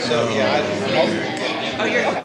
So, yeah. Oh, you're...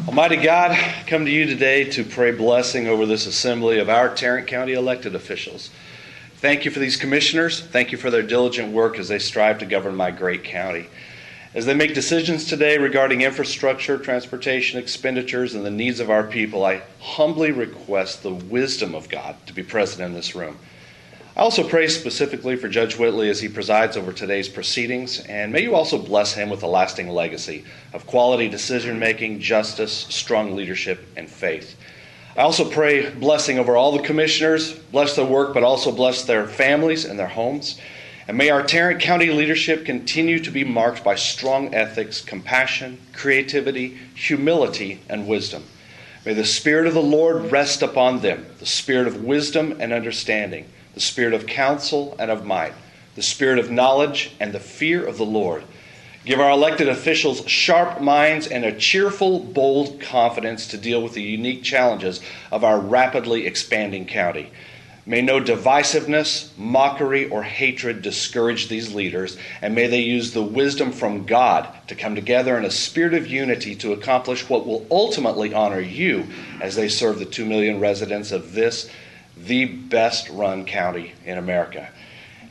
Almighty God, I come to you today to pray blessing over this assembly of our Tarrant County elected officials. Thank you for these commissioners. Thank you for their diligent work as they strive to govern my great county. As they make decisions today regarding infrastructure, transportation, expenditures, and the needs of our people, I humbly request the wisdom of God to be present in this room. I also pray specifically for Judge Whitley as he presides over today's proceedings, and may you also bless him with a lasting legacy of quality decision-making, justice, strong leadership, and faith. I also pray blessing over all the commissioners, bless their work, but also bless their families and their homes. And may our Tarrant County leadership continue to be marked by strong ethics, compassion, creativity, humility, and wisdom. May the Spirit of the Lord rest upon them, the spirit of wisdom and understanding, the spirit of counsel and of might, the spirit of knowledge and the fear of the Lord. Give our elected officials sharp minds and a cheerful, bold confidence to deal with the unique challenges of our rapidly expanding county. May no divisiveness, mockery, or hatred discourage these leaders, and may they use the wisdom from God to come together in a spirit of unity to accomplish what will ultimately honor you as they serve the 2 million residents of this, the best run county in America.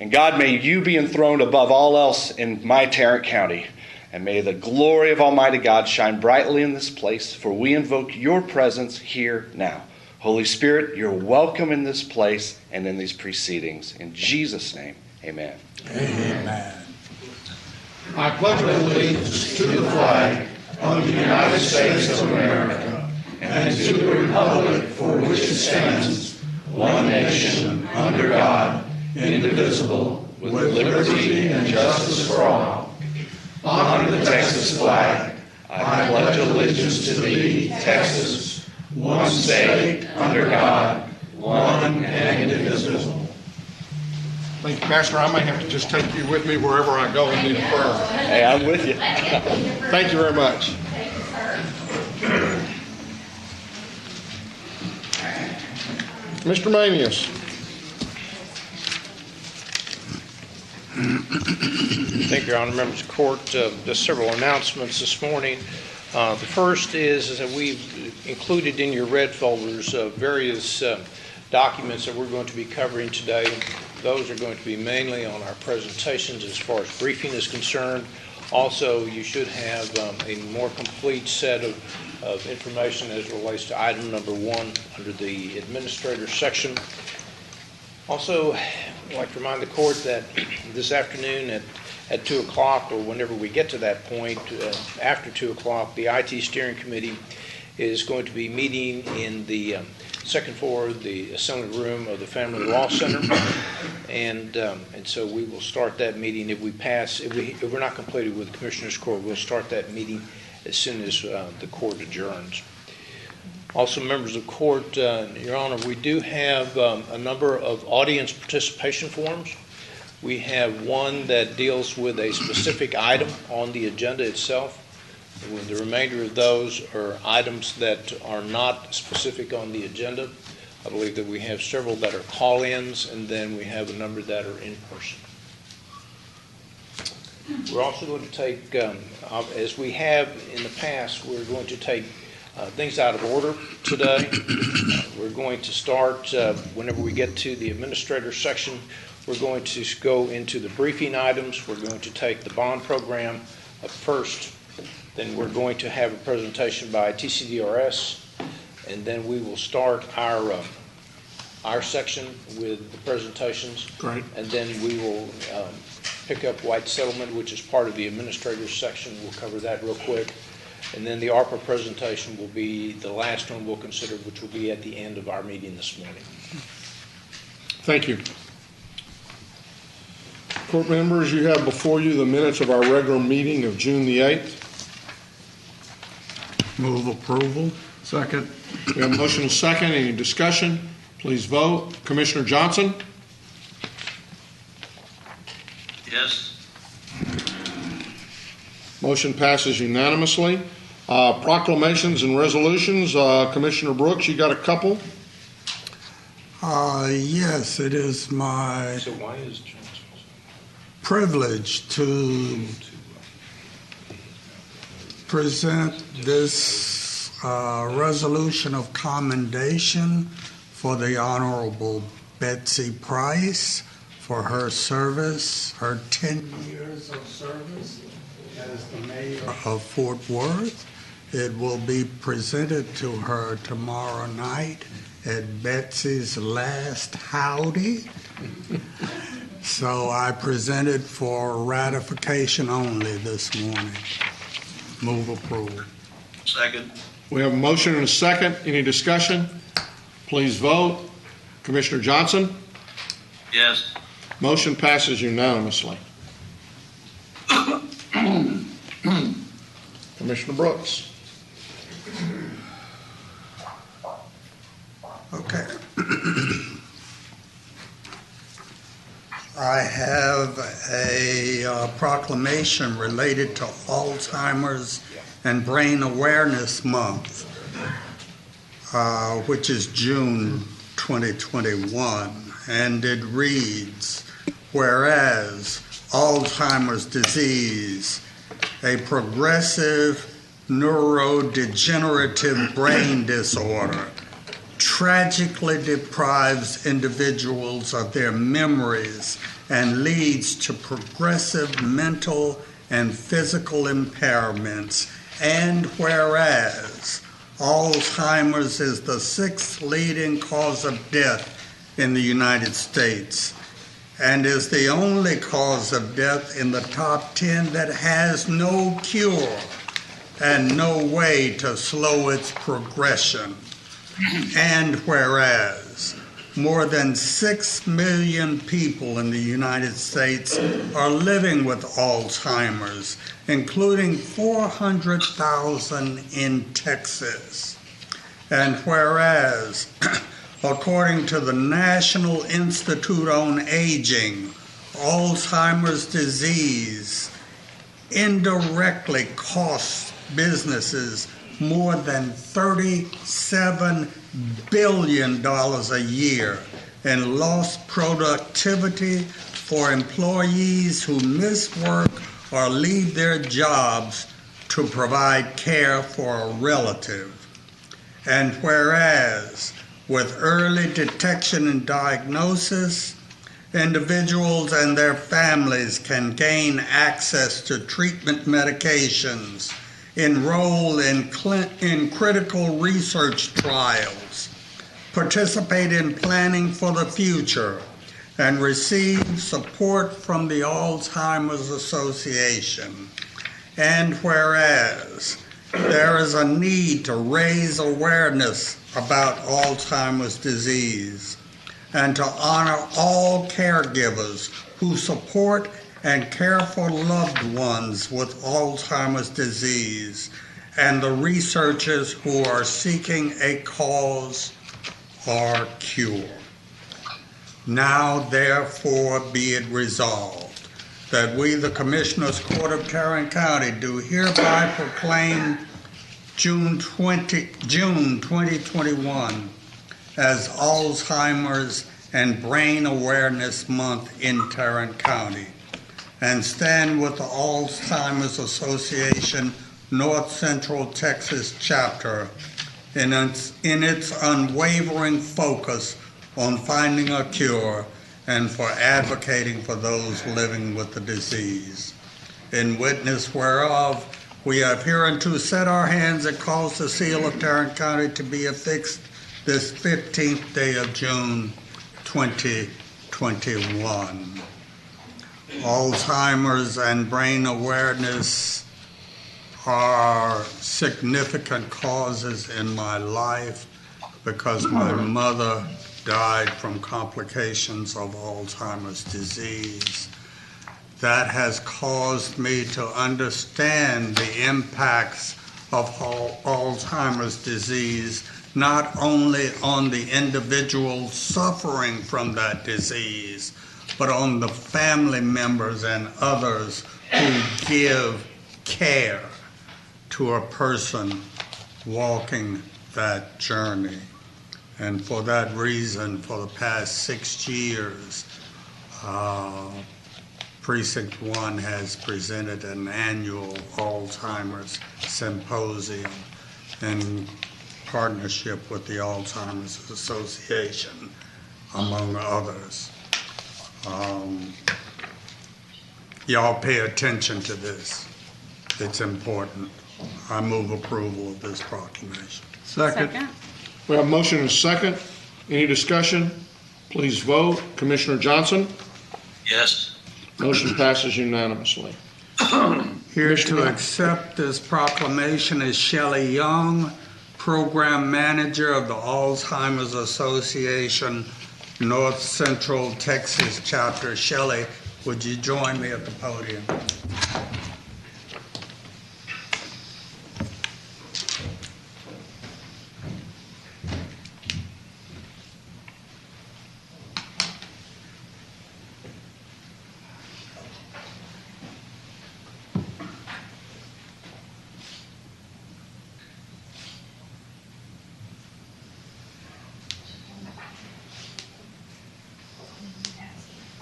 And God, may you be enthroned above all else in my Tarrant County, and may the glory of Almighty God shine brightly in this place, for we invoke your presence here now. Holy Spirit, you're welcome in this place and in these proceedings. In Jesus' name, amen. Amen. I pledge allegiance to the flag of the United States of America and to the republic for which it stands, one nation, under God, indivisible, with liberty and justice for all. Honor the Texas flag. I pledge allegiance to thee, Texas, one state, under God, one and indivisible. Thank you, Pastor. I may have to just take you with me wherever I go and need a prayer. Hey, I'm with you. Thank you very much. Mr. Manius. Thank you, Your Honor. Members of the Court, just several announcements this morning. The first is that we've included in your red folders various documents that we're going to be covering today. Those are going to be mainly on our presentations as far as briefing is concerned. Also, you should have a more complete set of information as it relates to item number 1 under the Administrator section. Also, I'd like to remind the Court that this afternoon at 2 o'clock, or whenever we get to that point, after 2 o'clock, the IT Steering Committee is going to be meeting in the second floor of the Assembly Room of the Family Law Center. And so we will start that meeting. If we're not completed with the Commissioners Court, we'll start that meeting as soon as the Court adjourns. Also, members of the Court, Your Honor, we do have a number of audience participation forms. We have one that deals with a specific item on the agenda itself. The remainder of those are items that are not specific on the agenda. I believe that we have several that are call-ins, and then we have a number that are in person. We're also going to take, as we have in the past, we're going to take things out of order today. We're going to start, whenever we get to the administrator section, we're going to go into the briefing items. We're going to take the bond program up first. Then we're going to have a presentation by TCDRS, and then we will start our section with the presentations. Great. And then we will pick up White Settlement, which is part of the administrator's section. We'll cover that real quick. And then the ARPA presentation will be the last one we'll consider, which will be at the end of our meeting this morning. Thank you. Court members, you have before you the minutes of our regular meeting of June the 8th. Move approval. Second. We have a motion and a second. Any discussion? Please vote. Commissioner Johnson? Yes. Motion passes unanimously. Proclamations and resolutions. Commissioner Brooks, you got a couple? Yes, it is my So why is Johnson? privilege to present this resolution of commendation for the Honorable Betsy Price for her service, her 10 years of service as the mayor of Fort Worth. It will be presented to her tomorrow night at Betsy's last howdy. So I present it for ratification only this morning. Move approval. Second. We have a motion and a second. Any discussion? Please vote. Commissioner Johnson? Yes. Motion passes unanimously. Commissioner Brooks? Okay. I have a proclamation related to Alzheimer's and Brain Awareness Month, which is June 2021, and it reads, whereas Alzheimer's disease, a progressive neurodegenerative brain disorder, tragically deprives individuals of their memories and leads to progressive mental and physical impairments. And whereas Alzheimer's is the 6th leading cause of death in the United States and is the only cause of death in the top 10 that has no cure and no way to slow its progression. And whereas more than 6 million people in the United States are living with Alzheimer's, including 400,000 in Texas. And whereas, according to the National Institute on Aging, Alzheimer's disease indirectly costs businesses more than $37 billion a year in lost productivity for employees who miss work or leave their jobs to provide care for a relative. And whereas, with early detection and diagnosis, individuals and their families can gain access to treatment medications, enroll in critical research trials, participate in planning for the future, and receive support from the Alzheimer's Association. And whereas there is a need to raise awareness about Alzheimer's disease and to honor all caregivers who support and care for loved ones with Alzheimer's disease, and the researchers who are seeking a cause or cure. Now, therefore, be it resolved that we, the Commissioners Court of Tarrant County, do hereby proclaim June 2021 as Alzheimer's and Brain Awareness Month in Tarrant County, and stand with the Alzheimer's Association North Central Texas chapter in its unwavering focus on finding a cure and for advocating for those living with the disease. In witness whereof, we have hereunto set our hands and caused the seal of Tarrant County to be affixed this 15th day of June, 2021. Alzheimer's and brain awareness are significant causes in my life because my mother died from complications of Alzheimer's disease. That has caused me to understand the impacts of Alzheimer's disease, not only on the individual suffering from that disease, but on the family members and others who give care to a person walking that journey. And for that reason, for the past 6 years, Precinct 1 has presented an annual Alzheimer's Symposium in partnership with the Alzheimer's Association, among others. Y'all pay attention to this. It's important. I move approval of this proclamation. Second. We have a motion and a second. Any discussion? Please vote. Commissioner Johnson? Yes. Motion passes unanimously. Here to accept this proclamation is Shelley Young, Program Manager of the Alzheimer's Association, North Central Texas Chapter. Shelley, would you join me at the podium?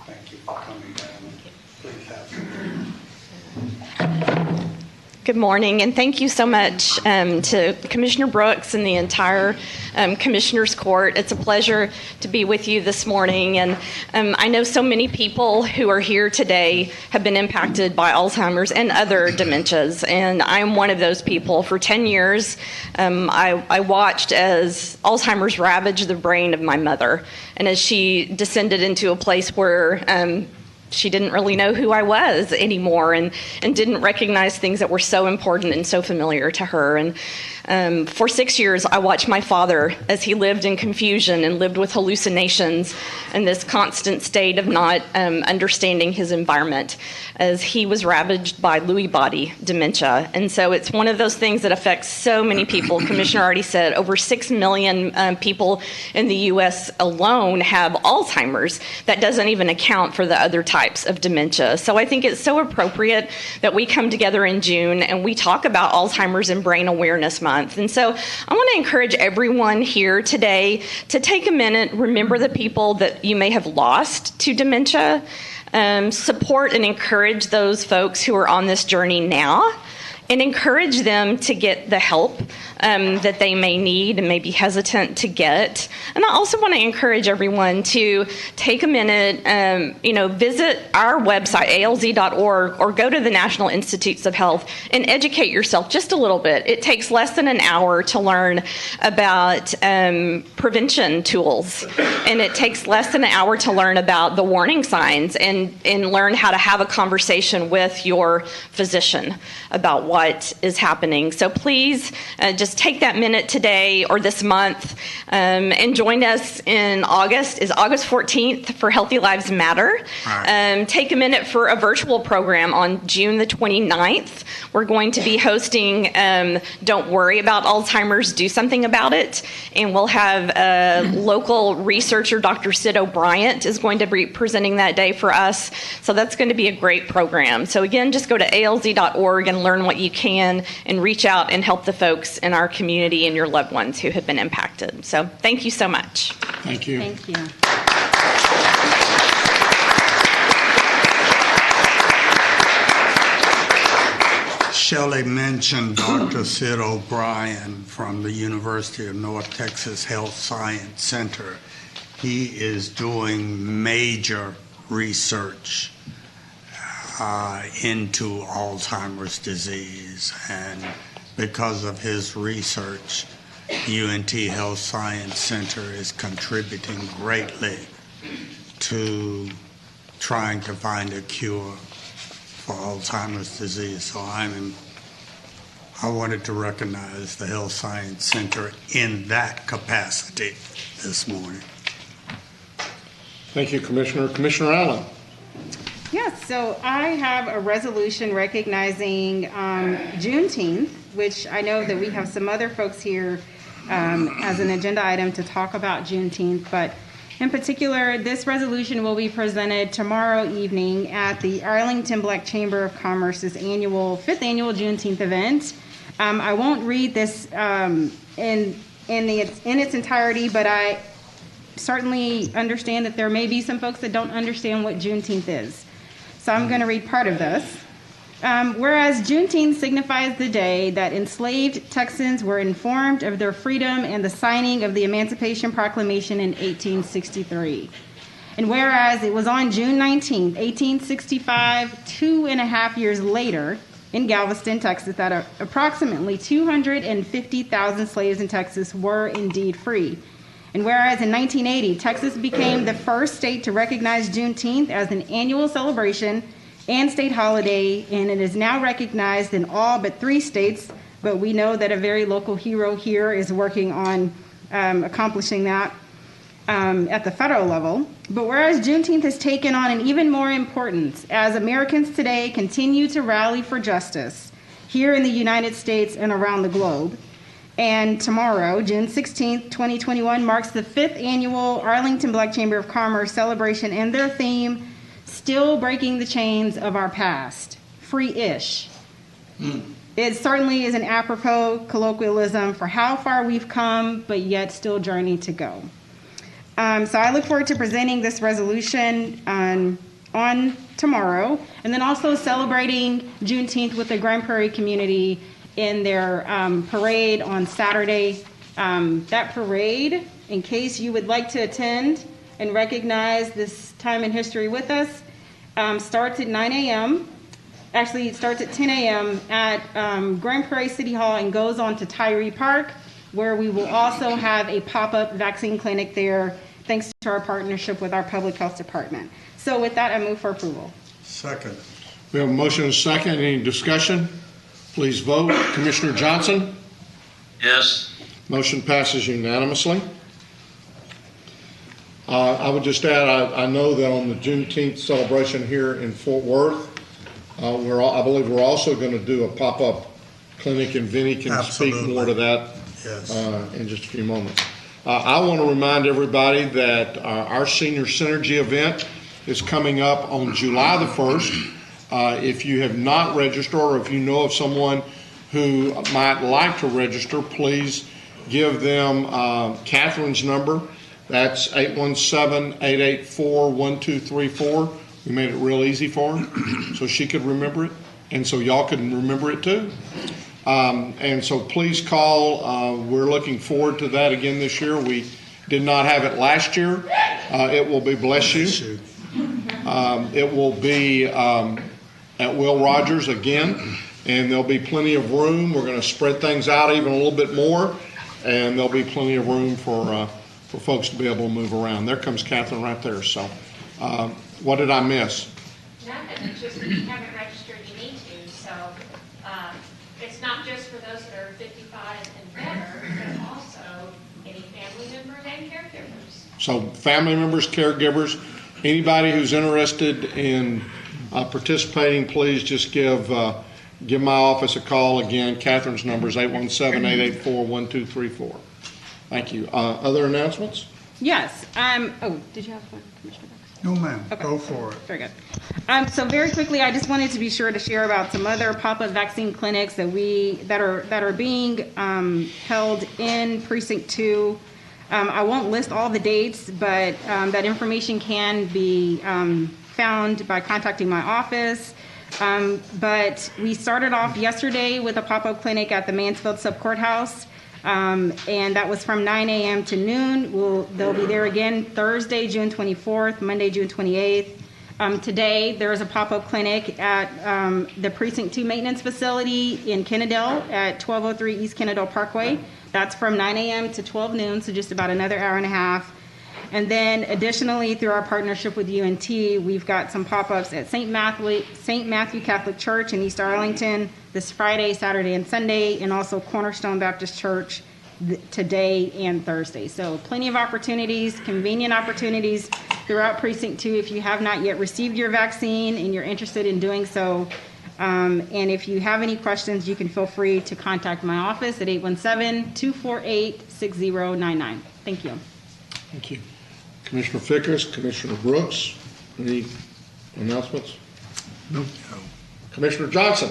Thank you for coming down. Please have some. Good morning, and thank you so much to Commissioner Brooks and the entire Commissioners Court. It's a pleasure to be with you this morning, and I know so many people who are here today have been impacted by Alzheimer's and other dementias, and I'm one of those people. For 10 years, I watched as Alzheimer's ravaged the brain of my mother, and as she descended into a place where she didn't really know who I was anymore and didn't recognize things that were so important and so familiar to her. And for 6 years, I watched my father as he lived in confusion and lived with hallucinations and this constant state of not understanding his environment as he was ravaged by Lewy body dementia. And so it's one of those things that affects so many people. Commissioner already said over 6 million people in the U.S. alone have Alzheimer's. That doesn't even account for the other types of dementia. So I think it's so appropriate that we come together in June and we talk about Alzheimer's and Brain Awareness Month. And so I want to encourage everyone here today to take a minute, remember the people that you may have lost to dementia, support and encourage those folks who are on this journey now, and encourage them to get the help that they may need and may be hesitant to get. And I also want to encourage everyone to take a minute, visit our website, alz.org, or go to the National Institutes of Health and educate yourself just a little bit. It takes less than an hour to learn about prevention tools, and it takes less than an hour to learn about the warning signs and learn how to have a conversation with your physician about what is happening. So please just take that minute today or this month and join us in August. Is August 14th for Healthy Lives Matter. Right. Take a minute for a virtual program on June the 29th. We're going to be hosting Don't Worry About Alzheimer's, Do Something About It. And we'll have a local researcher, Dr. Sid O'Brien, is going to be presenting that day for us. So that's going to be a great program. So again, just go to alz.org and learn what you can and reach out and help the folks in our community and your loved ones who have been impacted. So thank you so much. Thank you. Thank you. Shelley mentioned Dr. Sid O'Brien from the University of North Texas Health Science Center. He is doing major research into Alzheimer's disease, and because of his research, UNT Health Science Center is contributing greatly to trying to find a cure for Alzheimer's disease. So I wanted to recognize the Health Science Center in that capacity this morning. Thank you, Commissioner. Commissioner Allen. Yes, so I have a resolution recognizing Juneteenth, which I know that we have some other folks here as an agenda item to talk about Juneteenth, but in particular, this resolution will be presented tomorrow evening at the Arlington Black Chamber of Commerce's fifth annual Juneteenth event. I won't read this in its entirety, but I certainly understand that there may be some folks that don't understand what Juneteenth is. So I'm going to read part of this. Whereas Juneteenth signifies the day that enslaved Texans were informed of their freedom and the signing of the Emancipation Proclamation in 1863. And whereas it was on June 19, 1865, 2.5 years later, in Galveston, Texas, that approximately 250,000 slaves in Texas were indeed free. And whereas in 1980, Texas became the first state to recognize Juneteenth as an annual celebration and state holiday, and it is now recognized in all but 3 states, but we know that a very local hero here is working on accomplishing that at the federal level. But whereas Juneteenth has taken on an even more importance as Americans today continue to rally for justice here in the United States and around the globe, and tomorrow, June 16th, 2021, marks the 5th annual Arlington Black Chamber of Commerce celebration, and their theme, Still Breaking the Chains of Our Past, Free-ish. It certainly is an apropos colloquialism for how far we've come, but yet still journey to go. So I look forward to presenting this resolution on tomorrow, and then also celebrating Juneteenth with the Grand Prairie community in their parade on Saturday. That parade, in case you would like to attend and recognize this time in history with us, starts at 9 a.m. Actually, it starts at 10 a.m. at Grand Prairie City Hall and goes on to Tyree Park, where we will also have a pop-up vaccine clinic there, thanks to our partnership with our public health department. So with that, I move for approval. Second. We have a motion and a second. Any discussion? Please vote. Commissioner Johnson? Yes. Motion passes unanimously. I would just add, I know that on the Juneteenth celebration here in Fort Worth, I believe we're also going to do a pop-up clinic, and Vinny can Absolutely. speak more to that Yes. in just a few moments. I want to remind everybody that our Senior Synergy event is coming up on July the 1st. If you have not registered, or if you know of someone who might like to register, please give them Catherine's number. That's 817-884-1234. We made it real easy for her so she could remember it, and so y'all can remember it too. And so please call. We're looking forward to that again this year. We did not have it last year. It will be, bless you. It will be at Will Rogers again, and there'll be plenty of room. We're going to spread things out even a little bit more, and there'll be plenty of room for folks to be able to move around. There comes Catherine right there. So what did I miss? Nothing. It's just if you haven't registered, you need to. So it's not just for those that are 55 and better, but also any family members and caregivers. So family members, caregivers, anybody who's interested in participating, please just give my office a call. Again, Catherine's number is 817-884-1234. Thank you. Other announcements? Yes. Did you have one, Commissioner Brooks? No, ma'am. Okay. Go for it. Very good. So very quickly, I just wanted to be sure to share about some other pop-up vaccine clinics that are being held in Precinct 2. I won't list all the dates, but that information can be found by contacting my office. But we started off yesterday with a pop-up clinic at the Mansfield Subcourthouse. And that was from 9 a.m. to noon. They'll be there again Thursday, June 24th, Monday, June 28th. Today, there is a pop-up clinic at the Precinct 2 Maintenance Facility in Kennedale at 1203 East Kennedale Parkway. That's from 9 a.m. to 12 noon, so just about another hour and a half. And then additionally, through our partnership with UNT, we've got some pop-ups at St. Matthew Catholic Church in East Arlington this Friday, Saturday, and Sunday, and also Cornerstone Baptist Church today and Thursday. So plenty of opportunities, convenient opportunities throughout Precinct 2 if you have not yet received your vaccine and you're interested in doing so. And if you have any questions, you can feel free to contact my office at 817-248-6099. Thank you. Thank you. Commissioner Fickers, Commissioner Brooks, any announcements? No. Commissioner Johnson.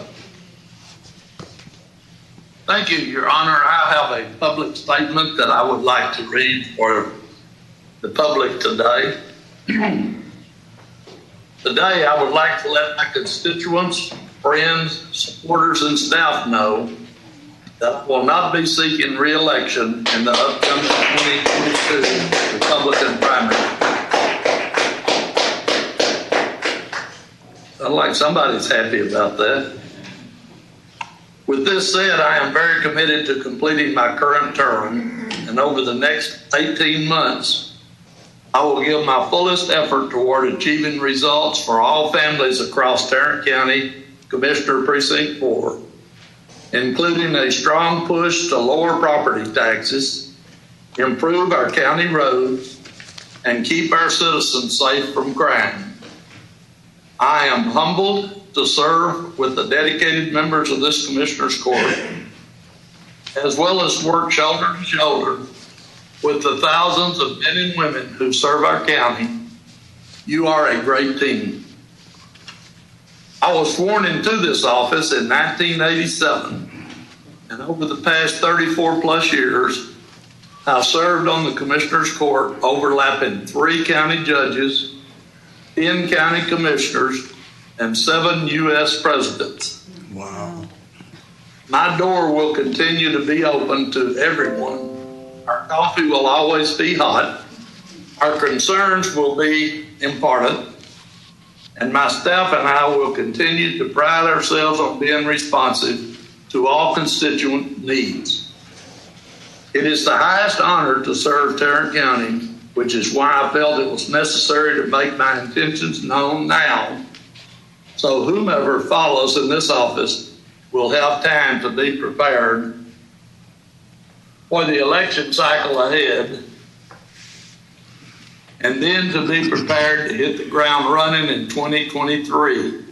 Thank you, Your Honor. I have a public statement that I would like to read for the public today. Today, I would like to let my constituents, friends, supporters, and staff know that I will not be seeking re-election in the upcoming 2022 Republican primary. Sounds like somebody's happy about that. With this said, I am very committed to completing my current term, and over the next 18 months, I will give my fullest effort toward achieving results for all families across Tarrant County, Commissioner Precinct 4, including a strong push to lower property taxes, improve our county roads, and keep our citizens safe from crime. I am humbled to serve with the dedicated members of this Commissioner's Court, as well as work shoulder to shoulder with the thousands of men and women who serve our county. You are a great team. I was sworn into this office in 1987, and over the past 34 plus years, I served on the Commissioner's Court overlapping 3 county judges, 10 county commissioners, and 7 U.S. presidents. Wow. My door will continue to be open to everyone. Our coffee will always be hot. Our concerns will be important. And my staff and I will continue to pride ourselves on being responsive to all constituent needs. It is the highest honor to serve Tarrant County, which is why I felt it was necessary to make my intentions known now, so whomever follows in this office will have time to be prepared for the election cycle ahead, and then to be prepared to hit the ground running in 2023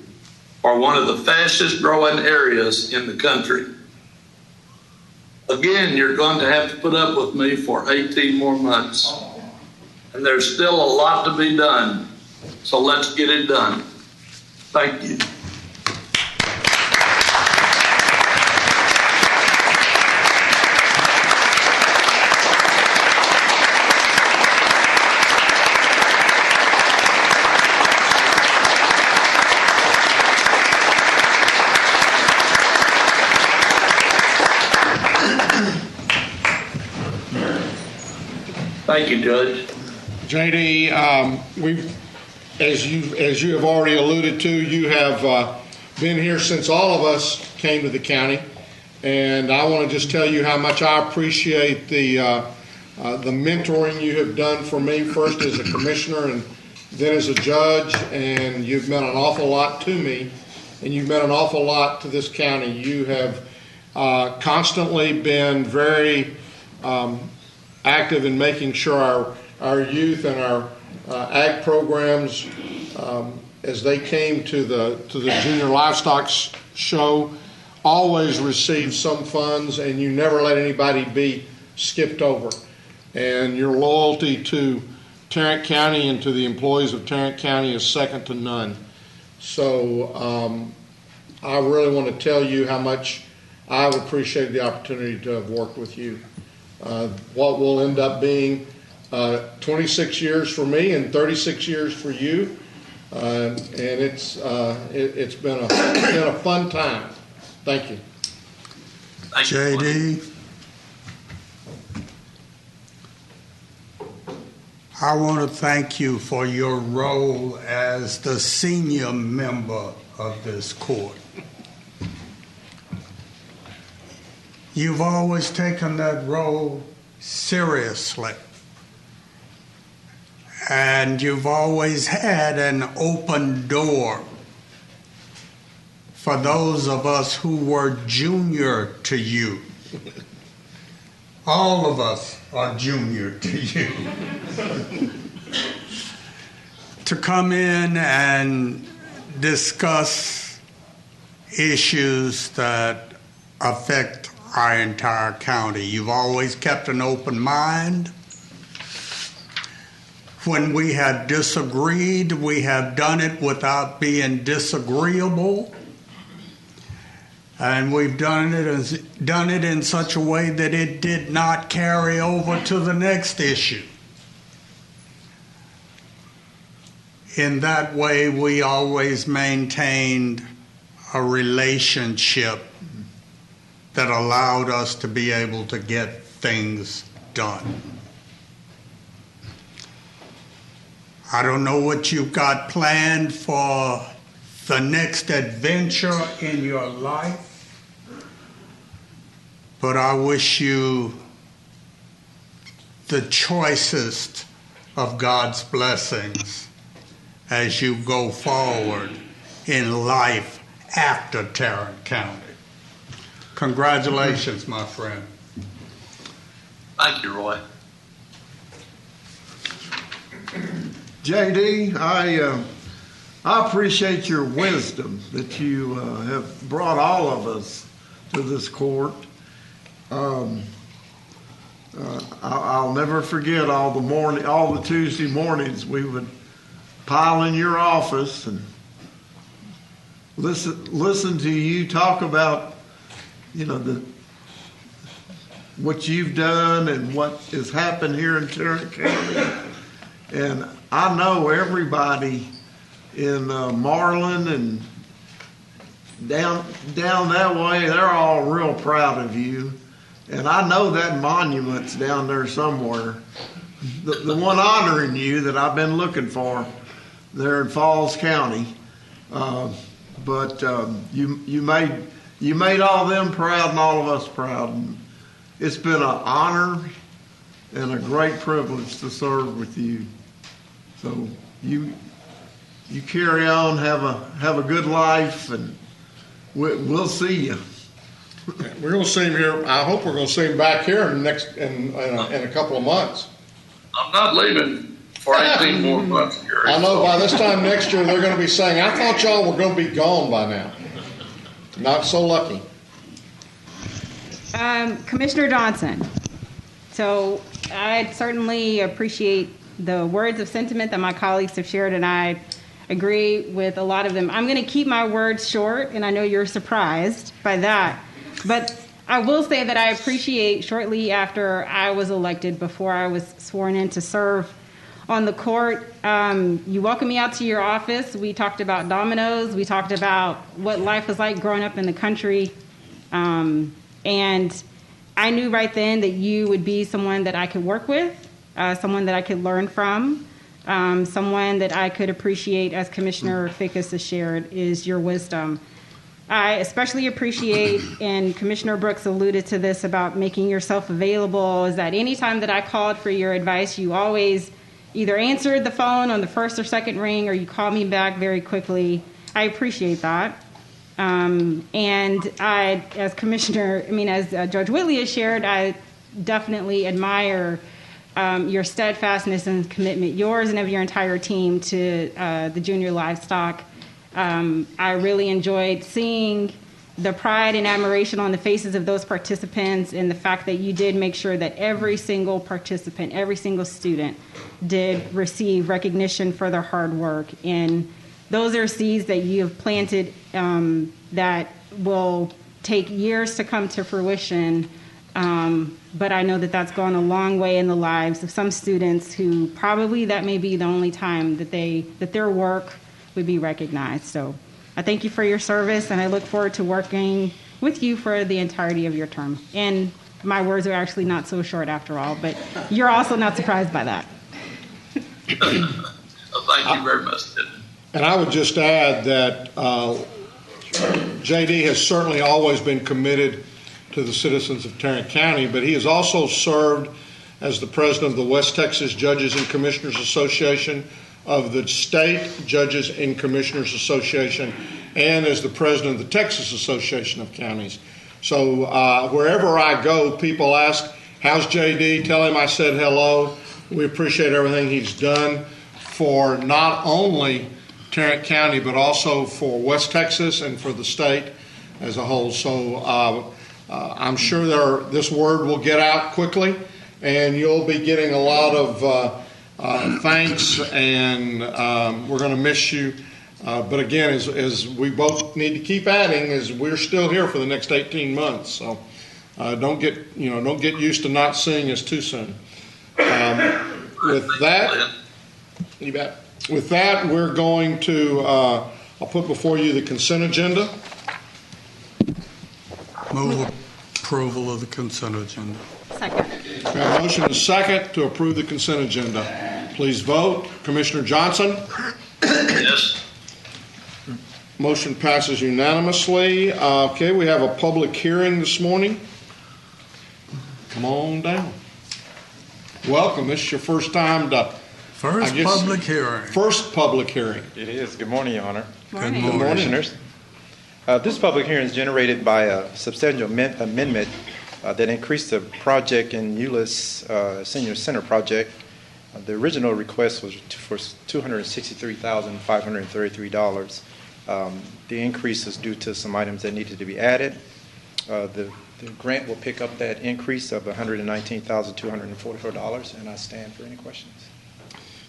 for one of the fastest growing areas in the country. Again, you're going to have to put up with me for 18 more months. And there's still a lot to be done. So let's get it done. Thank you. Thank you, Judge. JD, as you have already alluded to, you have been here since all of us came to the county, and I want to just tell you how much I appreciate the mentoring you have done for me, first as a commissioner and then as a judge, and you've meant an awful lot to me, and you've meant an awful lot to this county. You have constantly been very active in making sure our youth and our ag programs, as they came to the Junior Livestock Show, always received some funds, and you never let anybody be skipped over. And your loyalty to Tarrant County and to the employees of Tarrant County is second to none. So I really want to tell you how much I've appreciated the opportunity to have worked with you. What will end up being 26 years for me and 36 years for you, and it's been a fun time. Thank you. Thank you. JD, I want to thank you for your role as the senior member of this court. You've always taken that role seriously, and you've always had an open door for those of us who were junior to you. All of us are junior to you. To come in and discuss issues that affect our entire county. You've always kept an open mind. When we have disagreed, we have done it without being disagreeable. And we've done it in such a way that it did not carry over to the next issue. In that way, we always maintained a relationship that allowed us to be able to get things done. I don't know what you've got planned for the next adventure in your life, but I wish you the choicest of God's blessings as you go forward in life after Tarrant County. Congratulations, my friend. Thank you, Roy. JD, I appreciate your wisdom that you have brought all of us to this court. I'll never forget all the Tuesday mornings we would pile in your office and listen to you talk about, what you've done and what has happened here in Tarrant County. And I know everybody in Marlin and down that way, they're all real proud of you. And I know that monument's down there somewhere. The one honoring you that I've been looking for there in Falls County. But you made all them proud and all of us proud. And it's been an honor and a great privilege to serve with you. So you carry on, have a good life, and we'll see you. We're going to see him here. I hope we're going to see him back here in a couple of months. I'm not leaving for 18 more months, Gary. I know by this time next year they're going to be saying, "I thought y'all were going to be gone by now." Not so lucky. Commissioner Johnson. So I certainly appreciate the words of sentiment that my colleagues have shared, and I agree with a lot of them. I'm going to keep my words short, and I know you're surprised by that. But I will say that I appreciate shortly after I was elected, before I was sworn in to serve on the court, you welcomed me out to your office. We talked about dominoes. We talked about what life was like growing up in the country. And I knew right then that you would be someone that I could work with, someone that I could learn from, someone that I could appreciate, as Commissioner Fickus has shared, is your wisdom. I especially appreciate, and Commissioner Brooks alluded to this about making yourself available, is that anytime that I called for your advice, you always either answered the phone on the first or second ring, or you called me back very quickly. I appreciate that. And I, as Judge Whitley has shared, I definitely admire your steadfastness and commitment, yours and of your entire team, to the junior livestock. I really enjoyed seeing the pride and admiration on the faces of those participants, and the fact that you did make sure that every single participant, every single student did receive recognition for their hard work. And those are seeds that you have planted that will take years to come to fruition. But I know that that's gone a long way in the lives of some students who probably that may be the only time that their work would be recognized. So I thank you for your service, and I look forward to working with you for the entirety of your term. And my words are actually not so short after all, but you're also not surprised by that. Thank you very much. And I would just add that JD has certainly always been committed to the citizens of Tarrant County, but he has also served as the president of the West Texas Judges and Commissioners Association, of the State Judges and Commissioners Association, and as the president of the Texas Association of Counties. So wherever I go, people ask, how's JD? Tell him I said hello. We appreciate everything he's done for not only Tarrant County, but also for West Texas and for the state as a whole. So I'm sure this word will get out quickly, and you'll be getting a lot of thanks, and we're going to miss you. But again, as we both need to keep adding, is we're still here for the next 18 months. So don't get used to not seeing us too soon. With that, you bet. With that, we're going to. I'll put before you the consent agenda. Move approval of the consent agenda. Second. We have a motion and a second to approve the consent agenda. Please vote. Commissioner Johnson? Yes. Motion passes unanimously. Okay, we have a public hearing this morning. Come on down. Welcome. This is your first time to... First public hearing. First public hearing. It is. Good morning, Your Honor. Morning. Good morning. Commissioners. This public hearing is generated by a substantial amendment that increased the project in Euless Senior Center project. The original request was for $263,533. The increase is due to some items that needed to be added. The grant will pick up that increase of $119,244, and I stand for any questions.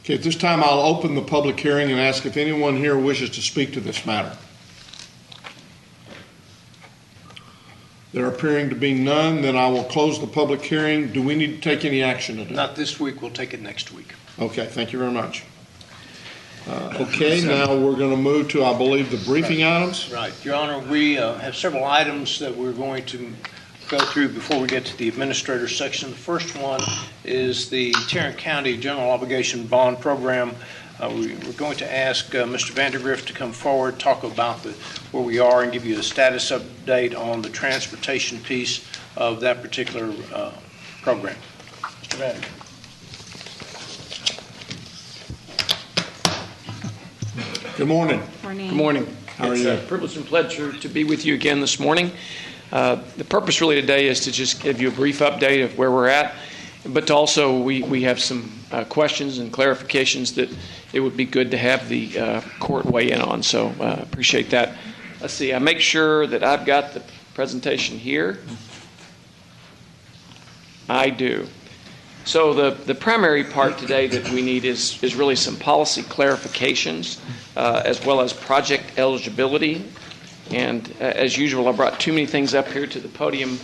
Okay, at this time, I'll open the public hearing and ask if anyone here wishes to speak to this matter. There appearing to be none, then I will close the public hearing. Do we need to take any action today? Not this week, we'll take it next week. Okay, thank you very much. Okay, now we're going to move to, I believe, the briefing items. Right. Your Honor, we have several items that we're going to go through before we get to the administrator section. The first one is the Tarrant County General Obligation Bond Program. We're going to ask Mr. Vandergrift to come forward, talk about where we are, and give you a status update on the transportation piece of that particular program. Mr. Vandergrift. Good morning. Morning. Good morning. How are It's you? a privilege and pleasure to be with you again this morning. The purpose really today is to just give you a brief update of where we're at, but to also we have some questions and clarifications that it would be good to have the court weigh in on, so appreciate that. Let's see, I make sure that I've got the presentation here. I do. So the primary part today that we need is really some policy clarifications as well as project eligibility. And as usual, I brought too many things up here to the podium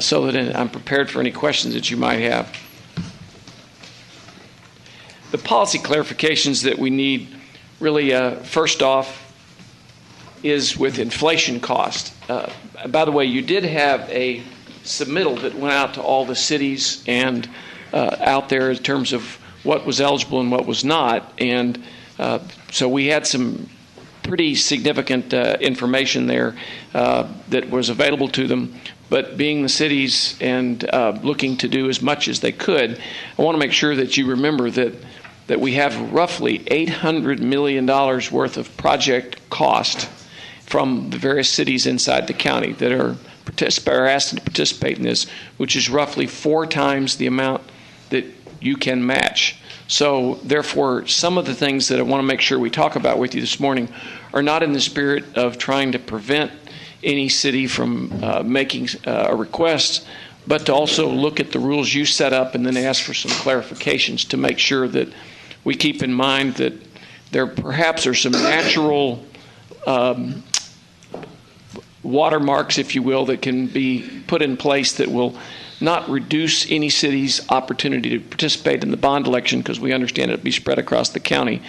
so that I'm prepared for any questions that you might have. The policy clarifications that we need really, first off, is with inflation cost. By the way, you did have a submittal that went out to all the cities and out there in terms of what was eligible and what was not. And so we had some pretty significant information there that was available to them. But being the cities and looking to do as much as they could, I want to make sure that you remember that we have roughly $800 million worth of project cost from the various cities inside the county that are asked to participate in this, which is roughly 4 times the amount that you can match. So therefore, some of the things that I want to make sure we talk about with you this morning are not in the spirit of trying to prevent any city from making a request, but to also look at the rules you set up and then ask for some clarifications to make sure that we keep in mind that there perhaps are some natural watermarks, if you will, that can be put in place that will not reduce any city's opportunity to participate in the bond election, because we understand it will be spread across the county,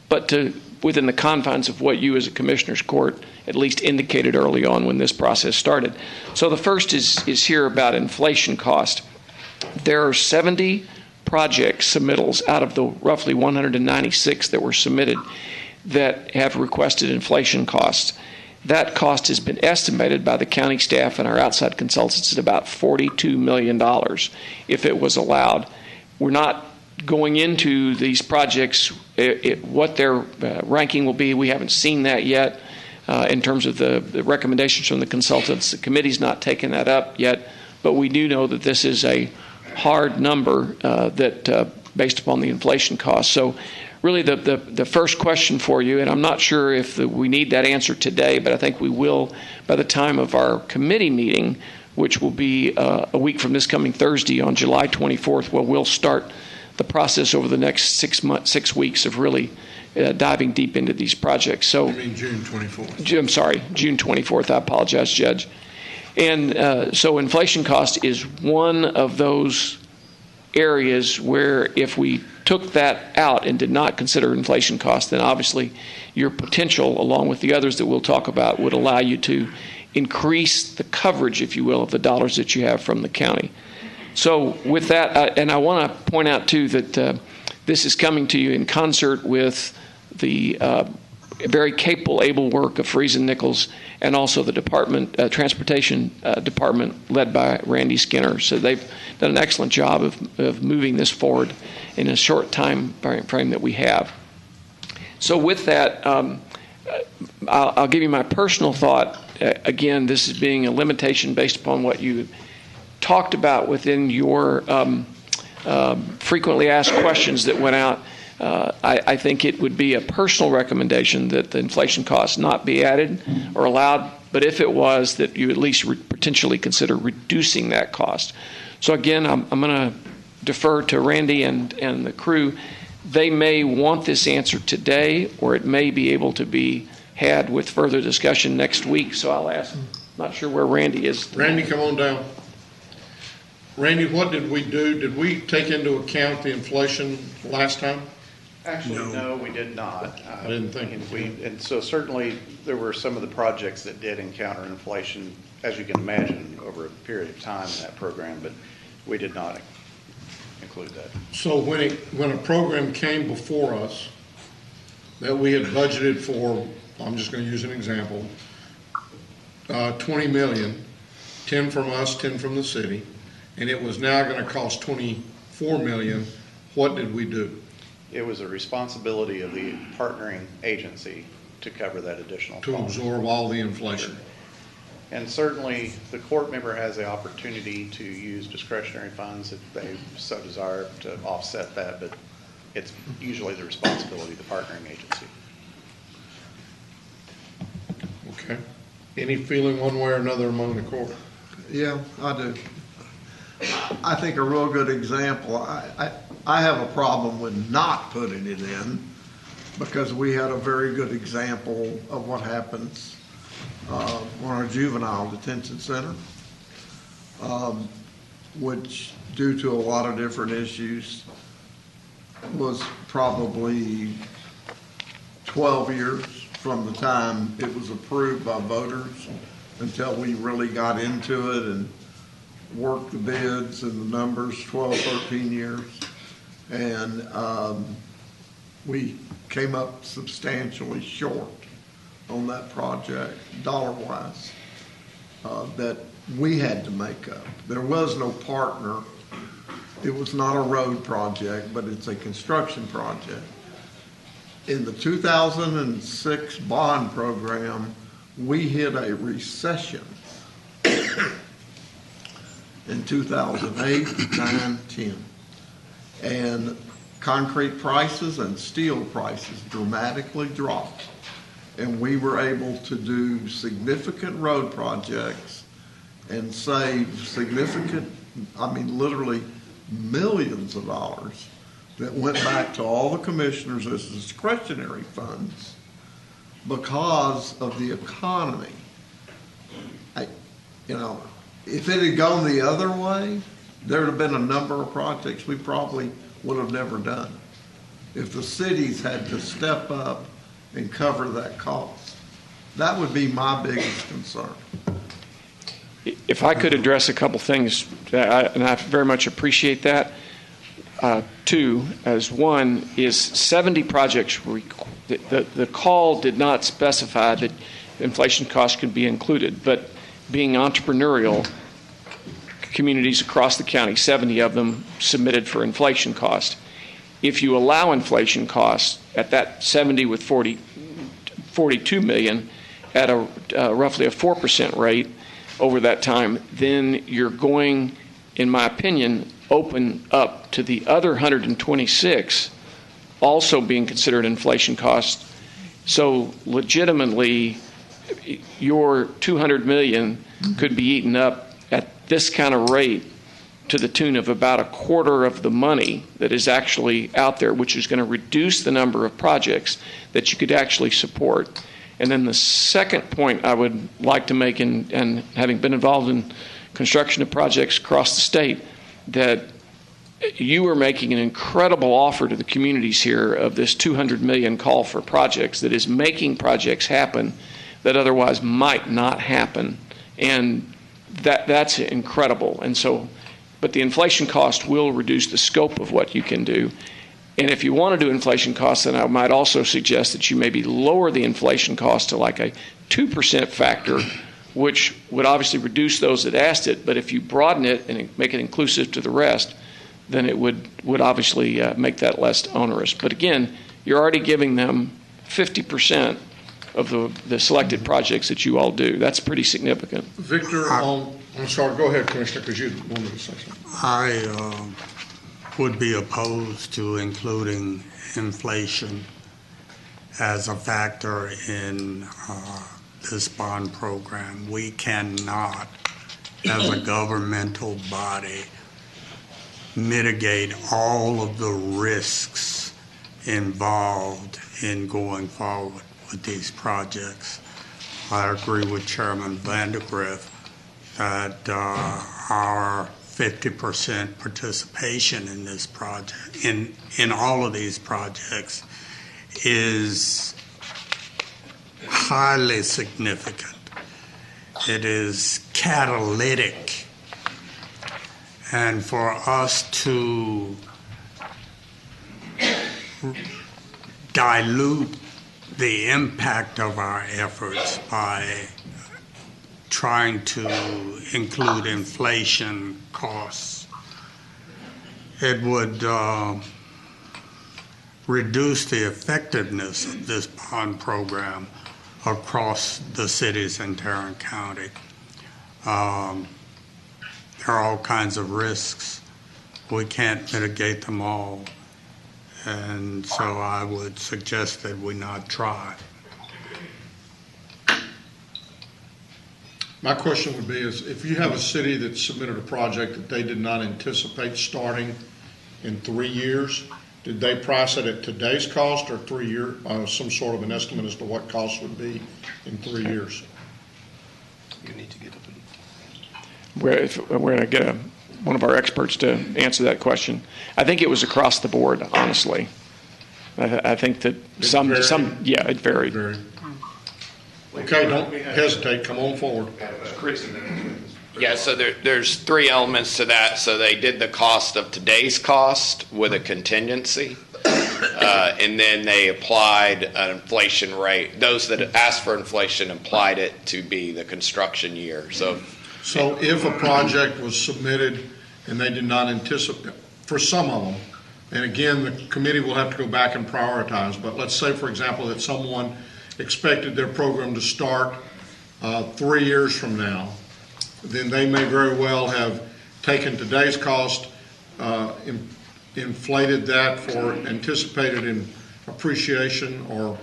but to within the confines of what you as a commissioner's court at least indicated early on when this process started. So the first is here about inflation cost. There are 70 project submittals out of the roughly 196 that were submitted that have requested inflation costs. That cost has been estimated by the county staff and our outside consultants at about $42 million if it was allowed. We're not going into these projects what their ranking will be. We haven't seen that yet in terms of the recommendations from the consultants. The committee's not taken that up yet, but we do know that this is a hard number that based upon the inflation cost. So really the first question for you, and I'm not sure if we need that answer today, but I think we will by the time of our committee meeting, which will be a week from this coming Thursday on July 24th, where we'll start the process over the next 6 weeks of really diving deep into these projects. So, You mean June 24th? I'm sorry, June 24th. I apologize, Judge. And so inflation cost is one of those areas where if we took that out and did not consider inflation cost, then obviously your potential, along with the others that we'll talk about, would allow you to increase the coverage, if you will, of the dollars that you have from the county. So with that, and I want to point out too that this is coming to you in concert with the very capable, able work of Freese and Nichols, and also the transportation department led by Randy Skinner. So they've done an excellent job of moving this forward in a short time frame that we have. So with that, I'll give you my personal thought. Again, this is being a limitation based upon what you talked about within your frequently asked questions that went out. I think it would be a personal recommendation that the inflation cost not be added or allowed, but if it was, that you at least potentially consider reducing that cost. So again, I'm going to defer to Randy and the crew. They may want this answer today, or it may be able to be had with further discussion next week. So I'll ask. Not sure where Randy is. Randy, come on down. Randy, what did we do? Did we take into account the inflation last time? Actually, no, we did not. I didn't think And so certainly there were some of the projects that did encounter inflation, as you can imagine, over a period of time in that program, but we did not include that. So when a program came before us that we had budgeted for, I'm just going to use an example, 20 million, 10 from us, 10 from the city, and it was now going to cost 24 million, what did we do? It was a responsibility of the partnering agency to cover that additional To cost. absorb all the inflation. And certainly, the court member has the opportunity to use discretionary funds if they so desire to offset that, but it's usually the responsibility of the partnering agency. Okay. Any feeling one way or another among the court? Yeah, I do. I think a real good example, I have a problem with not putting it in because we had a very good example of what happens on our juvenile detention center, which due to a lot of different issues was probably 12 years from the time it was approved by voters until we really got into it and worked the bids and the numbers, 12, 13 years. And we came up substantially short on that project, dollar-wise, that we had to make up. There was no partner. It was not a road project, but it's a construction project. In the 2006 bond program, we hit a recession in 2008, 9, 10. And concrete prices and steel prices dramatically dropped. and we were able to do significant road projects and save significant, I mean, literally millions of dollars that went back to all the commissioners as discretionary funds because of the economy. If it had gone the other way, there would have been a number of projects we probably would have never done if the cities had to step up and cover that cost. That would be my biggest concern. If I could address a couple things, and I very much appreciate that. Two, as one is 70 projects. The call did not specify that inflation costs could be included, but being entrepreneurial, communities across the county, 70 of them submitted for inflation cost. If you allow inflation costs at that 70 with 42 million at a roughly a 4% rate over that time, then you're going, in my opinion, open up to the other 126 also being considered inflation costs. So legitimately, your 200 million could be eaten up at this kind of rate to the tune of about a quarter of the money that is actually out there, which is going to reduce the number of projects that you could actually support. And then the second point I would like to make, and having been involved in construction of projects across the state, that you are making an incredible offer to the communities here of this 200 million call for projects that is making projects happen that otherwise might not happen. And that's incredible. And so, but the inflation cost will reduce the scope of what you can do. And if you want to do inflation costs, then I might also suggest that you maybe lower the inflation cost to like a 2% factor, which would obviously reduce those that asked it. But if you broaden it and make it inclusive to the rest, then it would obviously make that less onerous. But again, you're already giving them 50% of the selected projects that you all do. That's pretty significant. Victor, I'm sorry, go ahead, Commissioner, because you wanted to say something. I would be opposed to including inflation as a factor in this bond program. We cannot, as a governmental body, mitigate all of the risks involved in going forward with these projects. I agree with Chairman Vandergrift that our 50% participation in this project, in all of these projects, is highly significant. It is catalytic. And for us to dilute the impact of our efforts by trying to include inflation costs, it would reduce the effectiveness of this bond program across the cities in Tarrant County. There are all kinds of risks. We can't mitigate them all. And so I would suggest that we not try. My question would be is if you have a city that submitted a project that they did not anticipate starting in 3 years, did they price it at today's cost or 3 year, some sort of an estimate as to what costs would be in 3 years? You need to get up. We're going to get one of our experts to answer that question. I think it was across the board, honestly. I think that some, yeah, it varied. Okay, don't hesitate. Come on forward. Yeah, so there's three elements to that. So they did the cost of today's cost with a contingency, and then they applied an inflation rate. Those that asked for inflation applied it to be the construction year. So if a project was submitted and they did not anticipate, for some of them, and again, the committee will have to go back and prioritize, but let's say, for example, that someone expected their program to start 3 years from now, then they may very well have taken today's cost, inflated that for anticipated in appreciation or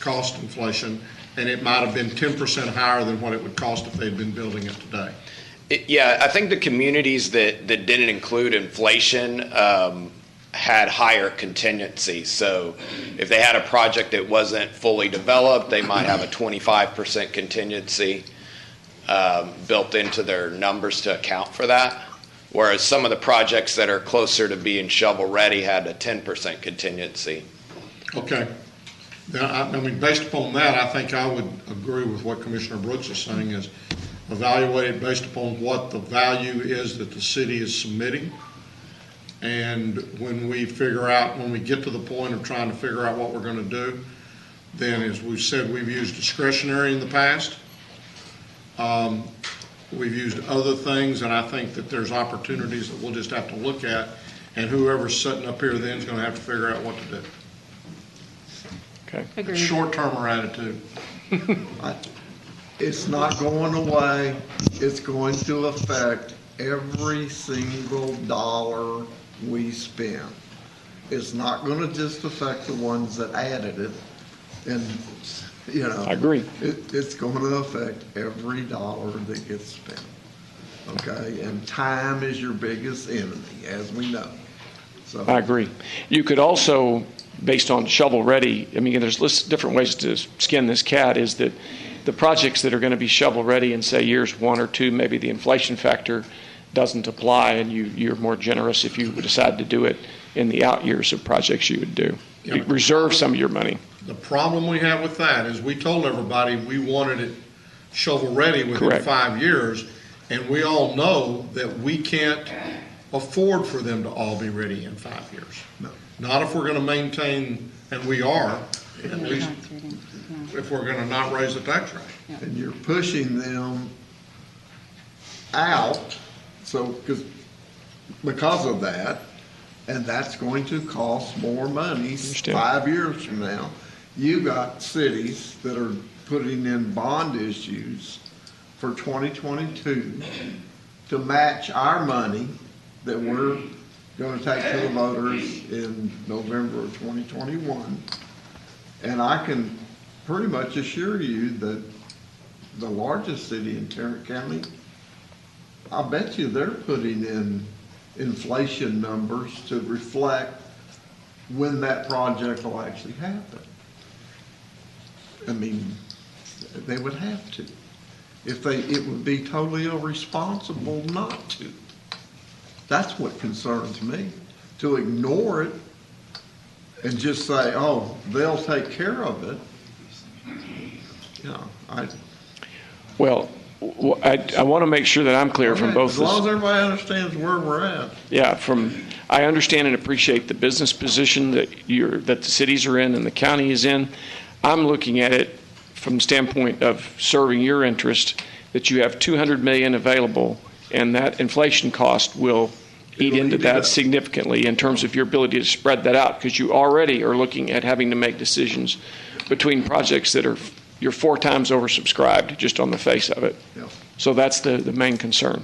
cost inflation, and it might have been 10% higher than what it would cost if they'd been building it today. Yeah, I think the communities that didn't include inflation had higher contingency. So if they had a project that wasn't fully developed, they might have a 25% contingency built into their numbers to account for that. Whereas some of the projects that are closer to being shovel-ready had a 10% contingency. Okay. Now, I mean, based upon that, I think I would agree with what Commissioner Brooks is saying, is evaluate it based upon what the value is that the city is submitting. And when we get to the point of trying to figure out what we're going to do, then as we've said, we've used discretionary in the past. We've used other things, and I think that there's opportunities that we'll just have to look at, and whoever's sitting up here then is going to have to figure out what to do. Okay. Agreed. Short-termer attitude. It's not going away. It's going to affect every single dollar we spend. It's not going to just affect the ones that added it. And, you know. I agree. It's going to affect every dollar that gets spent. Okay? And time is your biggest enemy, as we know. So I agree. You could also, based on shovel-ready, I mean, there's different ways to skin this cat, is that the projects that are going to be shovel-ready in, say, years 1 or 2, maybe the inflation factor doesn't apply, and you're more generous if you decide to do it in the out years of projects you would do. Yeah. Reserve some of your money. The problem we have with that is we told everybody we wanted it shovel-ready within Correct. 5 years, and we all know that we can't afford for them to all be ready in 5 years. No. Not if we're going to maintain, and we are, at least if we're going to not raise the tax rate. and you're pushing them out, so, because of that, and that's going to cost more money Understand. 5 years from now. You got cities that are putting in bond issues for 2022 to match our money that we're going to take to the voters in November of 2021. And I can pretty much assure you that the largest city in Tarrant County, I bet you they're putting in inflation numbers to reflect when that project will actually happen. I mean, they would have to. It would be totally irresponsible not to. That's what concerns me. To ignore it and just say, oh, they'll take care of it. You know, Well, I want to make sure that I'm clear from both. As long as everybody understands where we're at. Yeah, I understand and appreciate the business position that the cities are in and the county is in. I'm looking at it from the standpoint of serving your interest, that you have $200 million available, and that inflation cost will eat into that significantly in terms of your ability to spread that out, because you already are looking at having to make decisions between projects that are you're 4 times oversubscribed just on the face of it. Yeah. So that's the main concern.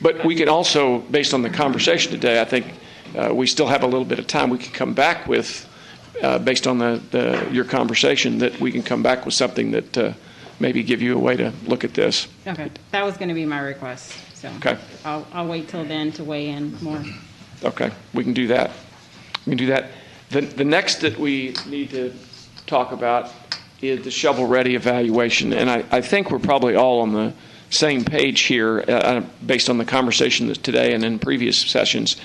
But we can also, based on the conversation today, I think we still have a little bit of time. We can come back with, based on your conversation, that we can come back with something that maybe give you a way to look at this. Okay, that was going to be my request, so. Okay. I'll wait till then to weigh in more. Okay, we can do that. We can do that. The next that we need to talk about is the shovel-ready evaluation, and I think we're probably all on the same page here based on the conversation today and in previous sessions.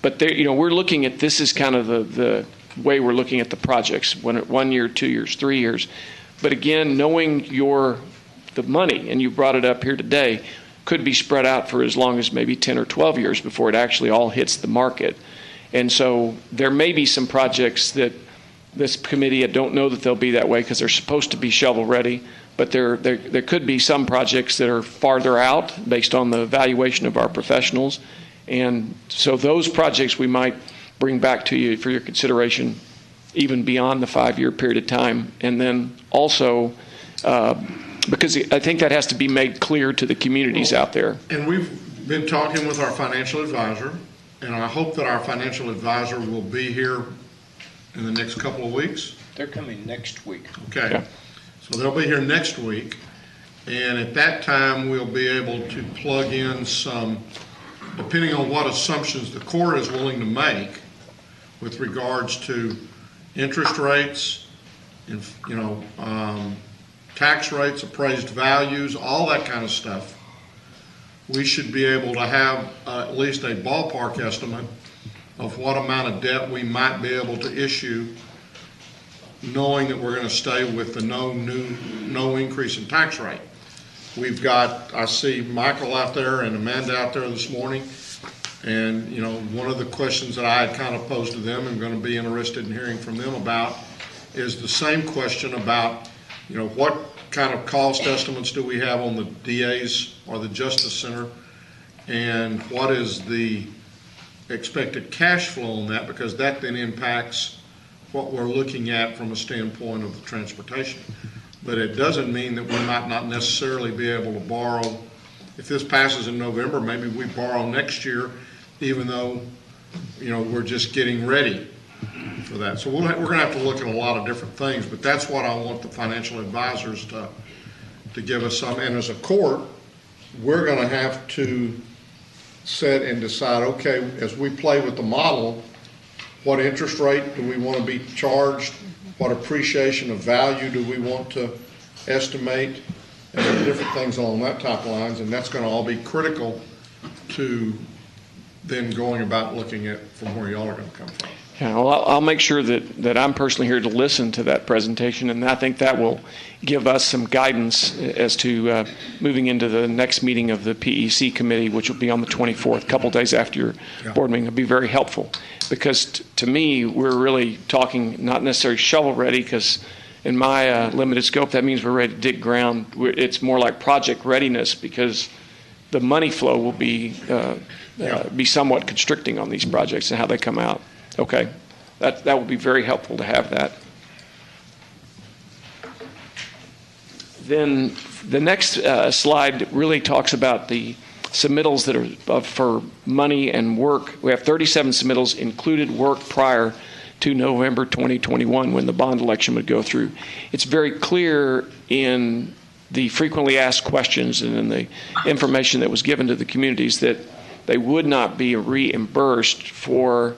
But we're looking at this is kind of the way we're looking at the projects, 1 year, 2 years, 3 years. But again, knowing the money, and you brought it up here today, could be spread out for as long as maybe 10 or 12 years before it actually all hits the market. And so there may be some projects that this committee, I don't know that they'll be that way because they're supposed to be shovel-ready, but there could be some projects that are farther out based on the evaluation of our professionals. And so those projects we might bring back to you for your consideration even beyond the 5-year period of time. And then also, because I think that has to be made clear to the communities out there. And we've been talking with our financial advisor, and I hope that our financial advisor will be here in the next couple of weeks. They're coming next week. Okay. Yeah. So they'll be here next week, and at that time, we'll be able to plug in some, depending on what assumptions the court is willing to make with regards to interest rates, tax rates, appraised values, all that kind of stuff. We should be able to have at least a ballpark estimate of what amount of debt we might be able to issue, knowing that we're going to stay with the no increase in tax rate. We've got, I see Michael out there and Amanda out there this morning, and one of the questions that I had kind of posed to them and going to be interested in hearing from them about is the same question about, what kind of cost estimates do we have on the DA's or the Justice Center, and what is the expected cash flow on that, because that then impacts what we're looking at from a standpoint of the transportation. But it doesn't mean that we might not necessarily be able to borrow. If this passes in November, maybe we borrow next year, even though, we're just getting ready for that. So we're going to have to look at a lot of different things, but that's what I want the financial advisors to give us some. And as a court, we're going to have to sit and decide, okay, as we play with the model, what interest rate do we want to be charged? What appreciation of value do we want to estimate? And different things along that type of lines, and that's going to all be critical to then going about looking at from where y'all are going to come from. Yeah, well, I'll make sure that I'm personally here to listen to that presentation, and I think that will give us some guidance as to moving into the next meeting of the PEC committee, which will be on the 24th, a couple days after your board meeting. It'll be very helpful, because to me, we're really talking not necessarily shovel ready, because in my limited scope, that means we're ready to dig ground. It's more like project readiness, because the money flow will be somewhat constricting on these projects and how they come out. Okay, that will be very helpful to have that. Then the next slide really talks about the submittals that are for money and work. We have 37 submittals included work prior to November 2021 when the bond election would go through. It's very clear in the frequently asked questions and in the information that was given to the communities that they would not be reimbursed for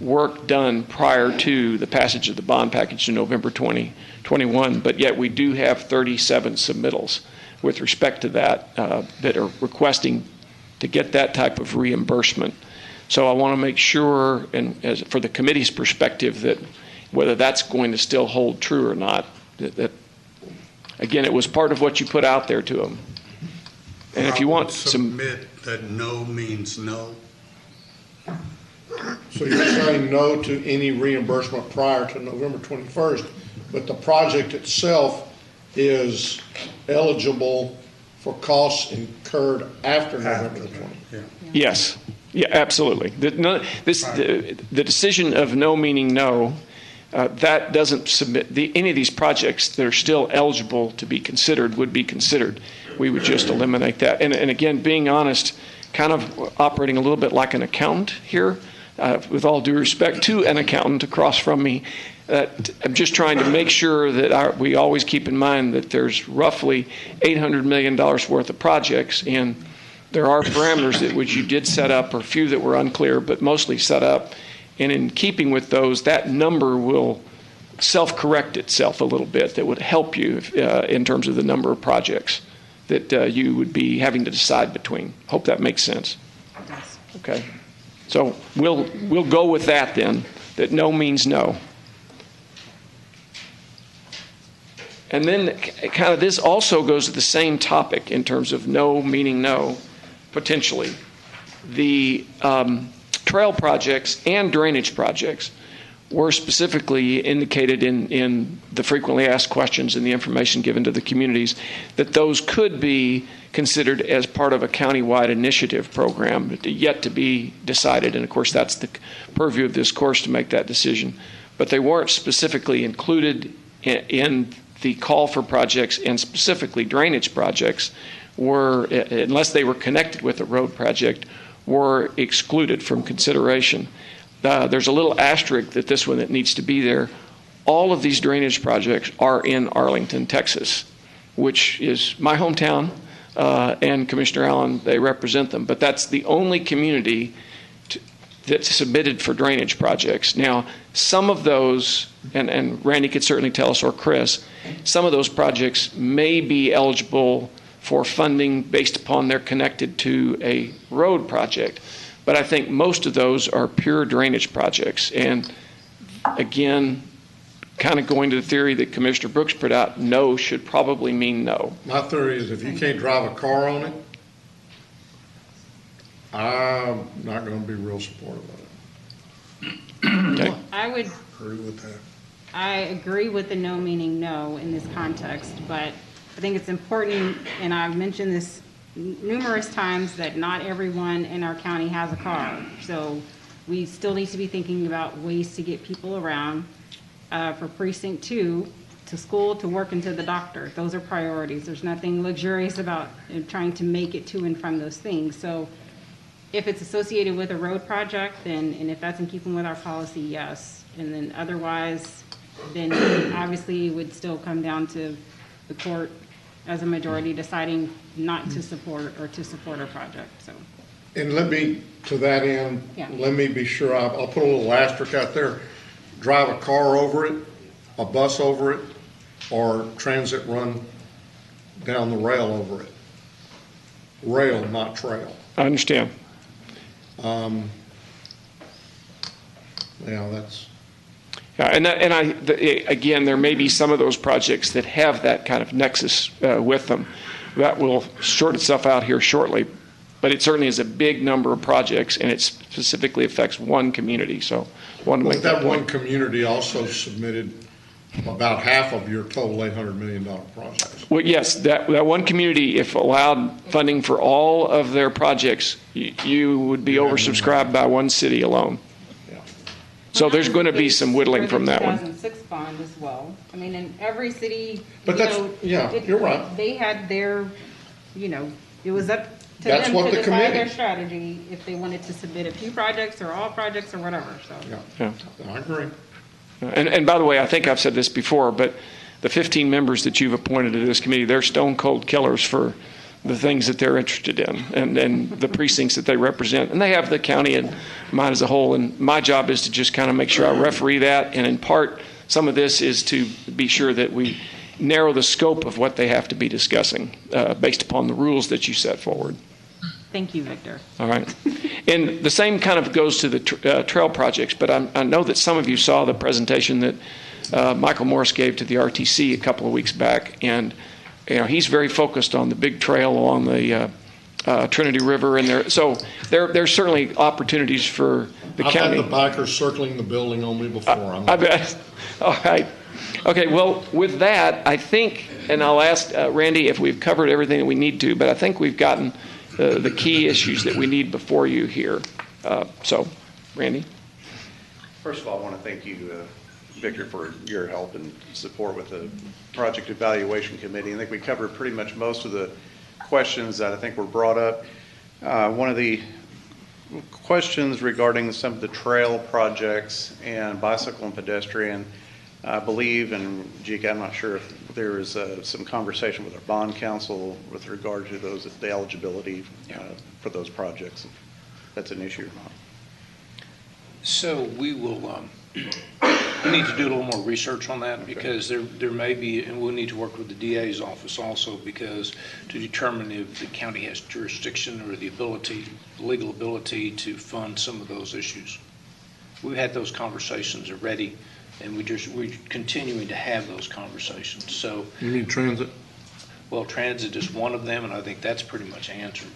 work done prior to the passage of the bond package in November 2021, but yet we do have 37 submittals with respect to that that are requesting to get that type of reimbursement. So I want to make sure, and as for the committee's perspective, that whether that's going to still hold true or not, that again, it was part of what you put out there to them. And if you want some... Submit that no means no. So you're saying no to any reimbursement prior to November 21st, but the project itself is eligible for costs incurred after November the 20th? Yeah. Yes. Yeah, absolutely. The decision of no meaning no, that doesn't submit, any of these projects that are still eligible to be considered would be considered. We would just eliminate that. And again, being honest, kind of operating a little bit like an accountant here, with all due respect to an accountant across from me, I'm just trying to make sure that we always keep in mind that there's roughly $800 million worth of projects, and there are parameters that which you did set up, or a few that were unclear, but mostly set up. And in keeping with those, that number will self-correct itself a little bit. That would help you in terms of the number of projects that you would be having to decide between. Hope that makes sense. Okay. So we'll go with that then, that no means no. And then kind of this also goes to the same topic in terms of no meaning no, potentially. The trail projects and drainage projects were specifically indicated in the frequently asked questions and the information given to the communities that those could be considered as part of a countywide initiative program, yet to be decided. And of course, that's the purview of this course to make that decision. But they weren't specifically included in the call for projects, and specifically drainage projects were, unless they were connected with a road project, were excluded from consideration. There's a little asterisk that this one that needs to be there all of these drainage projects are in Arlington, Texas, which is my hometown, and Commissioner Allen, they represent them. But that's the only community that's submitted for drainage projects. Now, some of those, and Randy could certainly tell us, or Chris, some of those projects may be eligible for funding based upon they're connected to a road project. But I think most of those are pure drainage projects. And again, kind of going to the theory that Commissioner Brooks put out, no should probably mean no. My theory is if you can't drive a car on it, I'm not going to be real supportive of it. Okay. I would, Agree with that. I agree with the no meaning no in this context, but I think it's important, and I've mentioned this numerous times, that not everyone in our county has a car. So we still need to be thinking about ways to get people around for precinct 2, to school, to work, and to the doctor. Those are priorities. There's nothing luxurious about trying to make it to and from those things. So if it's associated with a road project, then, and if that's in keeping with our policy, yes. And then otherwise, then obviously it would still come down to the court as a majority deciding not to support or to support a project, so. And let me, to that end, Yeah. let me be sure, I'll put a little asterisk out there. Drive a car over it, a bus over it, or transit run down the rail over it. Rail, not trail. I understand. Yeah, that's, Yeah, again, there may be some of those projects that have that kind of nexus with them. That will sort itself out here shortly. But it certainly is a big number of projects, and it specifically affects one community. So I wanted to make that that one point. community also submitted about half of your total $800 million projects. Well, yes, that one community, if allowed funding for all of their projects, you would be oversubscribed by one city alone. So there's going to be some whittling from that one. For the 2006 bond as well. I mean, in every city, But that's, yeah, you're right. They had their, it was up to That's them what to the decide their committee- strategy if they wanted to submit a few projects or all projects or whatever, so. Yeah, I agree. And by the way, I think I've said this before, but the 15 members that you've appointed to this committee, they're stone cold killers for the things that they're interested in and the precincts that they represent. And they have the county in mind as a whole. And my job is to just kind of make sure I referee that. And in part, some of this is to be sure that we narrow the scope of what they have to be discussing based upon the rules that you set forward. Thank you, Victor. All right. And the same kind of goes to the trail projects, but I know that some of you saw the presentation that Michael Morris gave to the RTC a couple of weeks back, and he's very focused on the big trail along the Trinity River, and there's certainly opportunities for the county. I've had the bikers circling the building on me before. I bet. All right. Okay, well, with that, I think, and I'll ask Randy if we've covered everything that we need to, but I think we've gotten the key issues that we need before you here. So, Randy? First of all, I want to thank you, Victor, for your help and support with the Project Evaluation Committee. I think we covered pretty much most of the questions that I think were brought up. One of the questions regarding some of the trail projects and bicycle and pedestrian, I believe, and Jake, I'm not sure if there is some conversation with our bond council with regard to the eligibility for those projects. If that's an issue or not. So we will, we need to do a little more research on that because there may be, and we'll need to work with the DA's office also because to determine if the county has jurisdiction or the legal ability to fund some of those issues. We've had those conversations already, and we're continuing to have those conversations. So, You mean transit? well, transit is one of them, and I think that's pretty much answered.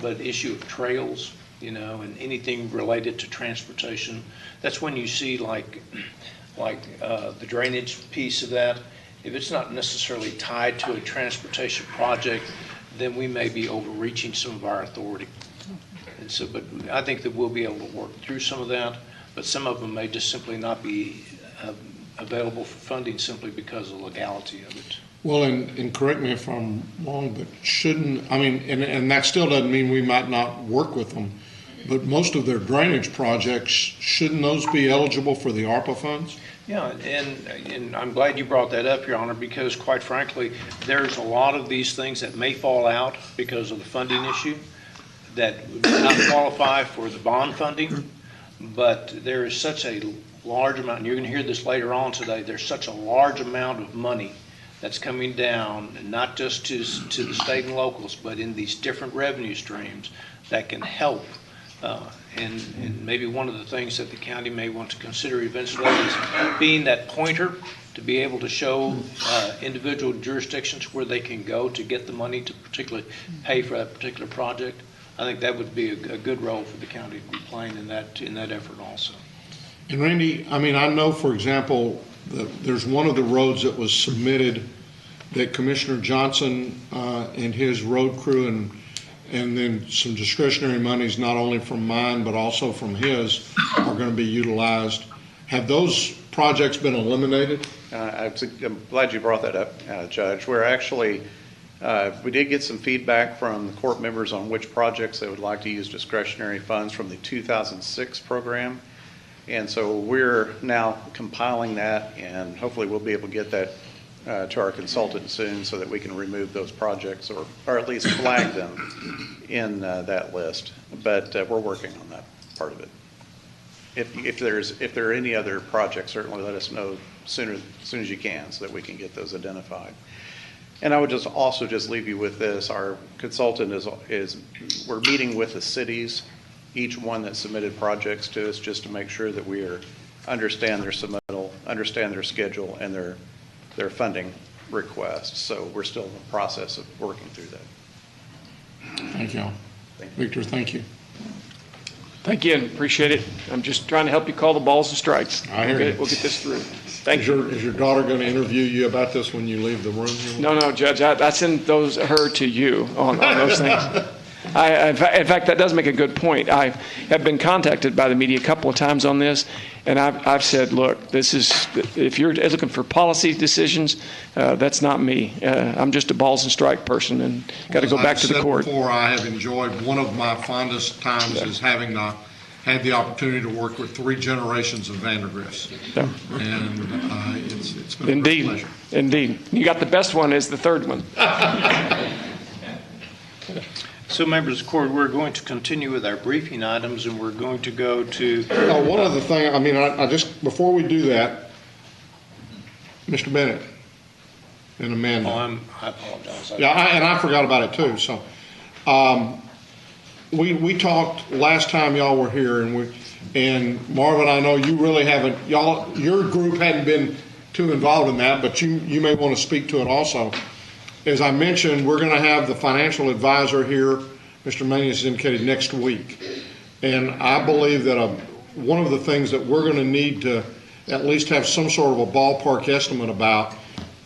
But issue of trails, and anything related to transportation, that's when you see like the drainage piece of that. If it's not necessarily tied to a transportation project, then we may be overreaching some of our authority. And so, but I think that we'll be able to work through some of that, but some of them may just simply not be available for funding simply because of the legality of it. Well, and correct me if I'm wrong, but and that still doesn't mean we might not work with them. but most of their drainage projects, shouldn't those be eligible for the ARPA funds? Yeah, and I'm glad you brought that up, Your Honor, because quite frankly, there's a lot of these things that may fall out because of the funding issue that do not qualify for the bond funding, but there is such a large amount, and you're going to hear this later on today, there's such a large amount of money that's coming down, and not just to the state and locals, but in these different revenue streams that can help. And maybe one of the things that the county may want to consider eventually is being that pointer to be able to show individual jurisdictions where they can go to get the money to particularly pay for that particular project. I think that would be a good role for the county to be playing in that effort also. And Randy, I mean, I know, for example, there's one of the roads that was submitted that Commissioner Johnson and his road crew and then some discretionary monies, not only from mine, but also from his, are going to be utilized. Have those projects been eliminated? I'm glad you brought that up, Judge. We're actually, we did get some feedback from the court members on which projects they would like to use discretionary funds from the 2006 program. And so we're now compiling that, and hopefully we'll be able to get that to our consultant soon so that we can remove those projects or at least flag them in that list. But we're working on that part of it. If there are any other projects, certainly let us know as soon as you can so that we can get those identified. And I would also leave you with this. Our consultant is we're meeting with the cities, each one that submitted projects to us, just to make sure that we understand their submittal, understand their schedule, and their funding requests. So we're still in the process of working through that. Thank you. Victor, thank you. Thank you, and appreciate it. I'm just trying to help you call the balls and strikes. I hear you. We'll get this through. Thank you. Is your daughter going to interview you about this when you leave the room here? No, Judge, I send her to you on those things. In fact, that does make a good point. I have been contacted by the media a couple of times on this, and I've said, look, if you're looking for policy decisions, that's not me. I'm just a balls and strike person, and got to go back to the court. Before, I have enjoyed, one of my fondest times is having had the opportunity to work with 3 generations of Vandergriffs. Yeah. And it's been a great pleasure. Indeed. You got the best one as the third one. So, members of the court, we're going to continue with our briefing items, and we're going to go to... One other thing, I mean, I just, before we do that, Mr. Bennett and Amanda. I apologize. Yeah, and I forgot about it too, so. We talked last time y'all were here, and Marvin, I know you really haven't, your group hadn't been too involved in that, but you may want to speak to it also. As I mentioned, we're going to have the financial advisor here, Mr. Manius indicated, next week. And I believe that one of the things that we're going to need to at least have some sort of a ballpark estimate about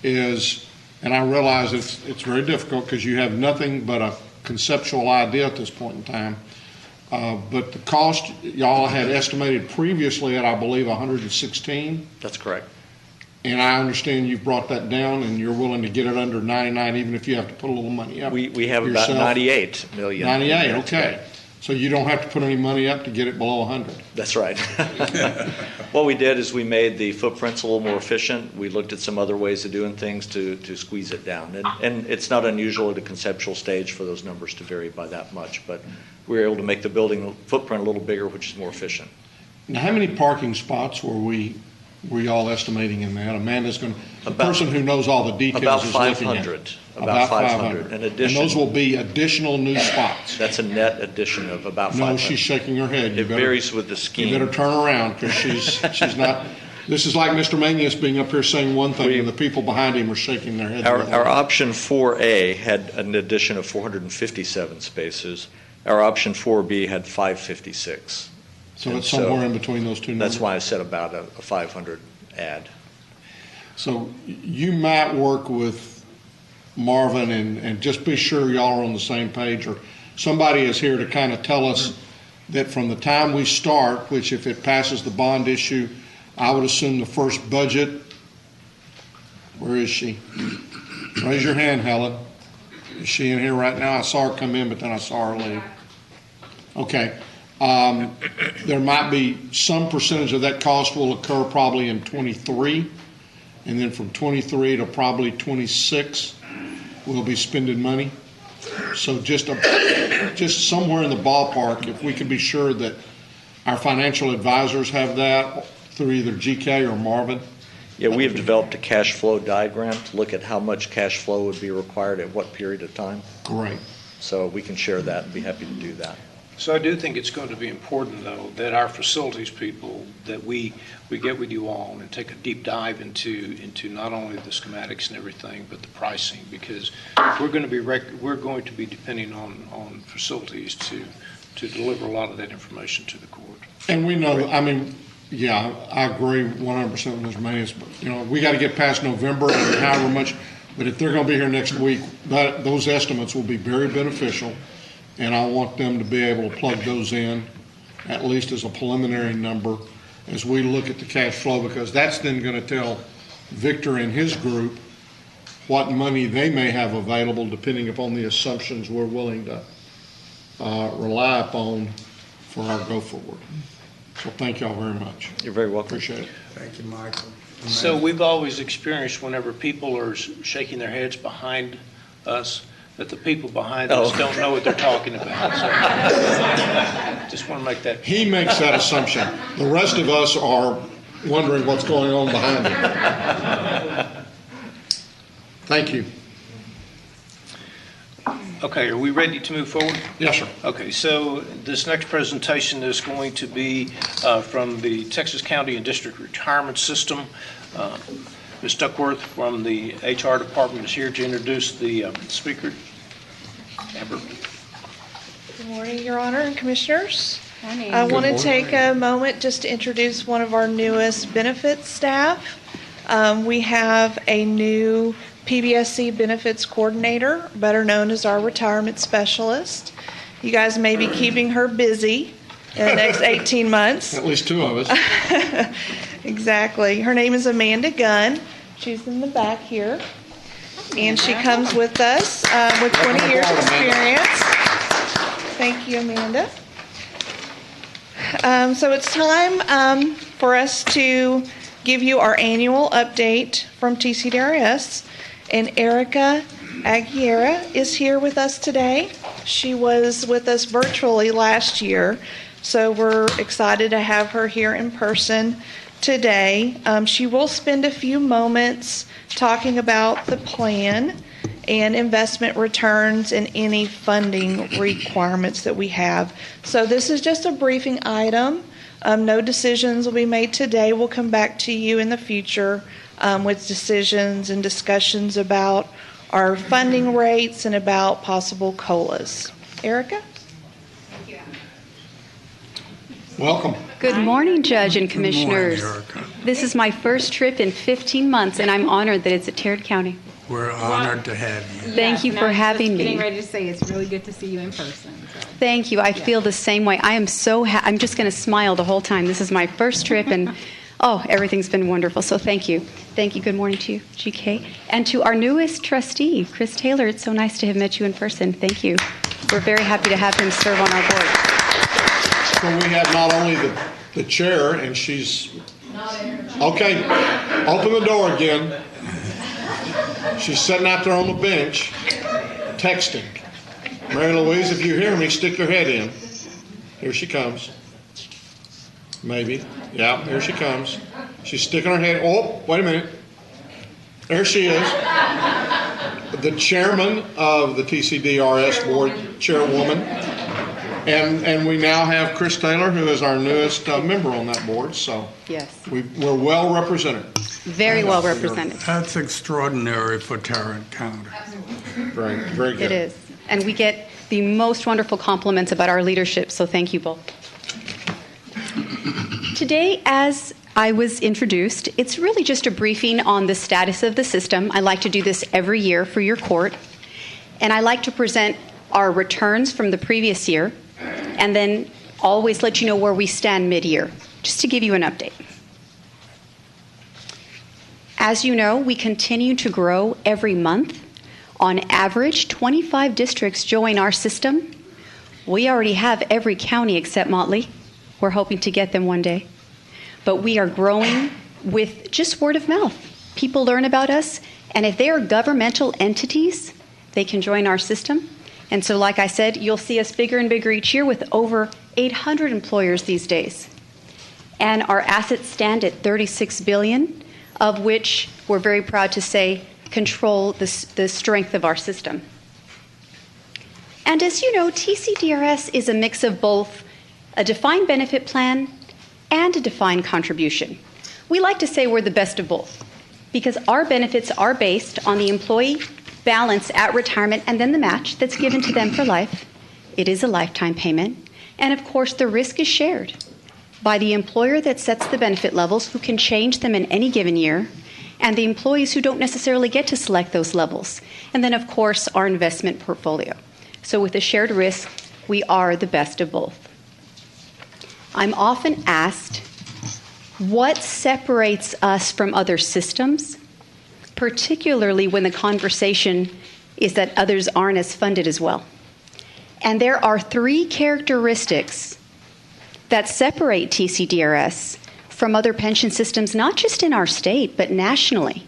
is, and I realize it's very difficult because you have nothing but a conceptual idea at this point in time, but the cost y'all had estimated previously at, I believe, 116. That's correct. And I understand you've brought that down and you're willing to get it under 99 even if you have to put a little money up. We have yourself. about 98 million. 98, okay. So you don't have to put any money up to get it below 100. That's right. What we did is we made the footprints a little more efficient. We looked at some other ways of doing things to squeeze it down. And it's not unusual at a conceptual stage for those numbers to vary by that much, but we were able to make the building footprint a little bigger, which is more efficient. Now, how many parking spots were y'all estimating in that? Amanda's going to, the person who knows all the details is looking at it. About 500. And those will be additional new spots. That's a net addition of about 500. No, she's shaking her head. It varies with the scheme. You better turn around because she's not. This is like Mr. Manius being up here saying one thing and the people behind him are shaking their head. Our option 4A had an addition of 457 spaces. Our option 4B had 556. So it's somewhere in between those two numbers? That's why I said about a 500 add. So you might work with Marvin and just be sure y'all are on the same page, or somebody is here to kind of tell us that from the time we start, which if it passes the bond issue, I would assume the first budget, where is she? Raise your hand, Helen. Is she in here right now? I saw her come in, but then I saw her leave. Okay. There might be some percentage of that cost will occur probably in '23, and then from '23 to probably '26, we'll be spending money. So just somewhere in the ballpark, if we can be sure that our financial advisors have that through either GK or Marvin. Yeah, we have developed a cash flow diagram to look at how much cash flow would be required at what period of time. Great. So we can share that and be happy to do that. So I do think it's going to be important, though, that our facilities people, that we get with you all and take a deep dive into not only the schematics and everything, but the pricing, because we're going to be depending on facilities to deliver a lot of that information to the court. And we know, I mean, yeah, I agree 100% with Ms. Mayes, but, you know, we got to get past November and however much, but if they're going to be here next week, those estimates will be very beneficial, and I want them to be able to plug those in, at least as a preliminary number, as we look at the cash flow, because that's then going to tell Victor and his group what money they may have available, depending upon the assumptions we're willing to rely upon for our go forward. So thank y'all very much. You're very welcome. Appreciate it. Thank you, Michael. So we've always experienced whenever people are shaking their heads behind us, that the people behind us don't know what they're talking about. So just want to make that. He makes that assumption. The rest of us are wondering what's going on behind him. Thank you. Okay, are we ready to move forward? Yes, sir. Okay, so this next presentation is going to be from the Texas County and District Retirement System. Ms. Duckworth from the HR Department is here to introduce the speaker. Amber. Good morning, Your Honor and Commissioners. Morning. I want to Good take a moment just to introduce one of our newest benefits staff. We have a new PBSC benefits coordinator, better known as our retirement specialist. You guys may be keeping her busy in the next 18 months. At least two of us. Exactly. Her name is Amanda Gunn. She's in the back here. And she comes with us with 20 years of experience. Thank you, Amanda. So it's time for us to give you our annual update from TCDRS. And Erica Aguilera is here with us today. She was with us virtually last year, so we're excited to have her here in person today. She will spend a few moments talking about the plan and investment returns and any funding requirements that we have. So this is just a briefing item. No decisions will be made today. We'll come back to you in the future with decisions and discussions about our funding rates and about possible COLAs. Erica? Welcome. Good morning, Judge and Good morning, Commissioners. Erica. This is my first trip in 15 months, and I'm honored that it's at Tarrant County. We're honored to have you. Thank you for having Getting me. ready to say it's really good to see you in person. So. Thank you. I feel the same way. I am so I'm just going to smile the whole time. This is my first trip, and everything's been wonderful. So thank you. Thank you. Good morning to you, GK. And to our newest trustee, Chris Taylor. It's so nice to have met you in person. Thank you. We're very happy to have him serve on our board. So we have not only the chair, and she's... Okay, open the door again. She's sitting out there on the bench, texting. Mary Louise, if you hear me, stick your head in. Here she comes. Maybe. Yeah, here she comes. She's sticking her head. Oh, wait a minute. There she is. The chairman of the TCDRS board, chairwoman. And we now have Chris Taylor, who is our newest member on that board. So yes, we're well represented. Very well represented. That's extraordinary for Tarrant County. Very, very good. It is. And we get the most wonderful compliments about our leadership, so thank you both. Today, as I was introduced, it's really just a briefing on the status of the system. I like to do this every year for your court. And I like to present our returns from the previous year, and then always let you know where we stand mid-year, just to give you an update. As you know, we continue to grow every month. On average, 25 districts join our system. We already have every county except Motley. We're hoping to get them one day. But we are growing with just word of mouth. People learn about us, and if they are governmental entities, they can join our system. And so, like I said, you'll see us bigger and bigger each year with over 800 employers these days. And our assets stand at $36 billion, of which we're very proud to say control the strength of our system. And as you know, TCDRS is a mix of both a defined benefit plan and a defined contribution. We like to say we're the best of both because our benefits are based on the employee balance at retirement and then the match that's given to them for life. It is a lifetime payment. And of course, the risk is shared by the employer that sets the benefit levels, who can change them in any given year, and the employees who don't necessarily get to select those levels. And then, of course, our investment portfolio. So with a shared risk, we are the best of both. I'm often asked, what separates us from other systems, particularly when the conversation is that others aren't as funded as well? And there are 3 characteristics that separate TCDRS from other pension systems, not just in our state, but nationally.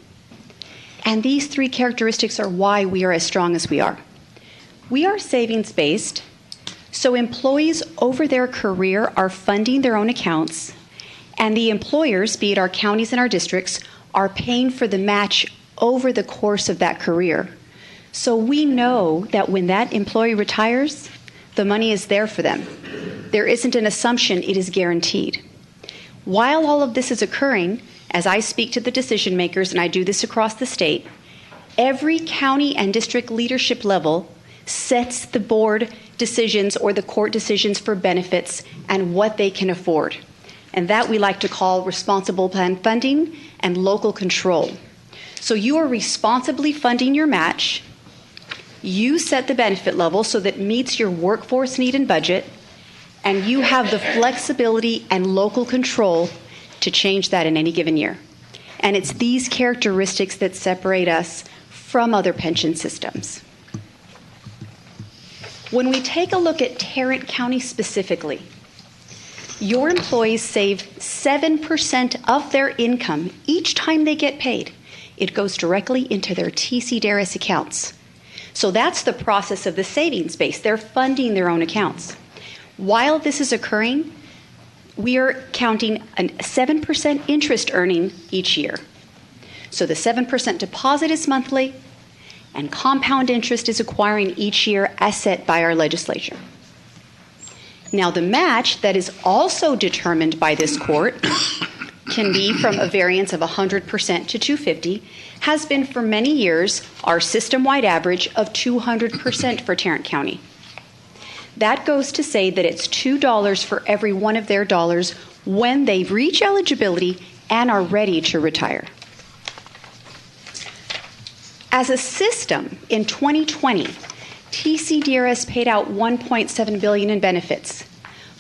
And these 3 characteristics are why we are as strong as we are. We are savings-based, so employees over their career are funding their own accounts, and the employers, be it our counties and our districts, are paying for the match over the course of that career. So we know that when that employee retires, the money is there for them. There isn't an assumption, it is guaranteed. While all of this is occurring, as I speak to the decision makers, and I do this across the state, every county and district leadership level sets the board decisions or the court decisions for benefits and what they can afford. And that we like to call responsible plan funding and local control. So you are responsibly funding your match. You set the benefit level so that it meets your workforce need and budget, and you have the flexibility and local control to change that in any given year. And it's these characteristics that separate us from other pension systems. When we take a look at Tarrant County specifically, your employees save 7% of their income each time they get paid. It goes directly into their TCDRS accounts. So that's the process of the savings base. They're funding their own accounts. While this is occurring, we are counting a 7% interest earning each year. So the 7% deposit is monthly, and compound interest is acquiring each year as set by our legislature. Now, the match that is also determined by this court can be from a variance of 100% to 250, has been for many years our system-wide average of 200% for Tarrant County. That goes to say that it's $2 for every one of their dollars when they reach eligibility and are ready to retire. As a system, in 2020, TCDRS paid out $1.7 billion in benefits,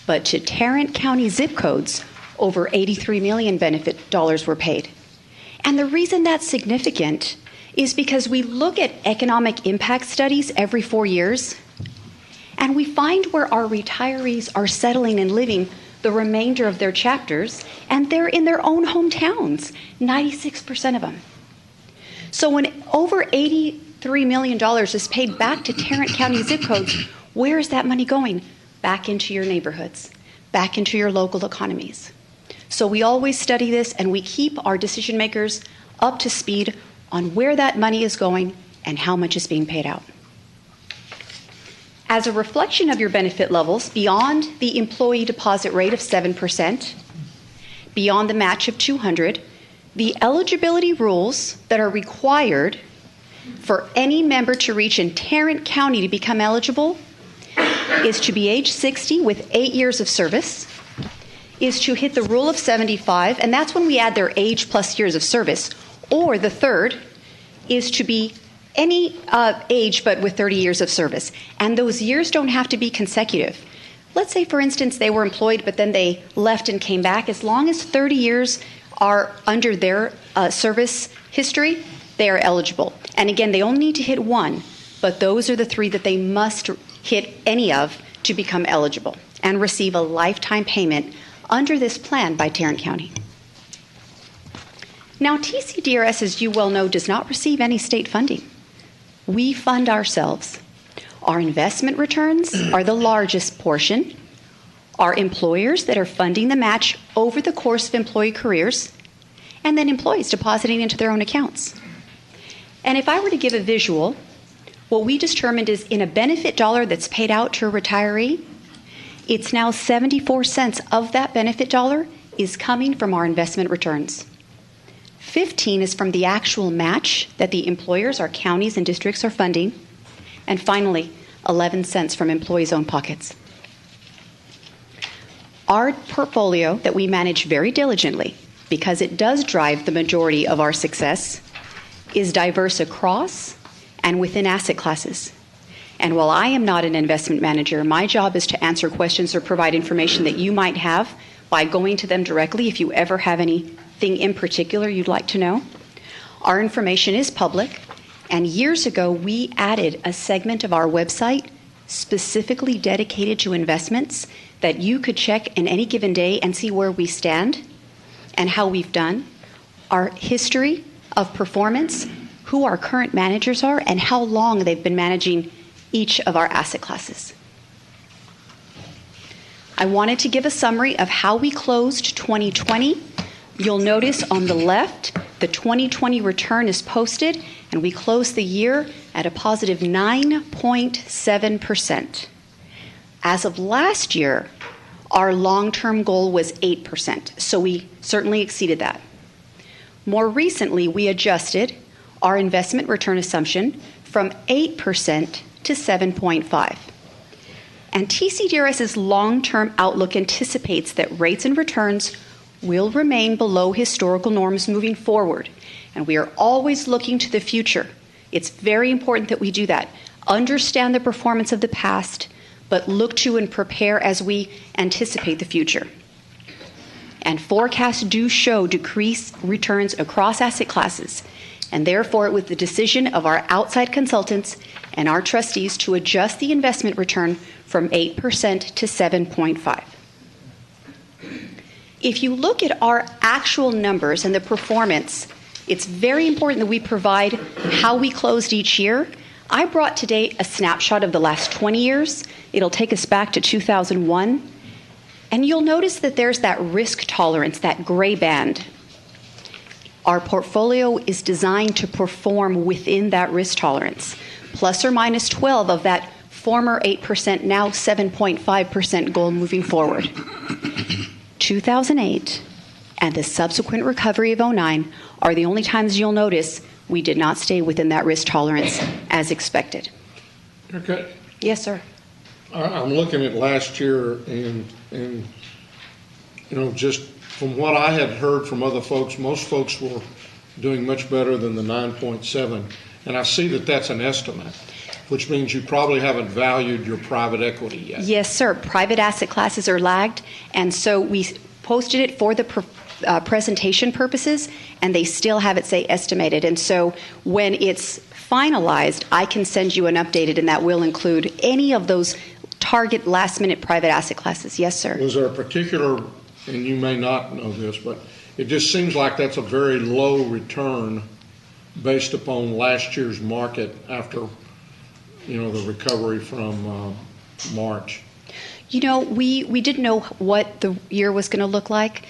but to Tarrant County zip codes, over $83 million benefit dollars were paid. And the reason that's significant is because we look at economic impact studies every 4 years, and we find where our retirees are settling and living the remainder of their chapters, and they're in their own hometowns, 96% of them. So when over $83 million is paid back to Tarrant County zip codes, where is that money going? Back into your neighborhoods, back into your local economies. So we always study this, and we keep our decision makers up to speed on where that money is going and how much is being paid out. As a reflection of your benefit levels, beyond the employee deposit rate of 7%, beyond the match of 200, the eligibility rules that are required for any member to reach in Tarrant County to become eligible is to be age 60 with 8 years of service, is to hit the rule of 75, and that's when we add their age plus years of service, or the third is to be any age but with 30 years of service. And those years don't have to be consecutive. Let's say, for instance, they were employed but then they left and came back. As long as 30 years are under their service history, they are eligible. And again, they only need to hit one, but those are the 3 that they must hit any of to become eligible and receive a lifetime payment under this plan by Tarrant County. Now, TCDRS, as you well know, does not receive any state funding. We fund ourselves. Our investment returns are the largest portion. Our employers that are funding the match over the course of employee careers, and then employees depositing into their own accounts. And if I were to give a visual, what we determined is in a benefit dollar that's paid out to a retiree, it's now 74 cents of that benefit dollar is coming from our investment returns. 15 is from the actual match that the employers, our counties and districts are funding. And finally, 11 cents from employees' own pockets. Our portfolio that we manage very diligently, because it does drive the majority of our success, is diverse across and within asset classes. And while I am not an investment manager, my job is to answer questions or provide information that you might have by going to them directly if you ever have anything in particular you'd like to know. Our information is public, and years ago we added a segment of our website specifically dedicated to investments that you could check in any given day and see where we stand and how we've done, our history of performance, who our current managers are, and how long they've been managing each of our asset classes. I wanted to give a summary of how we closed 2020. You'll notice on the left, the 2020 return is posted, and we closed the year at a positive 9.7%. As of last year, our long-term goal was 8%, so we certainly exceeded that. More recently, we adjusted our investment return assumption from 8% to 7.5%. And TCDRS's long-term outlook anticipates that rates and returns will remain below historical norms moving forward, and we are always looking to the future. It's very important that we do that. Understand the performance of the past, but look to and prepare as we anticipate the future. And forecasts do show decreased returns across asset classes, and therefore it was the decision of our outside consultants and our trustees to adjust the investment return from 8% to 7.5%. If you look at our actual numbers and the performance, it's very important that we provide how we closed each year. I brought today a snapshot of the last 20 years. It'll take us back to 2001. And you'll notice that there's that risk tolerance, that gray band. Our portfolio is designed to perform within that risk tolerance, plus or minus 12 of that former 8%, now 7.5% goal moving forward. 2008 and the subsequent recovery of 2009 are the only times you'll notice we did not stay within that risk tolerance as expected. Okay. Yes, sir. I'm looking at last year and you know, just from what I had heard from other folks, most folks were doing much better than the 9.7. And I see that that's an estimate, which means you probably haven't valued your private equity yet. Yes, sir. Private asset classes are lagged, and so we posted it for the presentation purposes, and they still have it say estimated. And so when it's finalized, I can send you an updated, and that will include any of those target last-minute private asset classes. Yes, sir. Was there a particular, and you may not know this, but it just seems like that's a very low return based upon last year's market after, you know, the recovery from March. You know, we didn't know what the year was going to look like.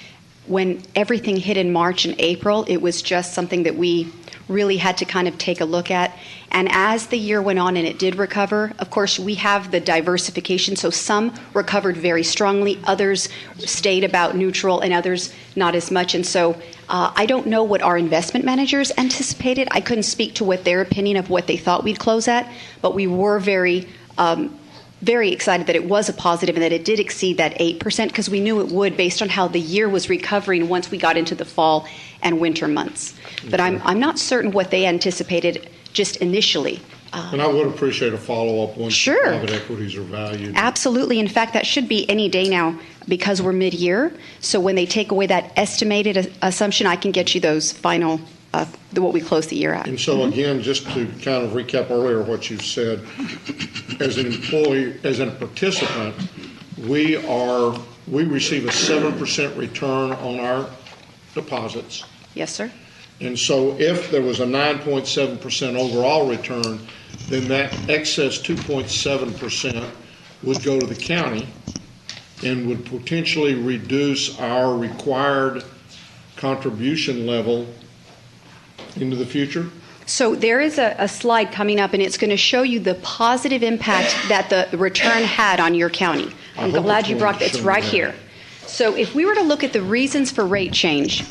When everything hit in March and April, it was just something that we really had to kind of take a look at. And as the year went on and it did recover, of course, we have the diversification. So some recovered very strongly, others stayed about neutral, and others not as much. And so I don't know what our investment managers anticipated. I couldn't speak to what their opinion of what they thought we'd close at, but we were very excited that it was a positive and that it did exceed that 8% because we knew it would based on how the year was recovering once we got into the fall and winter months. But I'm not certain what they anticipated just initially. And I would appreciate a follow-up once Sure. private equities are valued. Absolutely. In fact, that should be any day now because we're mid-year. So when they take away that estimated assumption, I can get you those final what we closed the year at. And so again, just to kind of recap earlier what you said, as an employee, as a participant, we receive a 7% return on our deposits. Yes, sir. And so if there was a 9.7% overall return, then that excess 2.7% would go to the county and would potentially reduce our required contribution level into the future? So there is a slide coming up, and it's going to show you the positive impact that the return had on your county. I'm glad you brought that. It's right here. So if we were to look at the reasons for rate change,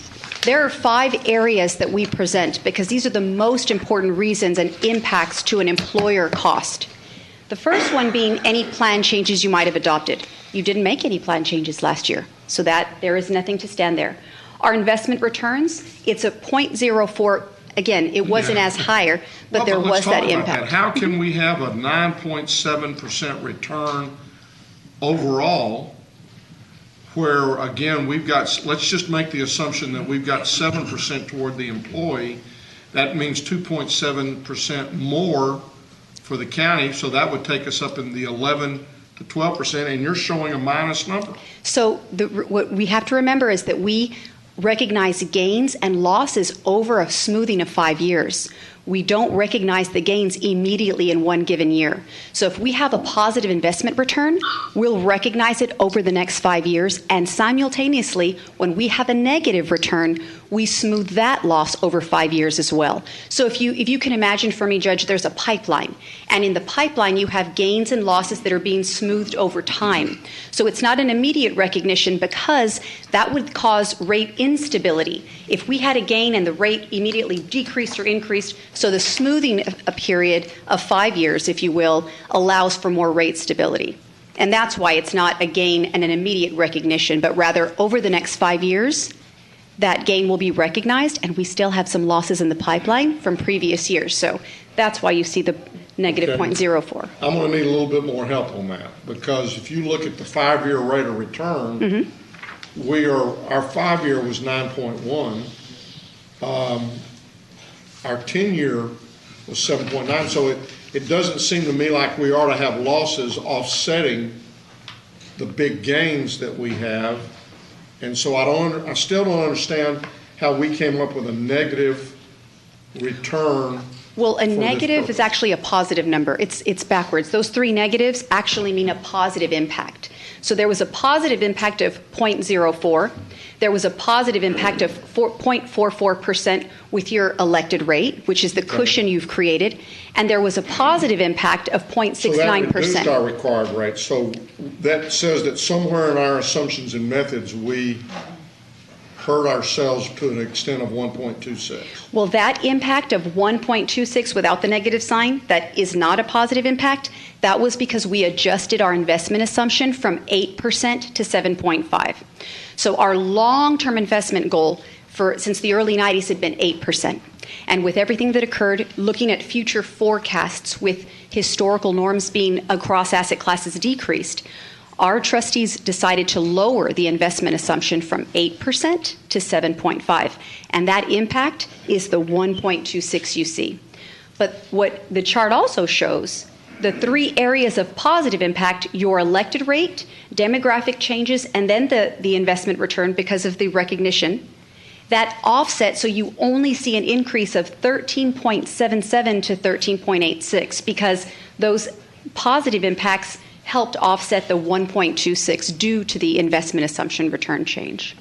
there are 5 areas that we present because these are the most important reasons and impacts to an employer cost. The first one being any plan changes you might have adopted. You didn't make any plan changes last year, so that there is nothing to stand there. Our investment returns, it's a 0.04. Again, it wasn't as higher, but there was that impact. How can we have a 9.7% return overall where, again, we've got, let's just make the assumption that we've got 7% toward the employee. That means 2.7% more for the county, so that would take us up in the 11 to 12%, and you're showing a minus number. So what we have to remember is that we recognize gains and losses over a smoothing of 5 years. We don't recognize the gains immediately in one given year. So if we have a positive investment return, we'll recognize it over the next 5 years, and simultaneously, when we have a negative return, we smooth that loss over 5 years as well. So if you can imagine for me, Judge, there's a pipeline, and in the pipeline you have gains and losses that are being smoothed over time. So it's not an immediate recognition because that would cause rate instability. If we had a gain and the rate immediately decreased or increased, so the smoothing a period of 5 years, if you will, allows for more rate stability. And that's why it's not a gain and an immediate recognition, but rather over the next 5 years, that gain will be recognized, and we still have some losses in the pipeline from previous years. So that's why you see the negative 0.04. I'm going to need a little bit more help on that, because if you look at the 5-year rate of return, our 5-year was 9.1. Our 10-year was 7.9. So it doesn't seem to me like we ought to have losses offsetting the big gains that we have. And so I still don't understand how we came up with a negative return. Well, a negative is actually a positive number. It's backwards. Those 3 negatives actually mean a positive impact. So there was a positive impact of 0.04. There was a positive impact of 0.44% with your elected rate, which is the cushion you've created. And there was a positive impact of 0.69%. So that reduced our required rate. So that says that somewhere in our assumptions and methods, we hurt ourselves to an extent of 1.26. Well, that impact of 1.26 without the negative sign, that is not a positive impact. That was because we adjusted our investment assumption from 8% to 7.5. So our long-term investment goal since the early 90s had been 8%. And with everything that occurred, looking at future forecasts with historical norms being across asset classes decreased, our trustees decided to lower the investment assumption from 8% to 7.5, and that impact is the 1.26 you see. But what the chart also shows, the 3 areas of positive impact, your elected rate, demographic changes, and then the investment return because of the recognition, that offset, so you only see an increase of 13.77 to 13.86 because those positive impacts helped offset the 1.26 due to the investment assumption return change.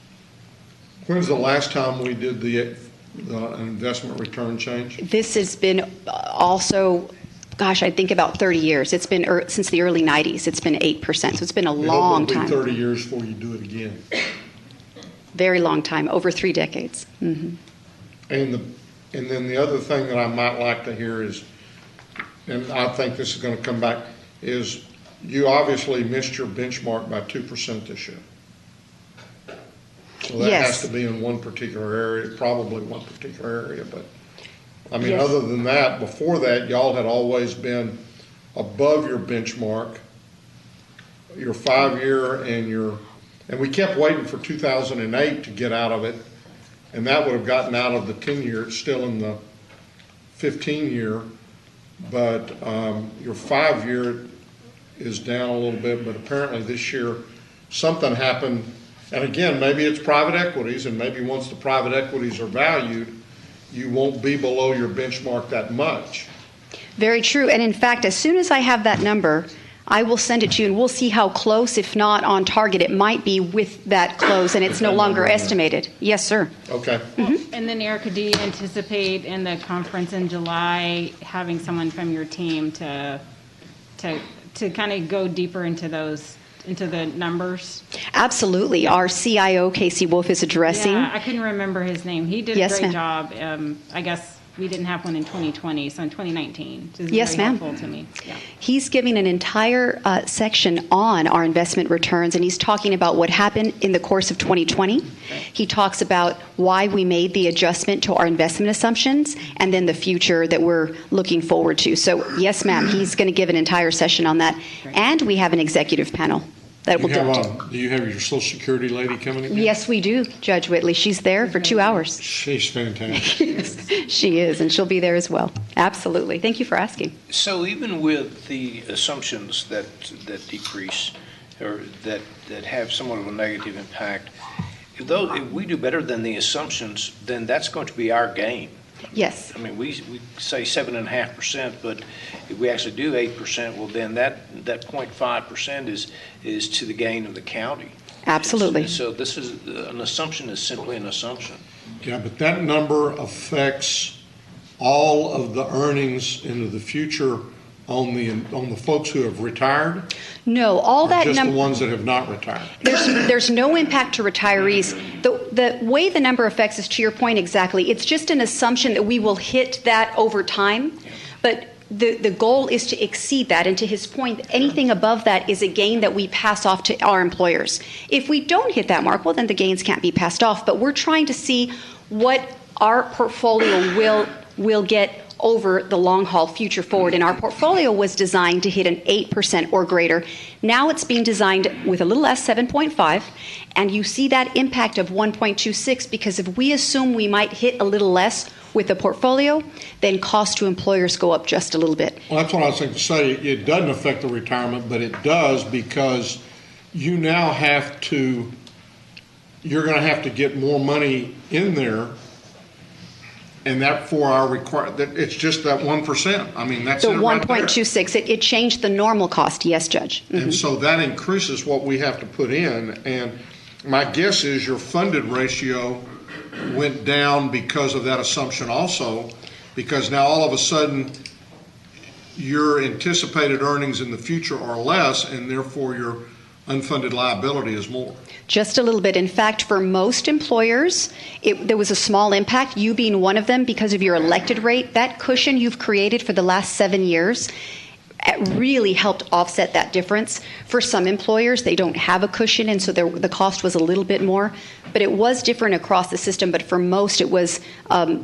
When was the last time we did the investment return change? This has been also, gosh, I think about 30 years. It's been since the early 90s. It's been 8%, so it's been a long time. It'll be 30 years before you do it again. Very long time, over 3 decades. Mm-hmm. And then the other thing that I might like to hear is, and I think this is going to come back, is you obviously missed your benchmark by 2% this year. So that has to be in one particular area, probably one particular area. But I mean, other than that, before that, y'all had always been above your benchmark, your 5-year and we kept waiting for 2008 to get out of it. And that would have gotten out of the 10-year, it's still in the 15-year, but your 5-year is down a little bit, but apparently this year something happened. And again, maybe it's private equities, and maybe once the private equities are valued, you won't be below your benchmark that much. Very true. And in fact, as soon as I have that number, I will send it to you, and we'll see how close, if not on target, it might be with that close, and it's no longer estimated. Yes, sir. Okay. And then, Erica, do you anticipate in the conference in July having someone from your team to kind of go deeper into the numbers? Absolutely. Our CIO, Casey Wolf, is addressing. Yeah, I couldn't remember his name. He did Yes, a great ma'am. job. I guess we didn't have one in 2020, so in 2019, which is Yes, very ma'am. helpful to me. Yeah. He's giving an entire section on our investment returns, and he's talking about what happened in the course of 2020. He talks about why we made the adjustment to our investment assumptions, and then the future that we're looking forward to. So, yes, ma'am, he's going to give an entire session on that. And we have an executive panel that will Do you have your Social Security lady coming again? Yes, we do, Judge Whitley. She's there for 2 hours. She's fantastic. She is, and she'll be there as well. Absolutely. Thank you for asking. So even with the assumptions that decrease or that have somewhat of a negative impact, if we do better than the assumptions, then that's going to be our gain. Yes. I mean, we say 7.5%, but if we actually do 8%, well, then that 0.5% is to the gain of the county. Absolutely. So this is an assumption is simply an assumption. Yeah, but that number affects all of the earnings into the future on the folks who have retired? No, all Or that just the number. ones that have not retired? There's no impact to retirees. The way the number affects us, to your point exactly, it's just an assumption that we will hit that over time. But the goal is to exceed that. And to his point, anything above that is a gain that we pass off to our employers. If we don't hit that mark, well, then the gains can't be passed off. But we're trying to see what our portfolio will get over the long haul future forward. And our portfolio was designed to hit an 8% or greater. Now it's being designed with a little less, 7.5, and you see that impact of 1.26 because if we assume we might hit a little less with the portfolio, then cost to employers go up just a little bit. Well, that's what I was thinking to say. It doesn't affect the retirement, but it does because you now you're going to have to get more money in there. And that for our it's just that 1%. I mean, that's the it right there. 1.26. It changed the normal cost. Yes, Judge. Mm-hmm. And so that increases what we have to put in. And my guess is your funded ratio went down because of that assumption also, because now all of a sudden your anticipated earnings in the future are less, and therefore your unfunded liability is more. Just a little bit. In fact, for most employers, there was a small impact, you being one of them because of your elected rate. That cushion you've created for the last 7 years really helped offset that difference. For some employers, they don't have a cushion, and so the cost was a little bit more. But it was different across the system. But for most, it was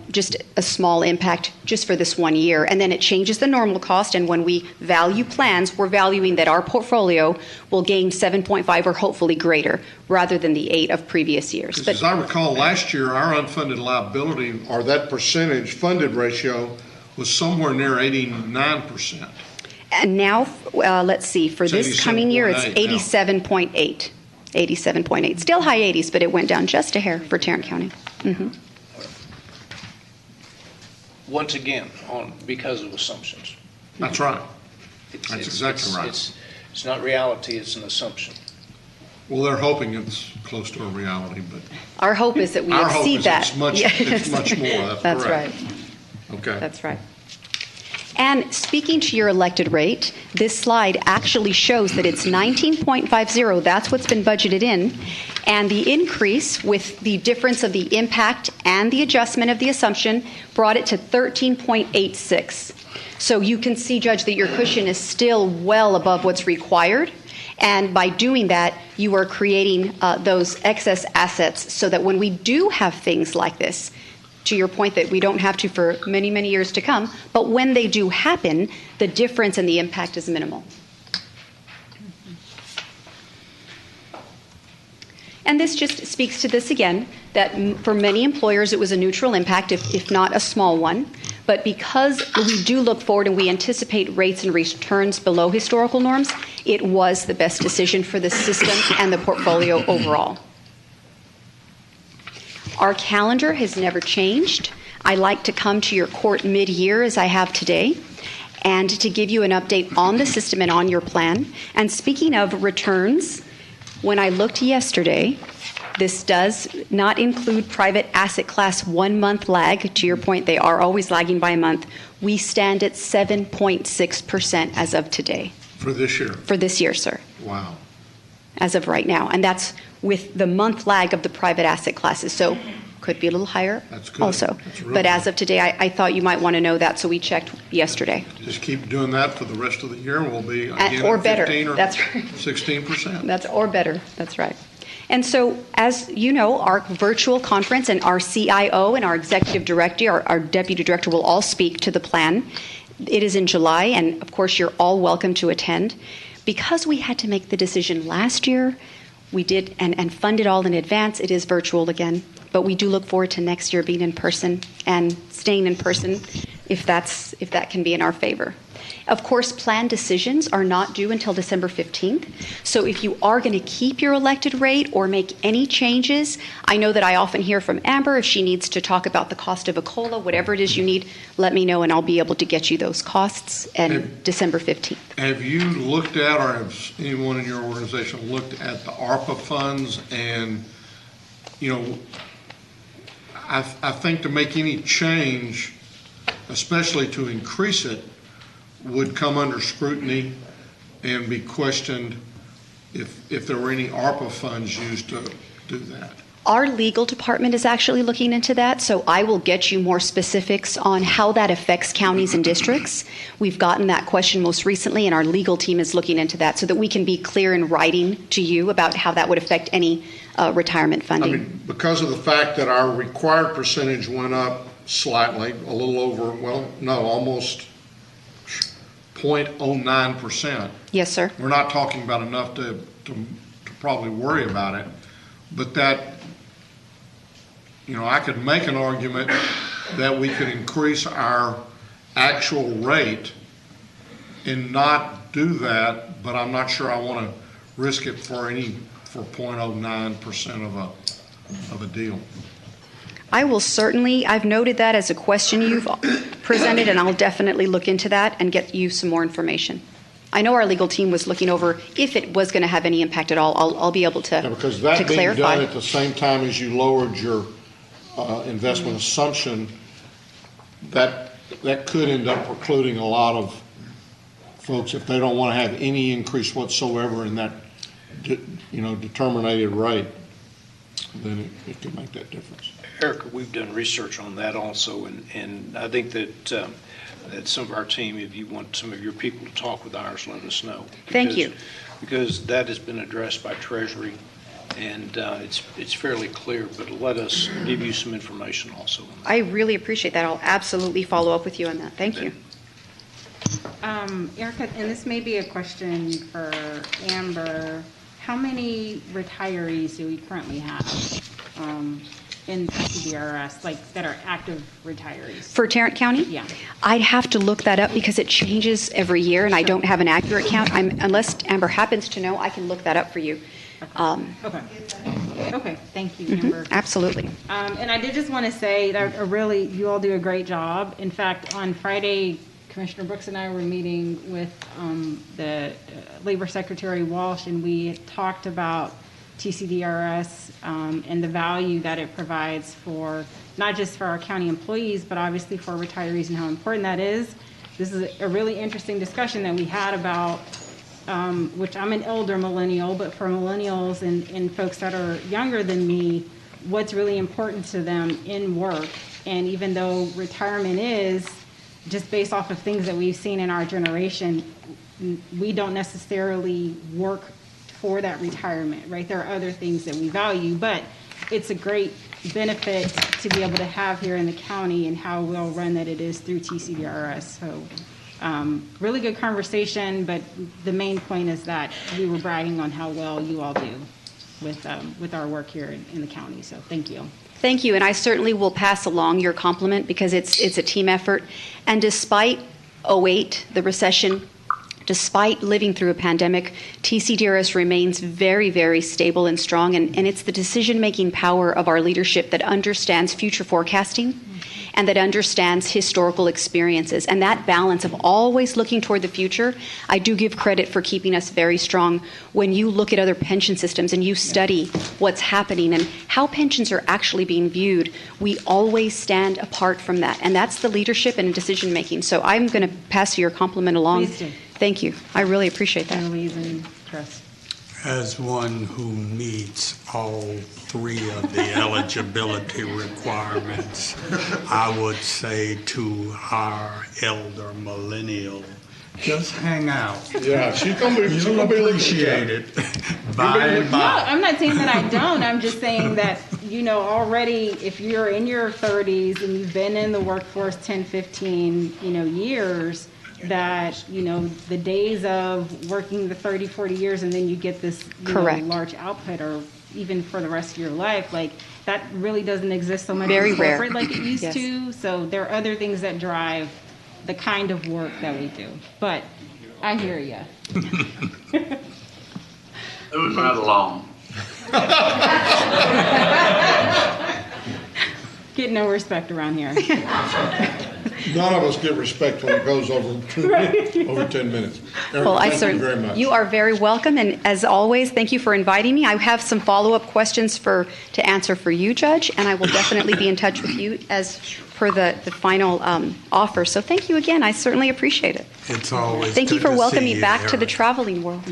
just a small impact just for this 1 year. And then it changes the normal cost. And when we value plans, we're valuing that our portfolio will gain 7.5 or hopefully greater rather than the 8 of previous years. Because as I recall, last year, our unfunded liability, or that percentage funded ratio, was somewhere near 89%. And now, let's see, for this coming year, it's 87.8 87.8. 87.8. Still high 80s, but it went down just a hair for Tarrant County. Mm-hmm. Once again, because of assumptions. That's right. That's exactly right. It's not reality, it's an assumption. Well, they're hoping it's close to a reality, but Our hope is that we our hope exceed is that. it's much more. That's right. Okay. That's right. And speaking to your elected rate, this slide actually shows that it's 19.50. That's what's been budgeted in. And the increase with the difference of the impact and the adjustment of the assumption brought it to 13.86. So you can see, Judge, that your cushion is still well above what's required. And by doing that, you are creating those excess assets so that when we do have things like this, to your point that we don't have to for many, many years to come, but when they do happen, the difference and the impact is minimal. And this just speaks to this again, that for many employers, it was a neutral impact, if not a small one. But because we do look forward and we anticipate rates and returns below historical norms, it was the best decision for the system and the portfolio overall. Our calendar has never changed. I like to come to your court mid-year as I have today, and to give you an update on the system and on your plan. And speaking of returns, when I looked yesterday, this does not include private asset class 1 month lag. To your point, they are always lagging by a month. We stand at 7.6% as of today. For this year? For this year, sir. Wow. As of right now. And that's with the month lag of the private asset classes. So could be a little higher That's good. also. That's real But good. as of today, I thought you might want to know that, so we checked yesterday. Just keep doing that for the rest of the year, and we'll be again Or at better. 15 or That's right. 16%. That's or better. That's right. And so, as you know, our virtual conference and our CIO and our executive director, our deputy director will all speak to the plan. It is in July, and of course, you're all welcome to attend. Because we had to make the decision last year, we did and fund it all in advance. It is virtual again, but we do look forward to next year being in person and staying in person if that can be in our favor. Of course, plan decisions are not due until December 15th. So if you are going to keep your elected rate or make any changes, I know that I often hear from Amber if she needs to talk about the cost of a COLA, whatever it is you need, let me know and I'll be able to get you those costs and December 15th. Have you looked at, or has anyone in your organization looked at the ARPA funds? And, you know, I think to make any change, especially to increase it, would come under scrutiny and be questioned if there were any ARPA funds used to do that. Our legal department is actually looking into that, so I will get you more specifics on how that affects counties and districts. We've gotten that question most recently, and our legal team is looking into that so that we can be clear in writing to you about how that would affect any retirement funding. I mean, because of the fact that our required percentage went up slightly, a little over, well, no, almost 0.09%. Yes, sir. We're not talking about enough to probably worry about it, but that, you know, I could make an argument that we could increase our actual rate and not do that, but I'm not sure I want to risk it for 0.09% of a deal. I will certainly, I've noted that as a question you've presented, and I'll definitely look into that and get you some more information. I know our legal team was looking over if it was going to have any impact at all. I'll be able to, Because that to being clarify. done at the same time as you lowered your investment assumption, that could end up precluding a lot of folks if they don't want to have any increase whatsoever in that, determined rate, then it could make that difference. Erica, we've done research on that also, and I think that some of our team, if you want some of your people to talk with ours, let us know. Thank you. Because that has been addressed by Treasury, and it's fairly clear, but let us give you some information also. I really appreciate that. I'll absolutely follow up with you on that. Thank you. Erica, and this may be a question for Amber. How many retirees do we currently have in TCDRS, like that are active retirees? For Tarrant County? Yeah. I'd have to look that up because it changes every year, and I don't have an accurate count. Unless Amber happens to know, I can look that up for you. Okay, thank you, Amber. Absolutely. And I did just want to say that you all do a great job. In fact, on Friday, Commissioner Brooks and I were meeting with the Labor Secretary Walsh, and we talked about TCDRS and the value that it provides for not just for our county employees, but obviously for retirees and how important that is. This is a really interesting discussion that we had about, which I'm an elder millennial, but for millennials and folks that are younger than me, what's really important to them in work. And even though retirement is just based off of things that we've seen in our generation, we don't necessarily work for that retirement, right? There are other things that we value, but it's a great benefit to be able to have here in the county and how well run that it is through TCDRS. So really good conversation, but the main point is that we were bragging on how well you all do. with our work here in the county. So thank you. Thank you, and I certainly will pass along your compliment because it's a team effort. And despite '08, the recession, despite living through a pandemic, TCDRS remains very, very stable and strong, and it's the decision-making power of our leadership that understands future forecasting and that understands historical experiences. And that balance of always looking toward the future, I do give credit for keeping us very strong. When you look at other pension systems and you study what's happening and how pensions are actually being viewed, we always stand apart from that. And that's the leadership and decision making. So I'm going to pass your compliment along. Please do. Thank you. I really appreciate that. Louise and Trust. As one who meets all three of the eligibility requirements, I would say to our elder millennial, just hang out. Yeah, she's gonna be You'll appreciate it by and No, by. I'm not saying that I don't. I'm just saying that, already if you're in your 30s and you've been in the workforce 10, 15, years, that, the days of working the 30, 40 years and then you get this Correct. large output, or even for the rest of your life, like that really doesn't exist so much Very in rare. corporate like it used Yes. to. So there are other things that drive the kind of work that we do. But I hear you. Moving right along. Get no respect around here. None of us get respect when it goes over 10 minutes. Well, Thank you very much. You are very welcome, and as always, thank you for inviting me. I have some follow-up questions to answer for you, Judge, and I will definitely be in touch with you as per the final offer. So thank you again. I certainly appreciate it. It's always Thank you good for to welcoming see me you, back to the Eric. traveling world.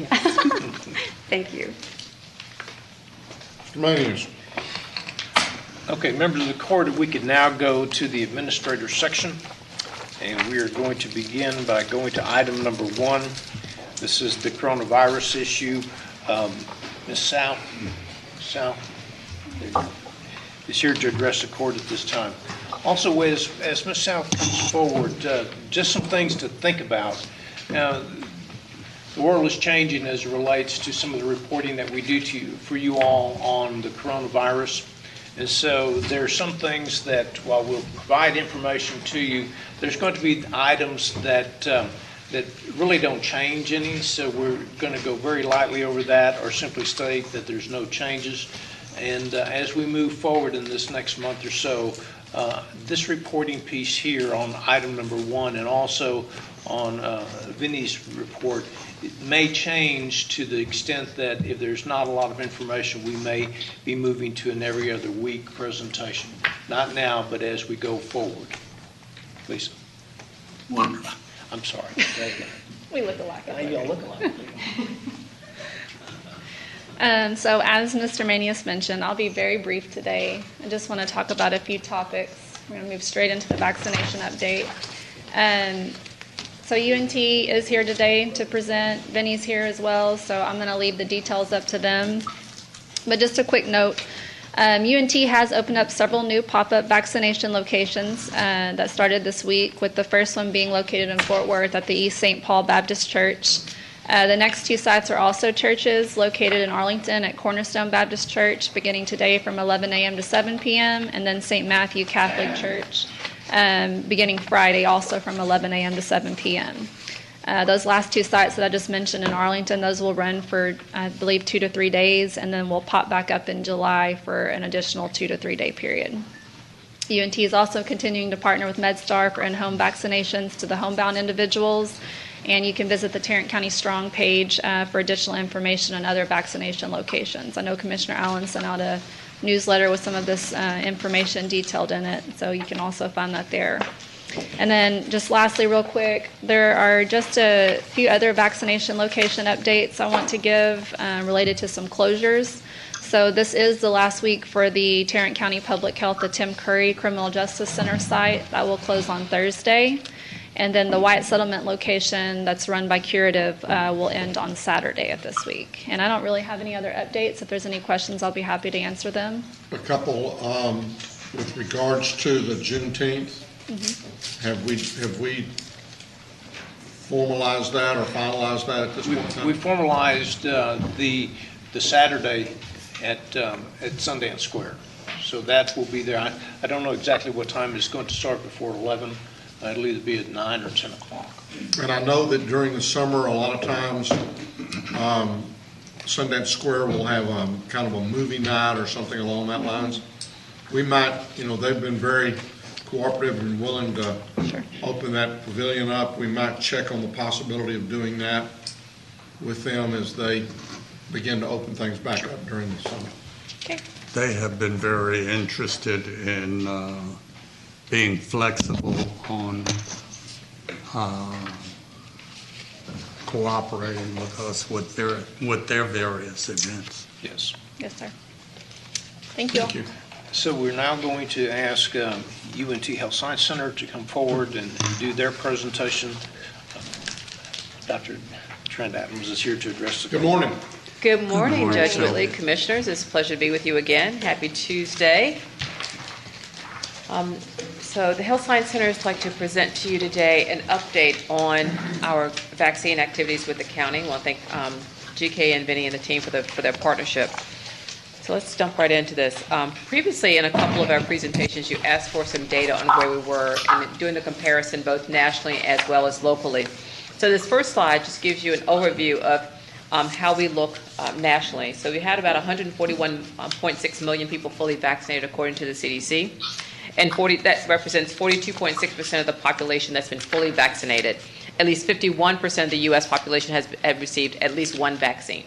Thank you. Mr. Manius. Okay, members of the court, if we could now go to the administrator section, and we are going to begin by going to item number 1. This is the coronavirus issue. Ms. Sal is here to address the court at this time. Also, as Ms. Sal comes forward, just some things to think about. Now, the world is changing as it relates to some of the reporting that we do for you all on the coronavirus. And so there are some things that, while we'll provide information to you, there's going to be items that really don't change any. So we're going to go very lightly over that, or simply state that there's no changes. And as we move forward in this next month or so, this reporting piece here on item number 1, and also on Vinnie's report, it may change to the extent that if there's not a lot of information, we may be moving to an every other week presentation. Not now, but as we go forward. Lisa. Wonderful. I'm sorry. We look alike. You all look alike. So as Mr. Manius mentioned, I'll be very brief today. I just want to talk about a few topics. We're going to move straight into the vaccination update. So UNT is here today to present. Vinnie's here as well, so I'm going to leave the details up to them. But just a quick note, UNT has opened up several new pop-up vaccination locations that started this week, with the first one being located in Fort Worth at the East St. Paul Baptist Church. The next 2 sites are also churches located in Arlington at Cornerstone Baptist Church, beginning today from 11 a.m. to 7 p.m., and then St. Matthew Catholic Church, beginning Friday, also from 11 a.m. to 7 p.m. Those last 2 sites that I just mentioned in Arlington, those will run for, I believe, 2 to 3 days, and then we'll pop back up in July for an additional 2 to 3 day period. UNT is also continuing to partner with MedStar for in-home vaccinations to the homebound individuals, and you can visit the Tarrant County Strong page for additional information on other vaccination locations. I know Commissioner Allen sent out a newsletter with some of this information detailed in it, so you can also find that there. And then just lastly, real quick, there are just a few other vaccination location updates I want to give related to some closures. So this is the last week for the Tarrant County Public Health, the Tim Curry Criminal Justice Center site. That will close on Thursday. And then the Wyatt Settlement location that's run by Curative will end on Saturday of this week. And I don't really have any other updates. If there's any questions, I'll be happy to answer them. A couple, with regards to the Juneteenth, have we formalized that or finalized that at this point in time? We formalized the Saturday at Sundance Square. So that will be there. I don't know exactly what time it's going to start before 11. It'll either be at 9 or 10 o'clock. And I know that during the summer, a lot of times, Sundance Square will have kind of a movie night or something along that lines. We might, they've been very cooperative and willing to open that pavilion up. We might check on the possibility of doing that with them as they begin to open things back up during the summer. Okay. They have been very interested in being flexible on cooperating with us with their various events. Yes. Yes, sir. Thank you. Thank you. So we're now going to ask UNT Health Science Center to come forward and do their presentation. Dr. Trent Adams is here to address the. Good morning. Good morning, morning, Judge sir. Whitley, Commissioners. It's a pleasure to be with you again. Happy Tuesday. So the Health Science Center would like to present to you today an update on our vaccine activities with the county. I want to thank GK and Vinny and the team for their partnership. So let's jump right into this. Previously, in a couple of our presentations, you asked for some data on where we were and doing the comparison both nationally as well as locally. So this first slide just gives you an overview of how we look nationally. So we had about 141.6 million people fully vaccinated according to the CDC, and that represents 42.6% of the population that's been fully vaccinated. At least 51% of the U.S. population has received at least one vaccine.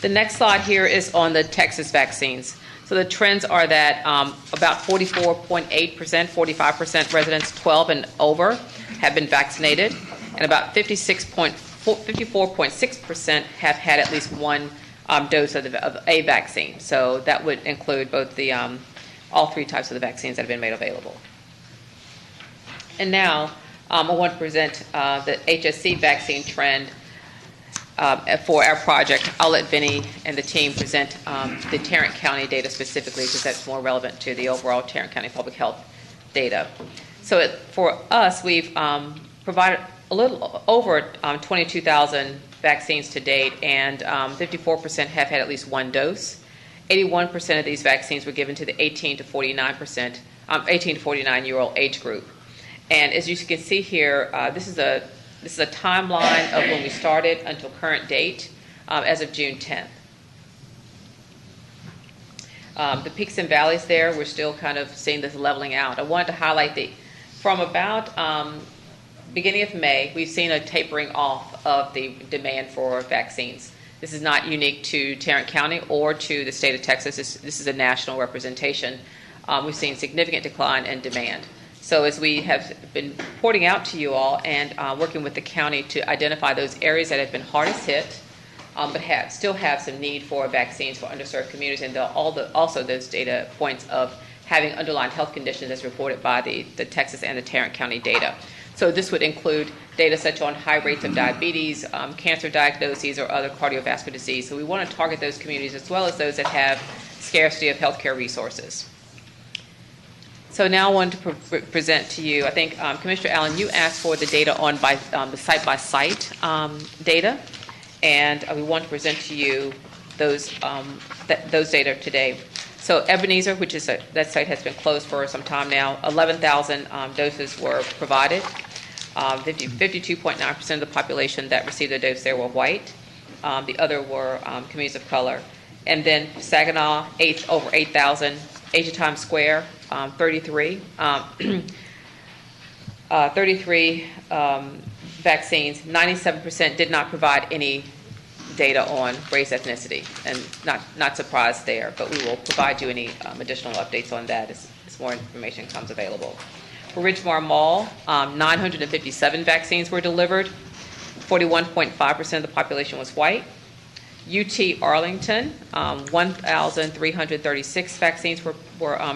The next slide here is on the Texas vaccines. So the trends are that about 44.8%, 45% residents 12 and over have been vaccinated, and about 54.6% have had at least one dose of a vaccine. So that would include both the all three types of the vaccines that have been made available. And now I want to present the HSC vaccine trend for our project. I'll let Vinny and the team present the Tarrant County data specifically because that's more relevant to the overall Tarrant County public health data. So for us, we've provided a little over 22,000 vaccines to date, and 54% have had at least one dose. 81% of these vaccines were given to the 18 to 49-year-old age group. And as you can see here, this is a timeline of when we started until current date as of June 10th. The peaks and valleys there, we're still kind of seeing this leveling out. I wanted to highlight from about beginning of May, we've seen a tapering off of the demand for vaccines. This is not unique to Tarrant County or to the state of Texas. This is a national representation. We've seen significant decline in demand. So as we have been reporting out to you all and working with the county to identify those areas that have been hardest hit, but still have some need for vaccines for underserved communities, and also those data points of having underlying health conditions as reported by the Texas and the Tarrant County data. So this would include data such on high rates of diabetes, cancer diagnoses, or other cardiovascular disease. So we want to target those communities as well as those that have scarcity of healthcare resources. So now I want to present to you, I think, Commissioner Allen, you asked for the data on the site-by-site data, and we want to present to you those data today. So Ebenezer, which is that site has been closed for some time now, 11,000 doses were provided. 52.9% of the population that received a dose there were white. The other were communities of color. And then Saginaw, over 8,000. Asia Times Square, 33. 33 vaccines. 97% did not provide any data on race, ethnicity, and not surprised there, but we will provide you any additional updates on that as more information comes available. For Ridgemar Mall, 957 vaccines were delivered. 41.5% of the population was white. UT Arlington, 1,336 vaccines were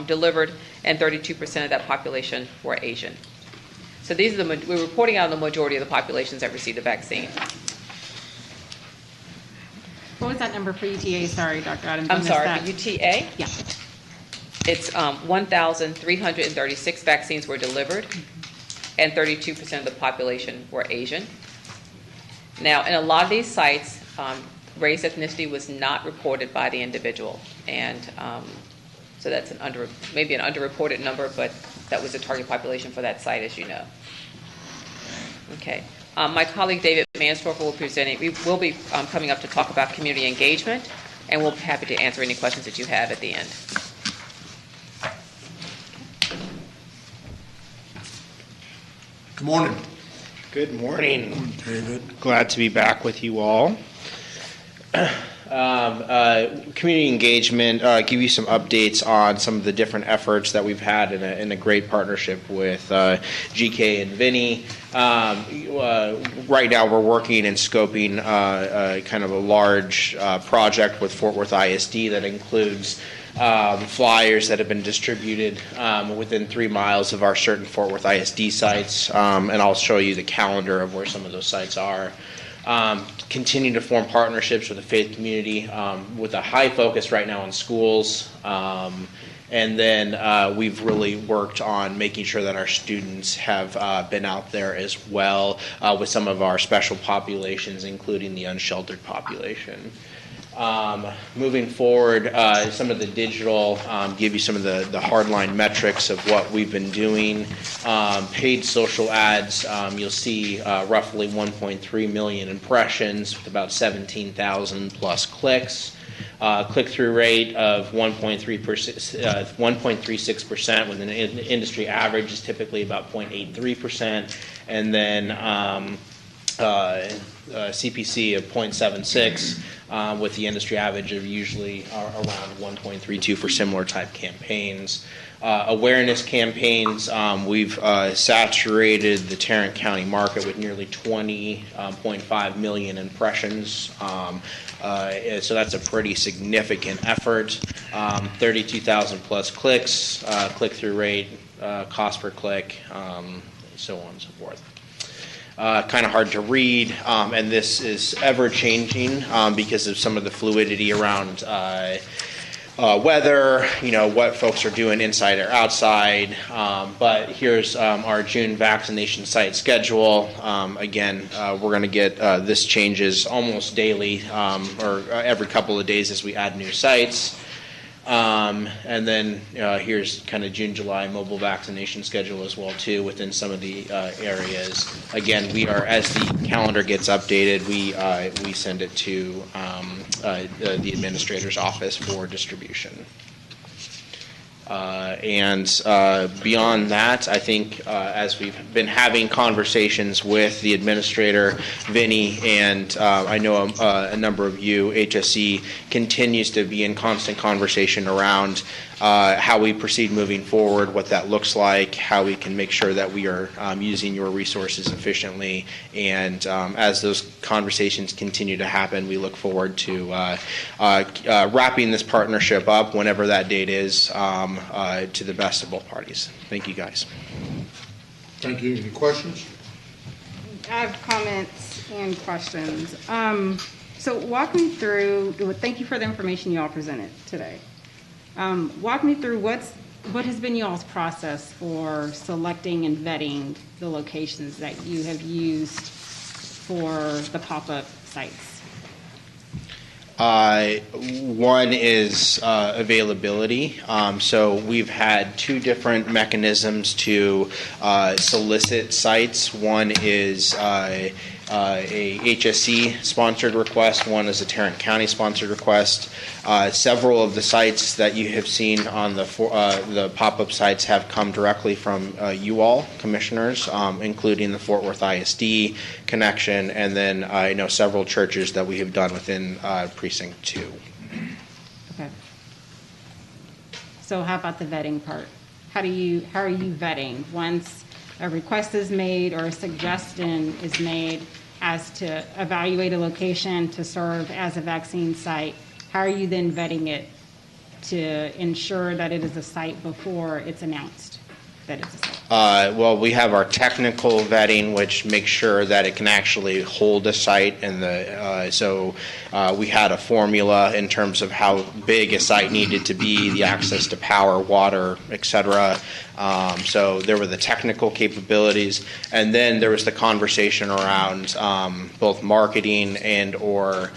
delivered, and 32% of that population were Asian. So these are we're reporting out on the majority of the populations that received the vaccine. What was that number for UTA? Sorry, Dr. Adams. I'm sorry, for UTA? Yeah. It's 1,336 vaccines were delivered, and 32% of the population were Asian. Now, in a lot of these sites, race ethnicity was not reported by the individual. And so that's maybe an underreported number, but that was the target population for that site, as you know. Okay. My colleague David Mansdorfer will be coming up to talk about community engagement, and we'll be happy to answer any questions that you have at the end. Good morning. Good morning, David. Glad to be back with you all. Community engagement, give you some updates on some of the different efforts that we've had in a great partnership with GK and Vinny. Right now we're working and scoping kind of a large project with Fort Worth ISD that includes flyers that have been distributed within 3 miles of our certain Fort Worth ISD sites, and I'll show you the calendar of where some of those sites are. Continue to form partnerships with the faith community with a high focus right now on schools. And then we've really worked on making sure that our students have been out there as well with some of our special populations, including the unsheltered population. Moving forward, some of the digital, give you some of the hardline metrics of what we've been doing. Paid social ads, you'll see roughly 1.3 million impressions with about 17,000 plus clicks. Click-through rate of 1.36%, when the industry average is typically about 0.83%, and then CPC of 0.76, with the industry average of usually around 1.32 for similar type campaigns. Awareness campaigns, we've saturated the Tarrant County market with nearly 20.5 million impressions. So that's a pretty significant effort. 32,000 plus clicks, click-through rate, cost per click, so on and so forth. Kind of hard to read, and this is ever changing because of some of the fluidity around weather, what folks are doing inside or outside. But here's our June vaccination site schedule. Again, we're going to get this changes almost daily or every couple of days as we add new sites. And then here's kind of June, July mobile vaccination schedule as well too within some of the areas. Again, we are, as the calendar gets updated, we send it to the administrator's office for distribution. And beyond that, I think as we've been having conversations with the administrator, Vinny, and I know a number of you, HSE continues to be in constant conversation around how we proceed moving forward, what that looks like, how we can make sure that we are using your resources efficiently. And as those conversations continue to happen, we look forward to wrapping this partnership up whenever that date is to the best of both parties. Thank you, guys. Thank you. Any questions? I have comments and questions. So walk me through, thank you for the information you all presented today. Walk me through what has been y'all's process for selecting and vetting the locations that you have used for the pop-up sites. One is availability. So we've had two different mechanisms to solicit sites. One is a HSC sponsored request. One is a Tarrant County sponsored request. Several of the sites that you have seen on the pop-up sites have come directly from you all, commissioners, including the Fort Worth ISD connection, and then I know several churches that we have done within Precinct 2. Okay. So how about the vetting part? How are you vetting once a request is made or a suggestion is made as to evaluate a location to serve as a vaccine site? How are you then vetting it to ensure that it is a site before it's announced? that it's a site? Well, we have our technical vetting, which makes sure that it can actually hold a site, and we had a formula in terms of how big a site needed to be, the access to power, water, etc. So there were the technical capabilities, and then there was the conversation around both marketing and or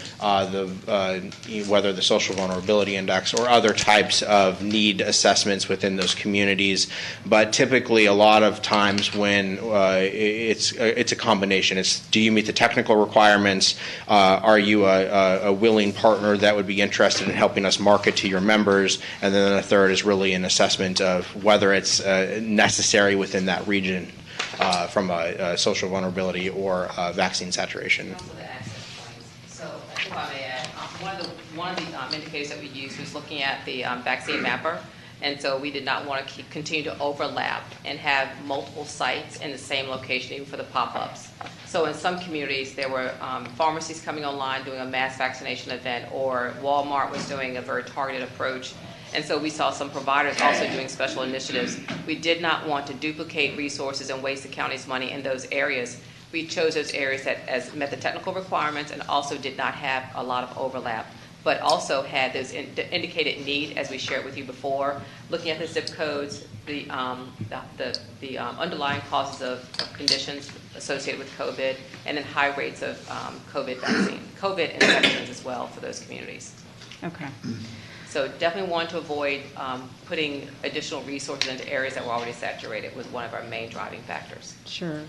whether the social vulnerability index or other types of need assessments within those communities. But typically, a lot of times when it's a combination. It's, do you meet the technical requirements? Are you a willing partner that would be interested in helping us market to your members? And then the third is really an assessment of whether it's necessary within that region from a social vulnerability or vaccine saturation. So if I may add, one of the indicators that we used was looking at the vaccine mapper. And so we did not want to continue to overlap and have multiple sites in the same location, even for the pop-ups. So in some communities, there were pharmacies coming online doing a mass vaccination event, or Walmart was doing a very targeted approach. And so we saw some providers also doing special initiatives. We did not want to duplicate resources and waste the county's money in those areas. We chose those areas that met the technical requirements and also did not have a lot of overlap, but also had those indicated need, as we shared with you before, looking at the zip codes, the underlying causes of conditions associated with COVID, and then high rates of COVID infections as well for those communities. Okay. So definitely want to avoid putting additional resources into areas that were already saturated was one of our main driving factors. Sure.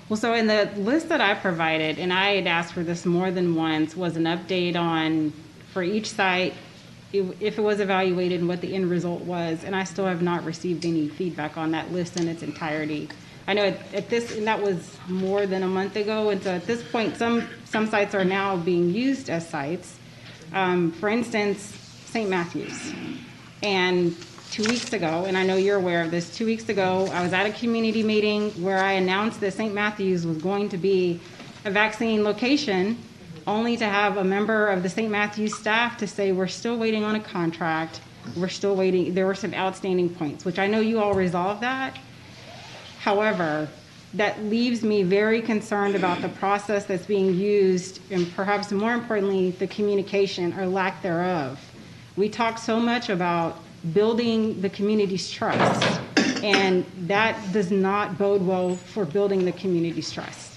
Well, so in the list that I provided, and I had asked for this more than once, was an update on, for each site, if it was evaluated and what the end result was, and I still have not received any feedback on that list in its entirety. I know at this, and that was more than a month ago, and so at this point, some sites are now being used as sites. For instance, St. Matthews. And 2 weeks ago, and I know you're aware of this, 2 weeks ago, I was at a community meeting where I announced that St. Matthews was going to be a vaccine location, only to have a member of the St. Matthews staff to say, we're still waiting on a contract, we're still waiting, there were some outstanding points, which I know you all resolved that. However, that leaves me very concerned about the process that's being used, and perhaps more importantly, the communication or lack thereof. We talk so much about building the community's trust, and that does not bode well for building the community's trust.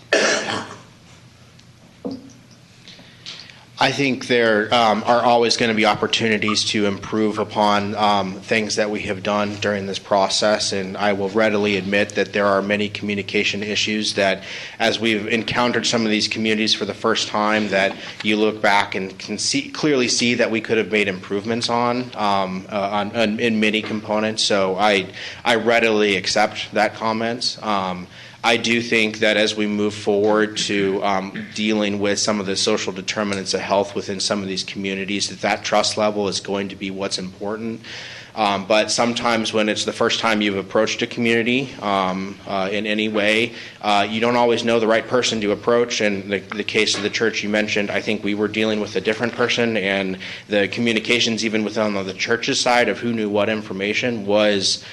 I think there are always going to be opportunities to improve upon things that we have done during this process, and I will readily admit that there are many communication issues that, as we've encountered some of these communities for the first time, that you look back and can clearly see that we could have made improvements on in many components. So I readily accept that comment. I do think that as we move forward to dealing with some of the social determinants of health within some of these communities, that trust level is going to be what's important. But sometimes when it's the first time you've approached a community in any way, you don't always know the right person to approach. And the case of the church you mentioned, I think we were dealing with a different person, and the communications even within the church's side of who knew what information was,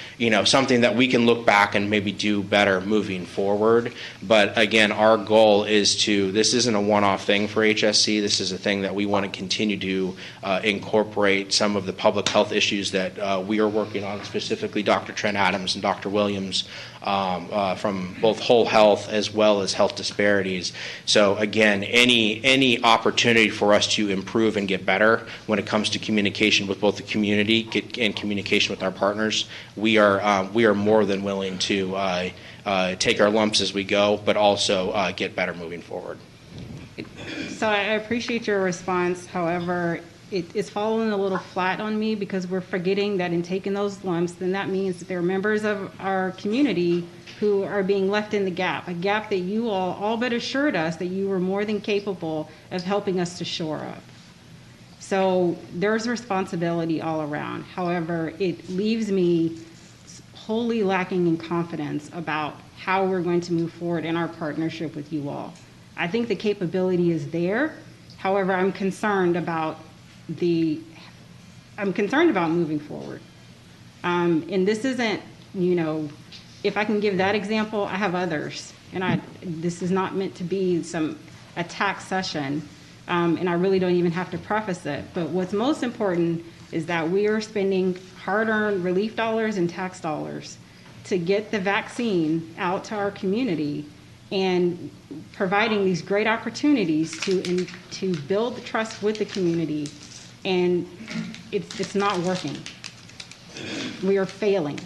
something that we can look back and maybe do better moving forward. But again, our goal is this isn't a one-off thing for HSC. This is a thing that we want to continue to incorporate some of the public health issues that we are working on, specifically Dr. Trent Adams and Dr. Williams, from both whole health as well as health disparities. So again, any opportunity for us to improve and get better when it comes to communication with both the community and communication with our partners, we are more than willing to take our lumps as we go, but also get better moving forward. So I appreciate your response. However, it's falling a little flat on me, because we're forgetting that in taking those lumps, then that means that there are members of our community who are being left in the gap, a gap that you all but assured us that you were more than capable of helping us to shore up. So there's responsibility all around. However, it leaves me wholly lacking in confidence about how we're going to move forward in our partnership with you all. I think the capability is there. However, I'm concerned about moving forward. And this isn't if I can give that example, I have others. And this is not meant to be some attack session, and I really don't even have to preface it. But what's most important is that we are spending hard-earned relief dollars and tax dollars to get the vaccine out to our community and providing these great opportunities to build the trust with the community. And it's not working. We are failing.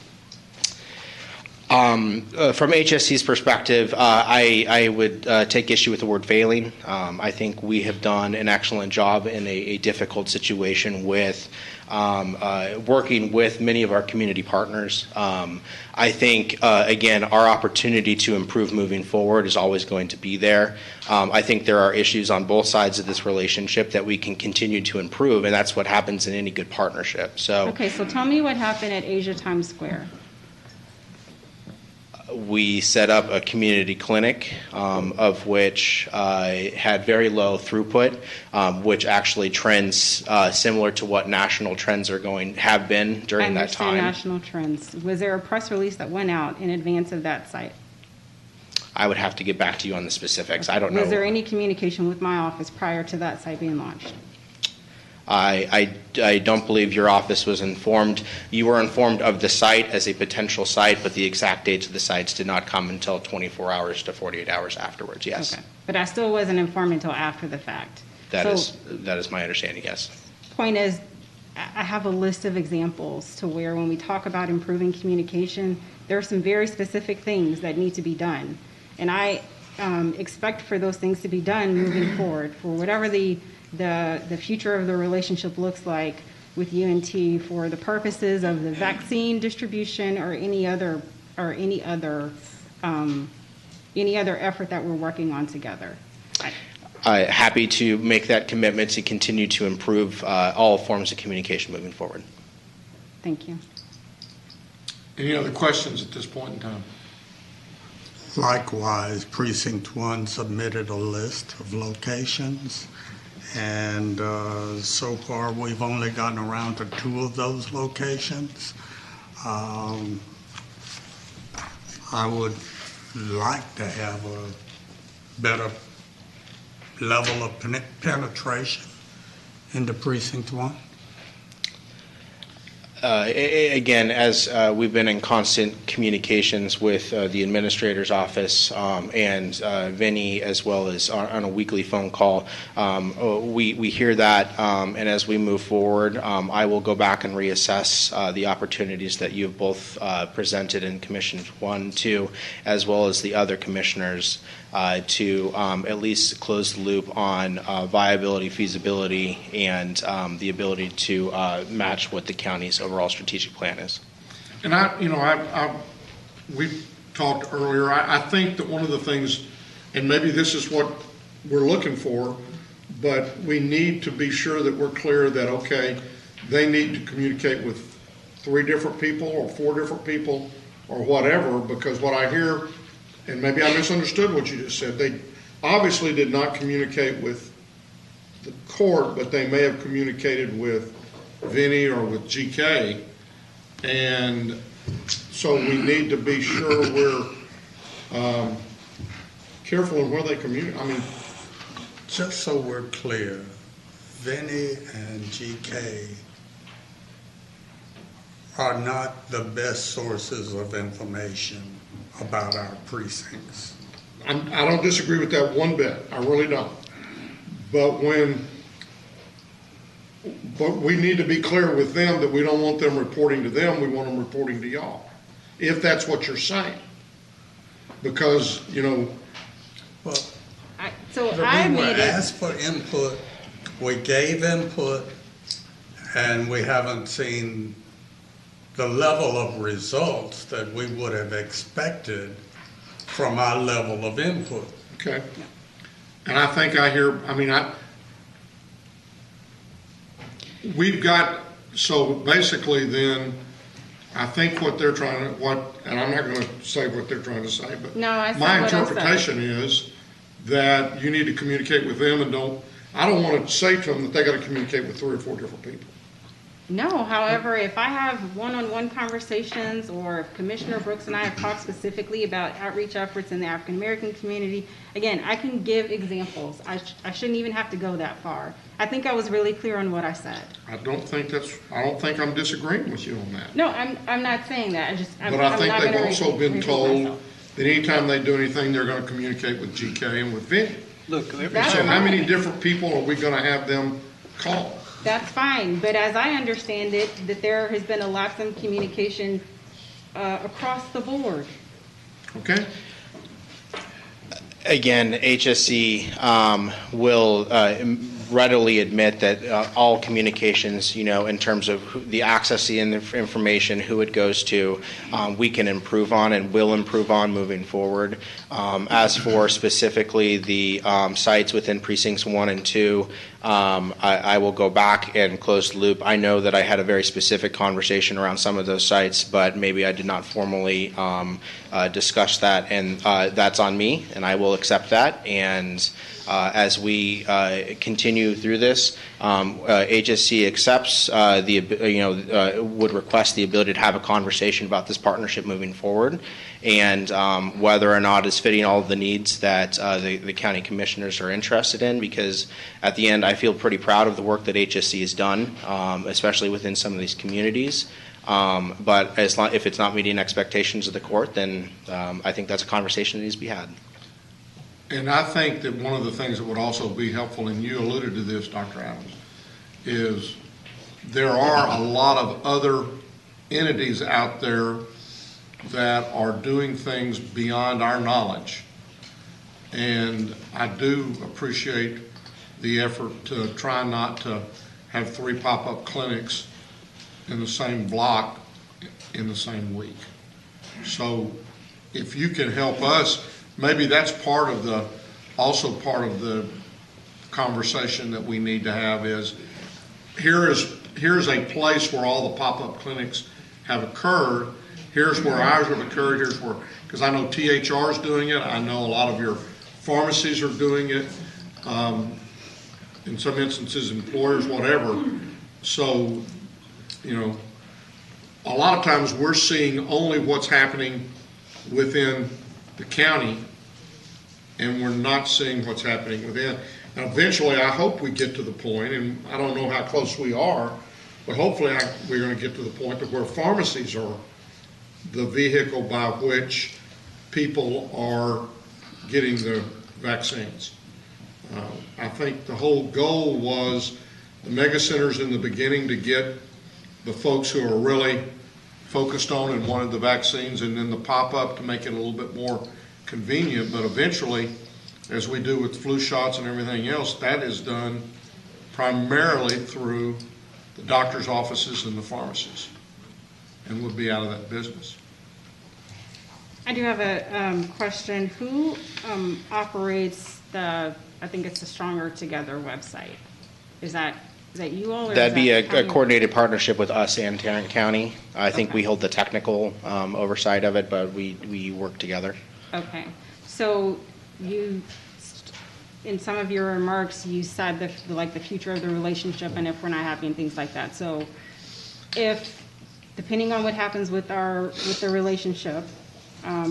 From HSC's perspective, I would take issue with the word failing. I think we have done an excellent job in a difficult situation with working with many of our community partners. I think, again, our opportunity to improve moving forward is always going to be there. I think there are issues on both sides of this relationship that we can continue to improve, and that's what happens in any good partnership. Okay, so tell me what happened at Asia Times Square. We set up a community clinic, of which had very low throughput, which actually trends similar to what national trends have been during that time. I understand national trends. Was there a press release that went out in advance of that site? I would have to get back to you on the specifics. I don't know. Was there any communication with my office prior to that site being launched? I don't believe your office was informed. You were informed of the site as a potential site, but the exact dates of the sites did not come until 24 hours to 48 hours afterwards, yes. Okay. But I still wasn't informed until after the fact. That is my understanding, yes. Point is, I have a list of examples to where when we talk about improving communication, there are some very specific things that need to be done. And I expect for those things to be done moving forward for whatever the future of the relationship looks like with UNT for the purposes of the vaccine distribution or any other effort that we're working on together. Happy to make that commitment to continue to improve all forms of communication moving forward. Thank you. Any other questions at this point in time? Likewise, Precinct 1 submitted a list of locations, and so far we've only gotten around to 2 of those locations. I would like to have a better level of penetration into Precinct 1. Again, as we've been in constant communications with the administrator's office and Vinny, as well as on a weekly phone call, we hear that, and as we move forward, I will go back and reassess the opportunities that you have both presented in Commissions 1, 2, as well as the other commissioners to at least close the loop on viability, feasibility, and the ability to match what the county's overall strategic plan is. And we talked earlier, I think that one of the things, and maybe this is what we're looking for, but we need to be sure that we're clear that, okay, they need to communicate with 3 different people or 4 different people or whatever, because what I hear, and maybe I misunderstood what you just said, they obviously did not communicate with the court, but they may have communicated with Vinny or with GK, and so we need to be sure we're careful in where they communicate. I mean, just so we're clear, Vinny and GK are not the best sources of information about our precincts. I don't disagree with that one bit. I really don't. But we need to be clear with them that we don't want them reporting to them. We want them reporting to y'all, if that's what you're saying. Because, we were asked for input, we gave input, and we haven't seen the level of results that we would have expected from our level of input. Okay. And I think we've got, so basically then, I think what they're trying to, and I'm not going to say what they're trying to say, but no, I my interpretation is that you need to communicate with them and I don't want to say to them that they got to communicate with 3 or 4 different people. No, however, if I have one-on-one conversations, or if Commissioner Brooks and I have talked specifically about outreach efforts in the African-American community, again, I can give examples. I shouldn't even have to go that far. I think I was really clear on what I said. I don't think I'm disagreeing with you on that. No, I'm not saying that. But I think they've also been told that anytime they do anything, they're gonna communicate with GK and with Vinny. Look, So how many different people are we gonna have them call? That's fine, but as I understand it, that there has been a lapse in communication across the board. Okay? Again, HSC will readily admit that all communications, in terms of the access to the information, who it goes to, we can improve on and will improve on moving forward. As for specifically the sites within precincts 1 and 2, I will go back and close the loop. I know that I had a very specific conversation around some of those sites, but maybe I did not formally discuss that, and that's on me, and I will accept that. And as we continue through this, HSC accepts would request the ability to have a conversation about this partnership moving forward, and whether or not it's fitting all of the needs that the county commissioners are interested in, because at the end I feel pretty proud of the work that HSC has done, especially within some of these communities. But if it's not meeting expectations of the court, then I think that's a conversation that needs to be had. And I think that one of the things that would also be helpful, and you alluded to this, Dr. Adams, is there are a lot of other entities out there that are doing things beyond our knowledge. And I do appreciate the effort to try not to have 3 pop-up clinics in the same block in the same week. So if you can help us, maybe that's also part of the conversation that we need to have is, here's a place where all the pop-up clinics have occurred. Here's where ours have occurred. Here's where, because I know THR is doing it. I know a lot of your pharmacies are doing it. In some instances, employers, whatever. So, a lot of times we're seeing only what's happening within the county, and we're not seeing what's happening within. And eventually, I hope we get to the point, and I don't know how close we are, but hopefully we're going to get to the point of where pharmacies are the vehicle by which people are getting the vaccines. I think the whole goal was the mega centers in the beginning to get the folks who are really focused on and wanted the vaccines, and then the pop-up to make it a little bit more convenient. But eventually, as we do with flu shots and everything else, that is done primarily through the doctor's offices and the pharmacies, and we'll be out of that business. I do have a question. Who operates I think it's the Stronger Together website? Is that you all? Or That'd be a county? coordinated partnership with us and Tarrant County. I think we hold the technical oversight of it, but we work together. Okay. So in some of your remarks, you said the future of the relationship and if we're not happy and things like that. So depending on what happens with the relationship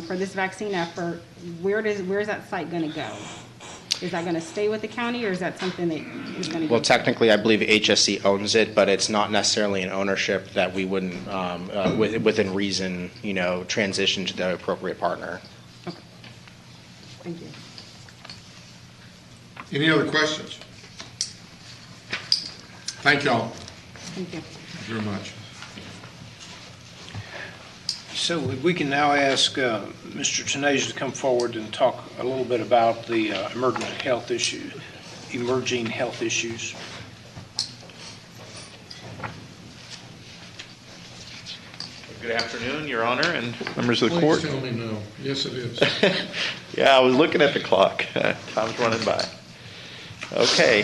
for this vaccine effort, where's that site going to go? Is that going to stay with the county, or is that something that is going to go? Well, technically, I believe HSC owns it, but it's not necessarily an ownership that we wouldn't, within reason, transition to the appropriate partner. Okay. Thank you. Any other questions? Thank y'all. Thank you. Thank you very much. So we can now ask Mr. Tenasia to come forward and talk a little bit about the emerging health issues. Good afternoon, Your Honor, and members of the court. Please tell me no. Yes, it is. Yeah, I was looking at the clock. Time's running by. Okay,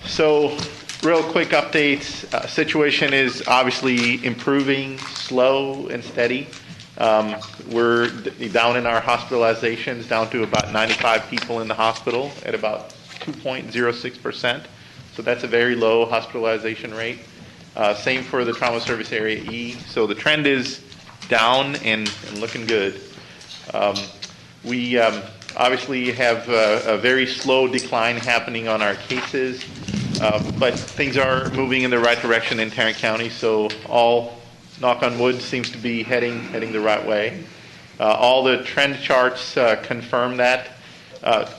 so real quick update. Situation is obviously improving, slow and steady. We're down in our hospitalizations, down to about 95 people in the hospital at about 2.06%. So that's a very low hospitalization rate. Same for the Trauma Service Area E. So the trend is down and looking good. We obviously have a very slow decline happening on our cases, but things are moving in the right direction in Tarrant County, so all, knock on wood, seems to be heading the right way. All the trend charts confirm that.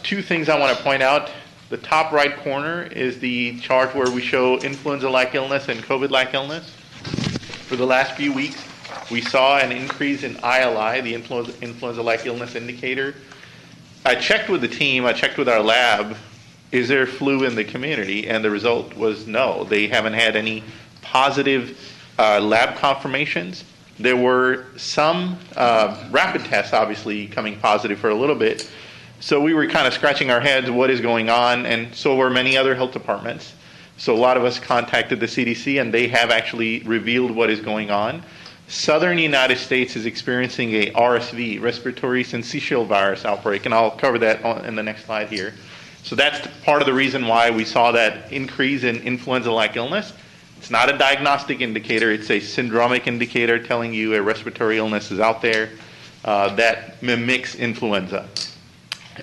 Two things I want to point out. The top right corner is the chart where we show influenza-like illness and COVID-like illness. For the last few weeks, we saw an increase in ILI, the influenza-like illness indicator. I checked with the team, I checked with our lab, is there flu in the community? And the result was no. They haven't had any positive lab confirmations. There were some rapid tests, obviously, coming positive for a little bit. So we were kind of scratching our heads, what is going on? And so were many other health departments. So a lot of us contacted the CDC, and they have actually revealed what is going on. Southern United States is experiencing a RSV, respiratory syncytial virus outbreak, and I'll cover that in the next slide here. So that's part of the reason why we saw that increase in influenza-like illness. It's not a diagnostic indicator, it's a syndromic indicator telling you a respiratory illness is out there that mimics influenza.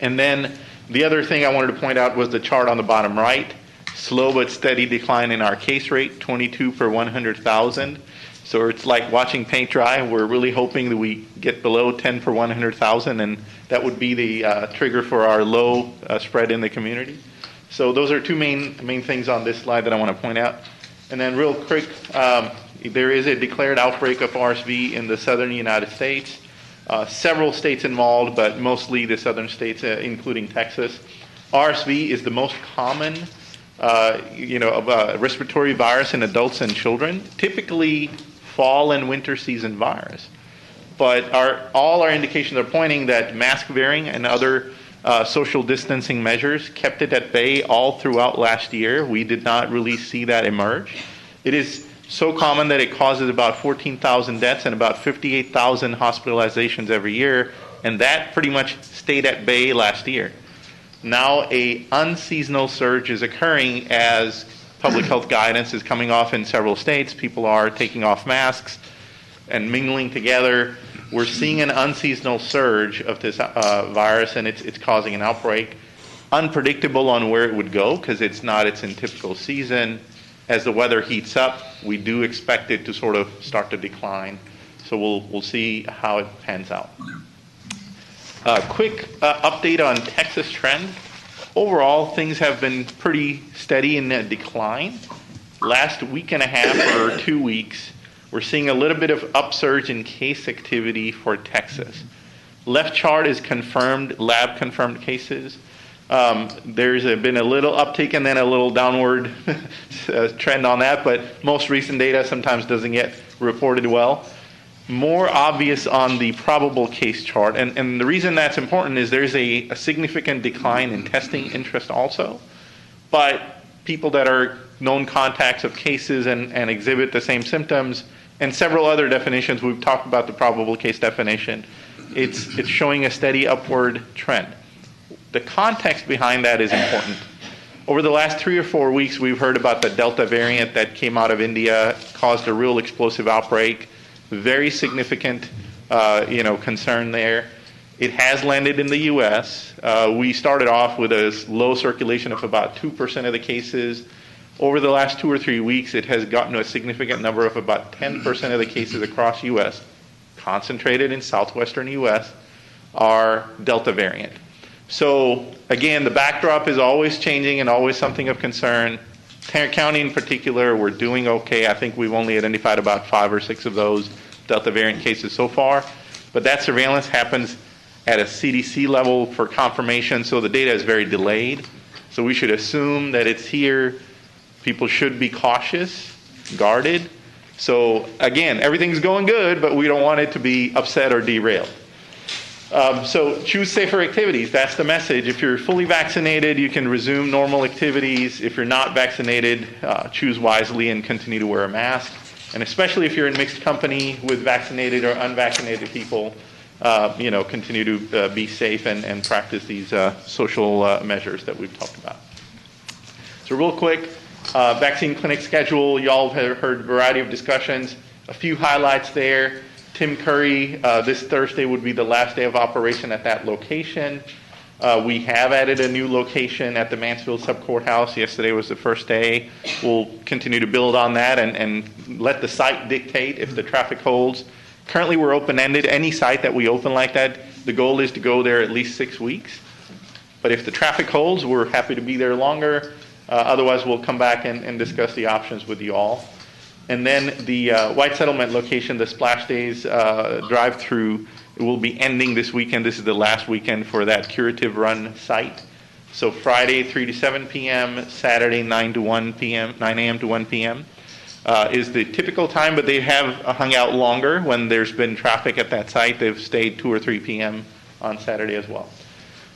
And then the other thing I wanted to point out was the chart on the bottom right. Slow but steady decline in our case rate, 22 per 100,000. So it's like watching paint dry. We're really hoping that we get below 10 per 100,000, and that would be the trigger for our low spread in the community. So those are two main things on this slide that I want to point out. And then real quick, there is a declared outbreak of RSV in the southern United States. Several states involved, but mostly the southern states, including Texas. RSV is the most common respiratory virus in adults and children, typically fall and winter season virus. But all our indications are pointing that mask wearing and other social distancing measures kept it at bay all throughout last year. We did not really see that emerge. It is so common that it causes about 14,000 deaths and about 58,000 hospitalizations every year, and that pretty much stayed at bay last year. Now a unseasonal surge is occurring as public health guidance is coming off in several states. People are taking off masks and mingling together. We're seeing an unseasonal surge of this virus, and it's causing an outbreak. Unpredictable on where it would go because it's not its in typical season. As the weather heats up, we do expect it to sort of start to decline. So we'll see how it pans out. Quick update on Texas trend. Overall, things have been pretty steady in a decline. Last week and a half or 2 weeks, we're seeing a little bit of upsurge in case activity for Texas. Left chart is confirmed, lab confirmed cases. There's been a little uptick and then a little downward trend on that, but most recent data sometimes doesn't get reported well. More obvious on the probable case chart, and the reason that's important is there's a significant decline in testing interest also, but people that are known contacts of cases and exhibit the same symptoms, and several other definitions, we've talked about the probable case definition, it's showing a steady upward trend. The context behind that is important. Over the last 3 or 4 weeks, we've heard about the Delta variant that came out of India, caused a real explosive outbreak, very significant concern there. It has landed in the U.S. We started off with a low circulation of about 2% of the cases. Over the last 2 or 3 weeks, it has gotten to a significant number of about 10% of the cases across U.S., concentrated in southwestern U.S., are Delta variant. So again, the backdrop is always changing and always something of concern. Tarrant County in particular, we're doing okay. I think we've only identified about 5 or 6 of those Delta variant cases so far. But that surveillance happens at a CDC level for confirmation, so the data is very delayed. So we should assume that it's here. People should be cautious, guarded. So again, everything's going good, but we don't want it to be upset or derailed. So choose safer activities. That's the message. If you're fully vaccinated, you can resume normal activities. If you're not vaccinated, choose wisely and continue to wear a mask. And especially if you're in mixed company with vaccinated or unvaccinated people, continue to be safe and practice these social measures that we've talked about. So real quick, Vaccine clinic schedule, y'all have heard a variety of discussions. A few highlights there. Tim Curry, this Thursday would be the last day of operation at that location. We have added a new location at the Mansfield Subcourthouse. Yesterday was the first day. We'll continue to build on that and let the site dictate if the traffic holds. Currently, we're open-ended. Any site that we open like that, the goal is to go there at least 6 weeks. But if the traffic holds, we're happy to be there longer. Otherwise, we'll come back and discuss the options with you all. And then the White Settlement location, the Splash Days drive-through, will be ending this weekend. This is the last weekend for that curative run site. So Friday, 3 to 7 p.m., Saturday, 9 a.m. to 1 p.m. Is the typical time, but they have hung out longer when there's been traffic at that site. They've stayed 2 or 3 p.m. on Saturday as well.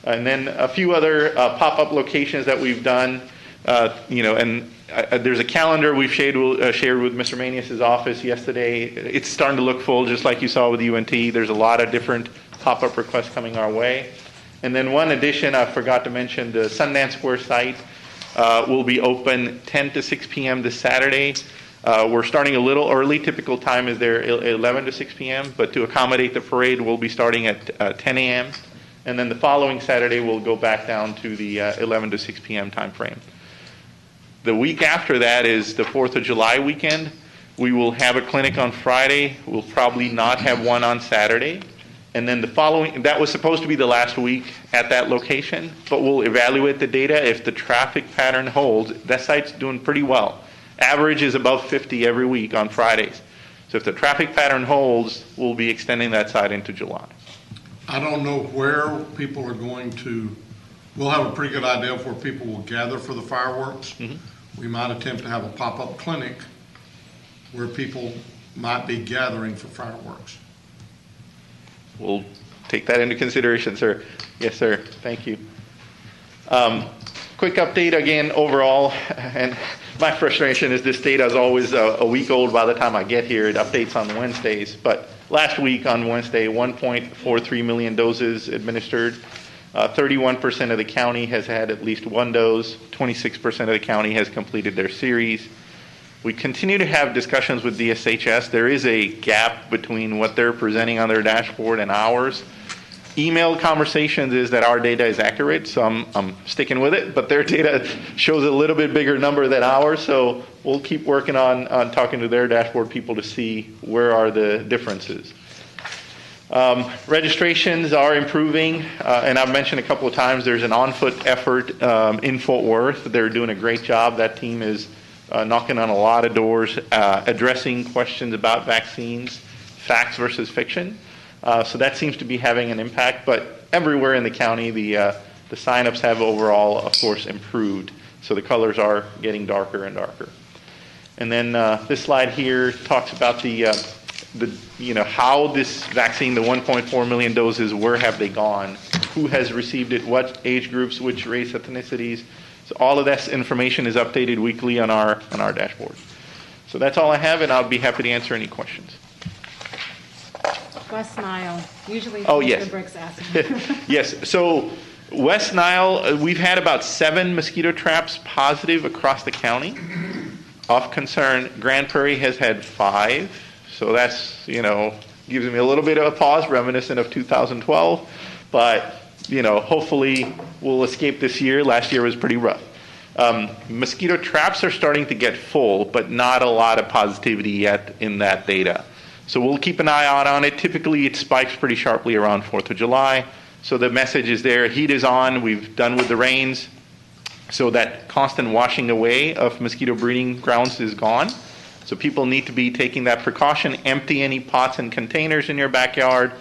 And then a few other pop-up locations that we've done. There's a calendar we've shared with Mr. Manius' office yesterday. It's starting to look full, just like you saw with UNT. There's a lot of different pop-up requests coming our way. And then one addition I forgot to mention, the Sundance Square site will be open 10 to 6 p.m. this Saturday. We're starting a little early. Typical time is there 11 to 6 p.m., but to accommodate the parade, we'll be starting at 10 a.m. And then the following Saturday, we'll go back down to the 11 to 6 p.m. time frame. The week after that is the 4th of July weekend. We will have a clinic on Friday. We'll probably not have one on Saturday. And then the following, that was supposed to be the last week at that location, but we'll evaluate the data. If the traffic pattern holds, that site's doing pretty well. Average is above 50 every week on Fridays. So if the traffic pattern holds, we'll be extending that site into July. I don't know where people are going to, we'll have a pretty good idea of where people will gather for the fireworks. Mm-hmm. We might attempt to have a pop-up clinic where people might be gathering for fireworks. We'll take that into consideration, sir. Yes, sir. Thank you. Quick update again overall, and my frustration is this data is always a week old by the time I get here. It updates on Wednesdays, but last week on Wednesday, 1.43 million doses administered. 31% of the county has had at least one dose. 26% of the county has completed their series. We continue to have discussions with DSHS. There is a gap between what they're presenting on their dashboard and ours. Email conversations is that our data is accurate, so I'm sticking with it, but their data shows a little bit bigger number than ours, so we'll keep working on talking to their dashboard people to see where are the differences. Registrations are improving, and I've mentioned a couple of times there's an on-foot effort in Fort Worth. They're doing a great job. That team is knocking on a lot of doors, addressing questions about vaccines, facts versus fiction. So that seems to be having an impact, but everywhere in the county, the signups have overall, of course, improved. So the colors are getting darker and darker. And then this slide here talks about how this vaccine, the 1.4 million doses, where have they gone? Who has received it? What age groups? Which race, ethnicities? So all of that information is updated weekly on our dashboard. So that's all I have, and I'll be happy to answer any questions. West Nile, usually Oh, yes. Mr. Brooks asks. Yes, so West Nile, we've had about 7 mosquito traps positive across the county of concern. Grand Prairie has had 5, so that's, gives me a little bit of a pause, reminiscent of 2012, but, hopefully we'll escape this year. Last year was pretty rough. Mosquito traps are starting to get full, but not a lot of positivity yet in that data. So we'll keep an eye out on it. Typically, it spikes pretty sharply around 4th of July. So the message is there. Heat is on. We've done with the rains. So that constant washing away of mosquito breeding grounds is gone. So people need to be taking that precaution. Empty any pots and containers in your backyard.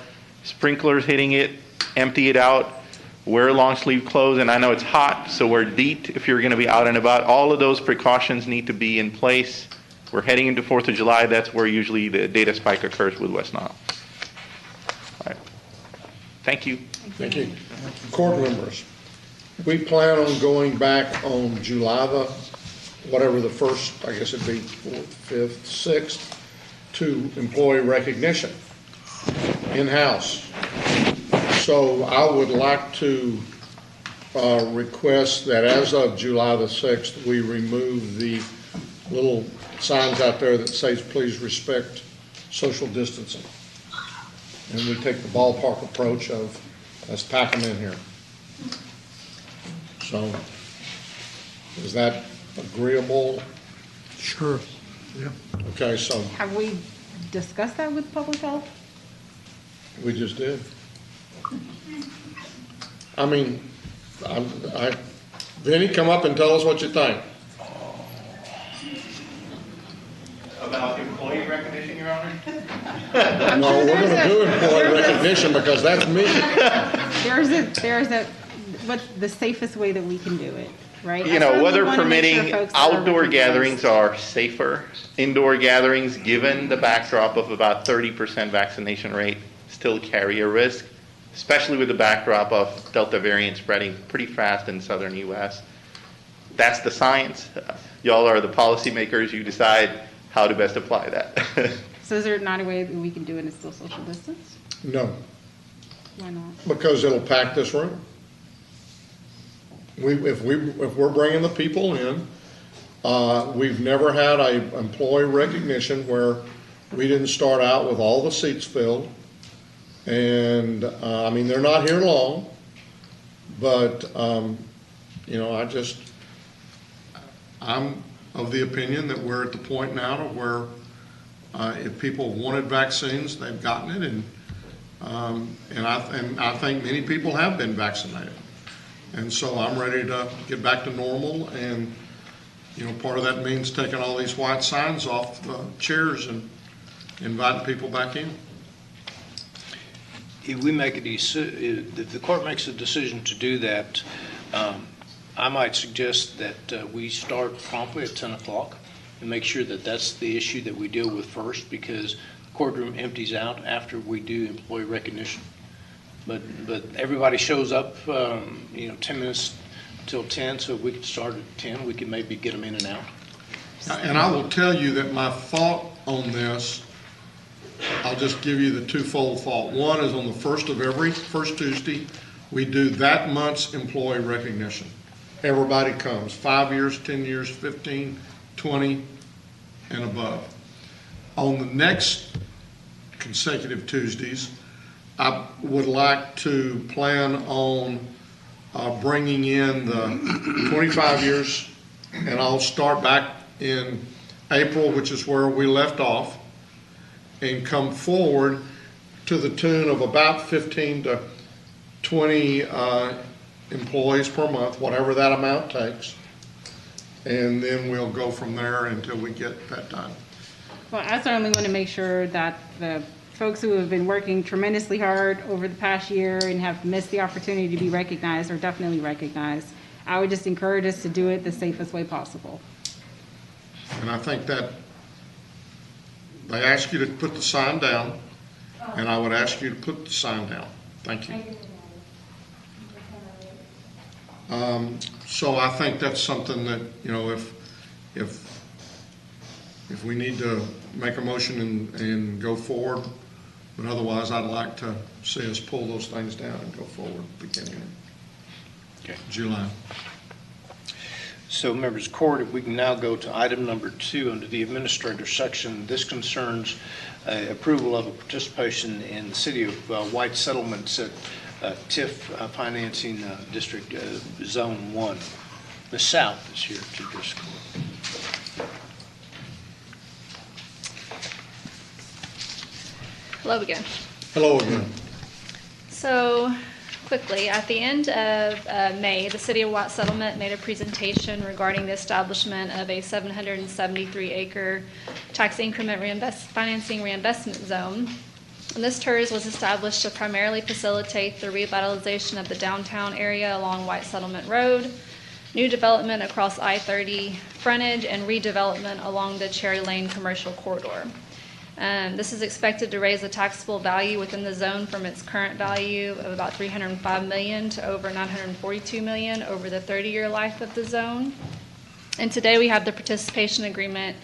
Sprinklers hitting it. Empty it out. Wear long sleeve clothes. And I know it's hot, so wear DEET if you're going to be out and about. All of those precautions need to be in place. We're heading into 4th of July. That's where usually the data spike occurs with West Nile. All right. Thank you. Thank you. Court members, we plan on going back on July the 1st, I guess it'd be 4th, 5th, 6th, to employee recognition in-house. So I would like to request that as of July the 6th, we remove the little signs out there that says, please respect social distancing. And we take the ballpark approach of, let's pack them in here. So, is that agreeable? Sure. Yeah. Okay, so Have we discussed that with public health? we just did. I mean, Vinny, come up and tell us what you think. About employee recognition, Your Honor? No, we're gonna do employee recognition because that's me. There's a, what's the safest way that we can do it, right? You I know, certainly weather wanna make sure permitting, folks are outdoor recognized. gatherings are safer. Indoor gatherings, given the backdrop of about 30% vaccination rate, still carry a risk, especially with the backdrop of Delta variant spreading pretty fast in southern U.S. That's the science. Y'all are the policymakers. You decide how to best apply that. So is there not a way that we can do it and still social distance? No, Why not? because it'll pack this room. If we're bringing the people in, we've never had a employee recognition where we didn't start out with all the seats filled. And, I mean, they're not here long, but, you know, I'm of the opinion that we're at the point now to where, if people wanted vaccines, they've gotten it, and I think many people have been vaccinated. And so I'm ready to get back to normal, and, you know, part of that means taking all these white signs off the chairs and inviting people back in. If we make if the court makes a decision to do that, I might suggest that we start promptly at 10 o'clock and make sure that that's the issue that we deal with first, because the courtroom empties out after we do employee recognition. But everybody shows up, 10 minutes till 10, so if we could start at 10, we could maybe get them in and out. And I will tell you that my thought on this, I'll just give you the twofold thought. One is on the first Tuesday, we do that month's employee recognition. Everybody comes, 5 years, 10 years, 15, 20, and above. On the next consecutive Tuesdays, I would like to plan on bringing in the 25 years, and I'll start back in April, which is where we left off, and come forward to the tune of about 15 to 20 employees per month, whatever that amount takes. And then we'll go from there until we get that done. Well, I certainly want to make sure that the folks who have been working tremendously hard over the past year and have missed the opportunity to be recognized are definitely recognized. I would just encourage us to do it the safest way possible. And I think that they ask you to put the sign down, and I would ask you to put the sign down. Thank you. So I think that's something that, you know, if we need to make a motion and go forward, but otherwise I'd like to see us pull those things down and go forward beginning in July. So, members of the court, if we can now go to item number 2 under the administrator section. This concerns approval of a participation in the City of White Settlements at TIF Financing District Zone 1. Ms. South is here to discuss. Hello again. Hello again. So, quickly, at the end of May, the City of White Settlement made a presentation regarding the establishment of a 773-acre tax increment financing reinvestment zone. And this TERS was established to primarily facilitate the revitalization of the downtown area along White Settlement Road, new development across I-30 frontage, and redevelopment along the Cherry Lane commercial corridor. This is expected to raise the taxable value within the zone from its current value of about $305 million to over $942 million over the 30-year life of the zone. And today we have the participation agreement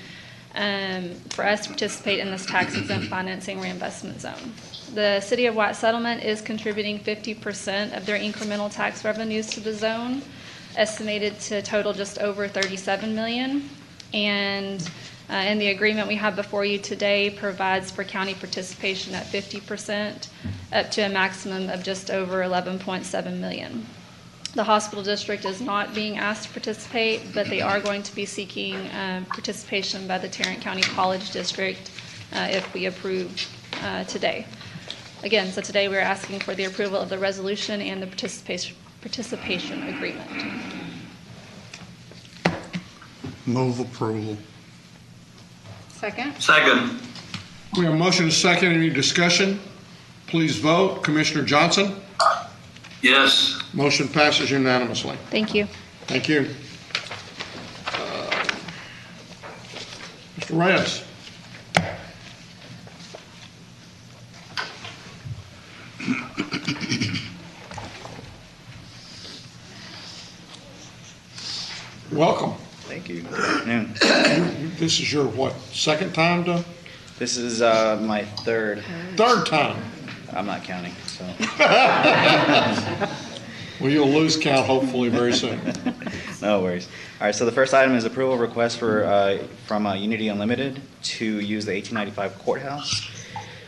for us to participate in this tax-exempt financing reinvestment zone. The City of White Settlement is contributing 50% of their incremental tax revenues to the zone, estimated to total just over $37 million. And in the agreement we have before you today provides for county participation at 50%, up to a maximum of just over $11.7 million. The hospital district is not being asked to participate, but they are going to be seeking participation by the Tarrant County College District if we approve today. Again, so today we're asking for the approval of the resolution and the participation agreement. Move approval. Second? Second. We have a motion and a second. Any discussion? Please vote. Commissioner Johnson? Yes. Motion passes unanimously. Thank you. Thank you. Mr. Reyes? Welcome. Thank you. Good afternoon. This is your, what, second time to? This is my third. Third time? I'm not counting, so. Well, you'll lose count hopefully very soon. No worries. All right, so the first item is approval request from Unity Unlimited to use the 1895 courthouse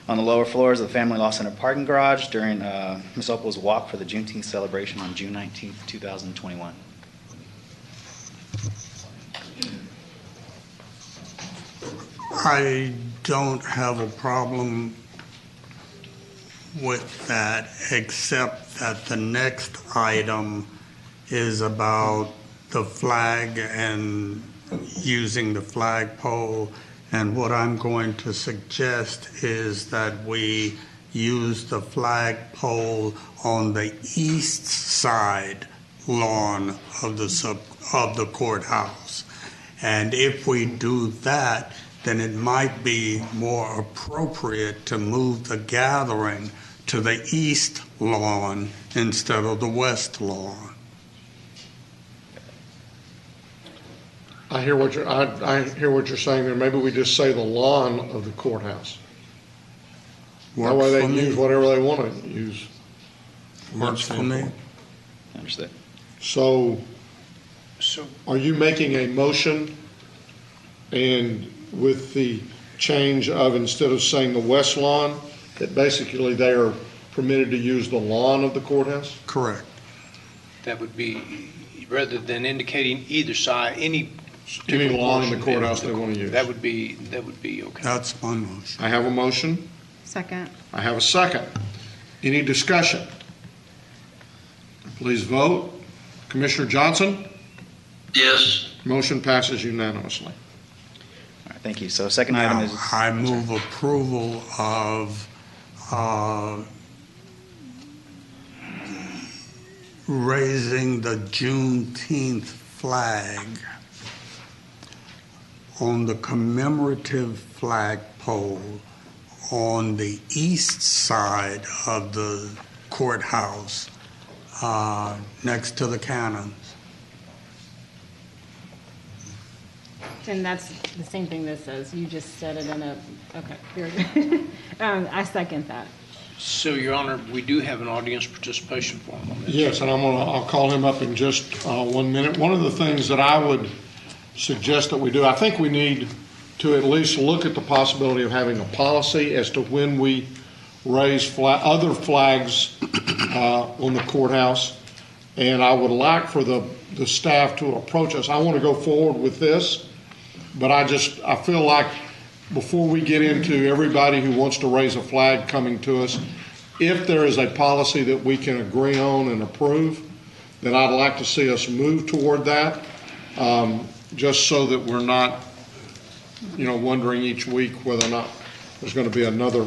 on the lower floors of the Family Law Center parking garage during Ms. Opal's walk for the Juneteenth celebration on June 19th, 2021. I don't have a problem with that, except that the next item is about the flag and using the flagpole. And what I'm going to suggest is that we use the flagpole on the east side lawn of the courthouse. And if we do that, then it might be more appropriate to move the gathering to the east lawn instead of the west lawn. I hear what you're saying there. Maybe we just say the lawn of the courthouse. That way they can use whatever they want to use. Works for me. Understood. So are you making a motion and with the change of, instead of saying the west lawn, that basically they are permitted to use the lawn of the courthouse? Correct. That would be, rather than indicating either side, any lawn in the courthouse they want to use. That would be okay. That's my motion. I have a motion. Second. I have a second. Any discussion? Please vote. Commissioner Johnson? Yes. Motion passes unanimously. All right, thank you. So second item is... I move approval of raising the Juneteenth flag on the commemorative flagpole on the east side of the courthouse, next to the cannons. And that's the same thing this says. You just said it in a, okay, very good. I second that. So, Your Honor, we do have an audience participation form on this. Yes, and I'll call him up in just 1 minute. One of the things that I would suggest that we do, I think we need to at least look at the possibility of having a policy as to when we raise other flags on the courthouse. And I would like for the staff to approach us. I want to go forward with this, but I feel like before we get into everybody who wants to raise a flag coming to us, if there is a policy that we can agree on and approve, then I'd like to see us move toward that, just so that we're not, wondering each week whether or not there's going to be another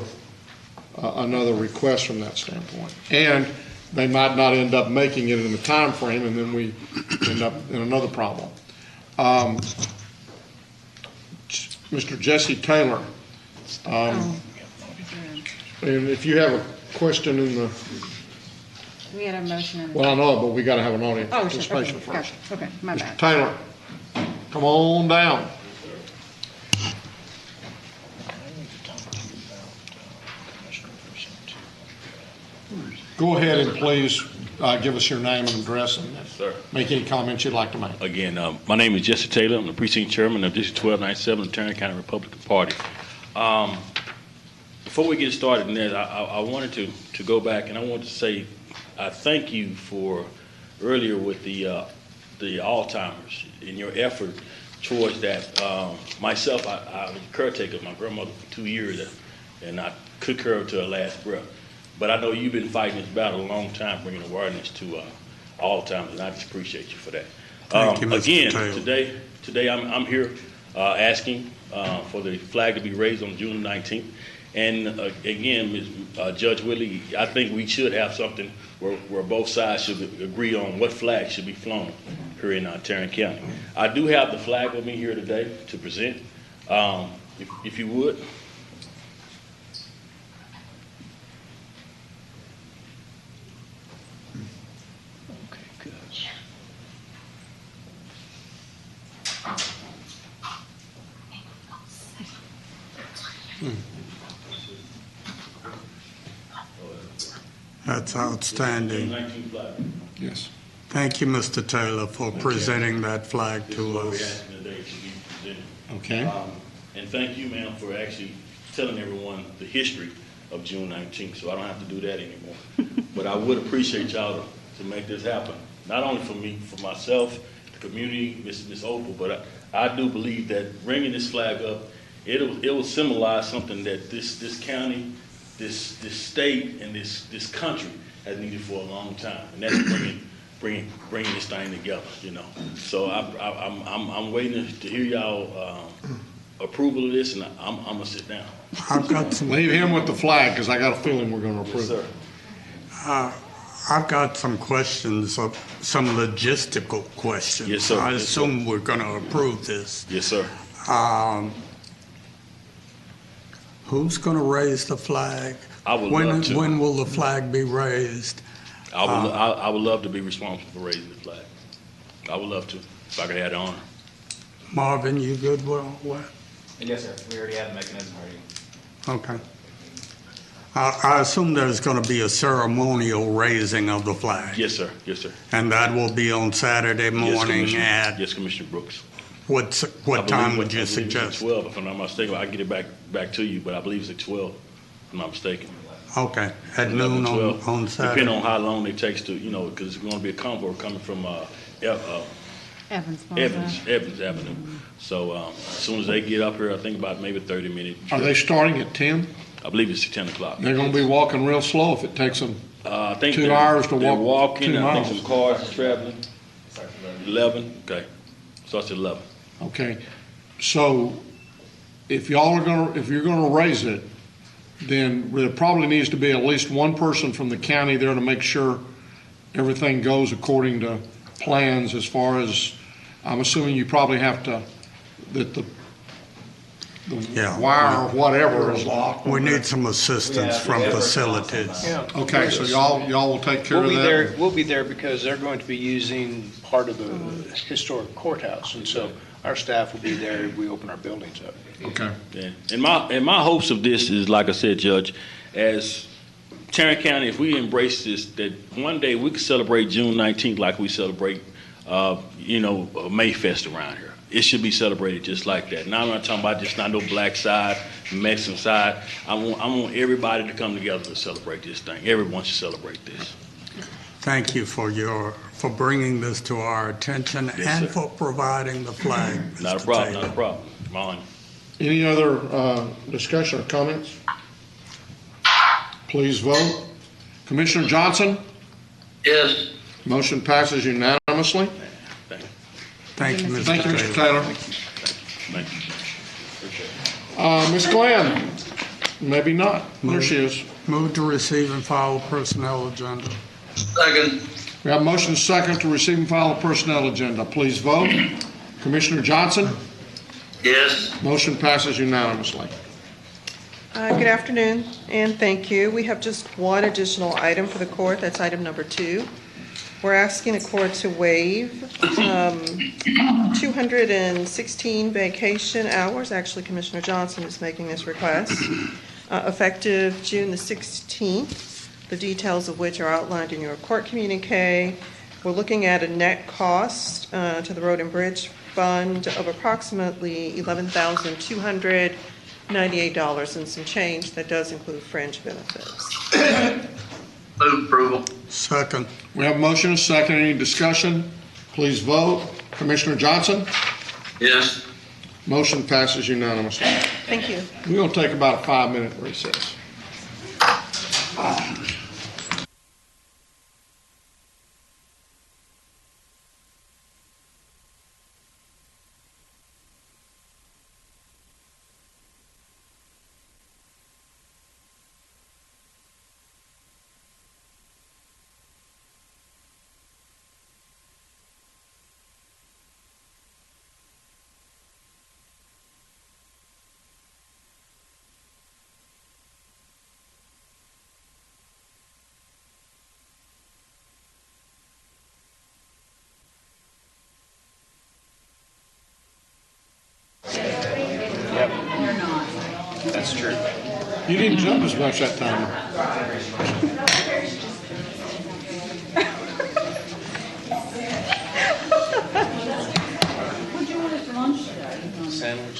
request from that standpoint. And they might not end up making it in the time frame, and then we end up in another problem. Mr. Jesse Taylor, and if you have a question in the... We had a motion in the... Well, I know, but we got to have an audience Oh, sure, participation okay, first. gotcha. Okay, my bad. Taylor, come on down. Go ahead and please give us your name and address and Sir. make any comments you'd like to make. Again, my name is Jesse Taylor. I'm the precinct chairman of District 1297 of the Tarrant County Republican Party. Before we get started, Ned, I wanted to go back and I want to say I thank you for earlier with the Alzheimer's in your effort towards that. Myself, I was a caretaker of my grandmother for 2 years, and I took her to her last breath. But I know you've been fighting this battle a long time, bringing awareness to Alzheimer's, and I just appreciate you for that. Thank you, Mr. Again, Taylor. today I'm here asking for the flag to be raised on June 19th. And again, Ms. Judge Whitley, I think we should have something where both sides should agree on what flag should be flown here in Tarrant County. I do have the flag with me here today to present. If you would. Okay, good. That's outstanding. Yes. Thank you, Mr. Taylor, for presenting that flag This is to what we're us. asking today to be presented. Okay. And thank you, ma'am, for actually telling everyone the history of June 19th, so I don't have to do that anymore. But I would appreciate y'all to make this happen, not only for me, for myself, the community, Miss Opal, but I do believe that bringing this flag up, it will symbolize something that this county, this state, and this country has needed for a long time, and that's bringing this thing together, you know. So I'm waiting to hear y'all approval of this, and I'm gonna sit down. I've got some. Leave him with the flag, because I got a feeling we're going to approve it. I've got some questions, some logistical questions. Yes, sir. I Yes, assume we're going to approve this. Yes, sir. Who's going to raise the flag? I would when, love to. When will the flag be raised? I would love to be responsible for raising the flag. I would love to, if I could have the honor. Marvin, you good with all that? Yes, sir. We already have the mechanism already. Okay. I assume there's going to be a ceremonial raising of the flag. Yes, sir. Yes, sir. And that will be on Saturday morning Yes, at Commissioner Brooks. what time would you suggest? 12, if I'm not mistaken. I can get it back to you, but I believe it's at 12, if I'm not mistaken. Okay, at noon 12, on Saturday. Depending on how long it takes to, you know, because it's going to be a convoy coming from Evans Avenue. So as soon as they get up here, I think about maybe 30 minutes. Are they starting at 10? I believe it's at 10 o'clock. They're going to be walking real slow if it takes them I think 2 hours to they're walk walking. 2 I miles. think some cars are traveling. 11. Okay. Starts at 11. Okay, so if you're gonna raise it, then there probably needs to be at least one person from the county there to make sure everything goes according to plans as far as, I'm assuming you probably have to, that the wire or whatever is locked. We need some assistance from facilities. Yeah. Okay, so y'all will take care of that? We'll be there because they're going to be using part of the historic courthouse, and so our staff will be there if we open our buildings up. Okay. Yeah. And my hopes of this is, like I said, Judge, as Tarrant County, if we embrace this, that one day we could celebrate June 19th like we celebrate, Mayfest around here. It should be celebrated just like that. Now I'm not talking about just not no black side, Mexican side. I want everybody to come together to celebrate this thing. Everyone should celebrate this. Thank you for bringing this to our attention and sir. for providing the flag. Not a Mr. problem. Taylor. Not a problem. My honor. Any other discussion or comments? Please vote. Commissioner Johnson? Yes. Motion passes unanimously. Thank you, Mr. Thank you, Mr. Taylor. Taylor. Thank you. Ms. Glenn? Maybe not. There she is. Move to receive and file personnel agenda. Second. We have motion second to receive and file a personnel agenda. Please vote. Commissioner Johnson? Yes. Motion passes unanimously. Good afternoon, and thank you. We have just one additional item for the court. That's item number 2. We're asking the court to waive 216 vacation hours. Actually, Commissioner Johnson is making this request, effective June the 16th the details of which are outlined in your court communique. We're looking at a net cost to the Road and Bridge Fund of approximately $11,298 and some change. That does include fringe benefits. Move approval. Second. We have a motion and a second. Any discussion? Please vote. Commissioner Johnson? Yes. Motion passes unanimously. Thank you. We're going to take about a 5-minute recess. That's true. You didn't jump as much that time.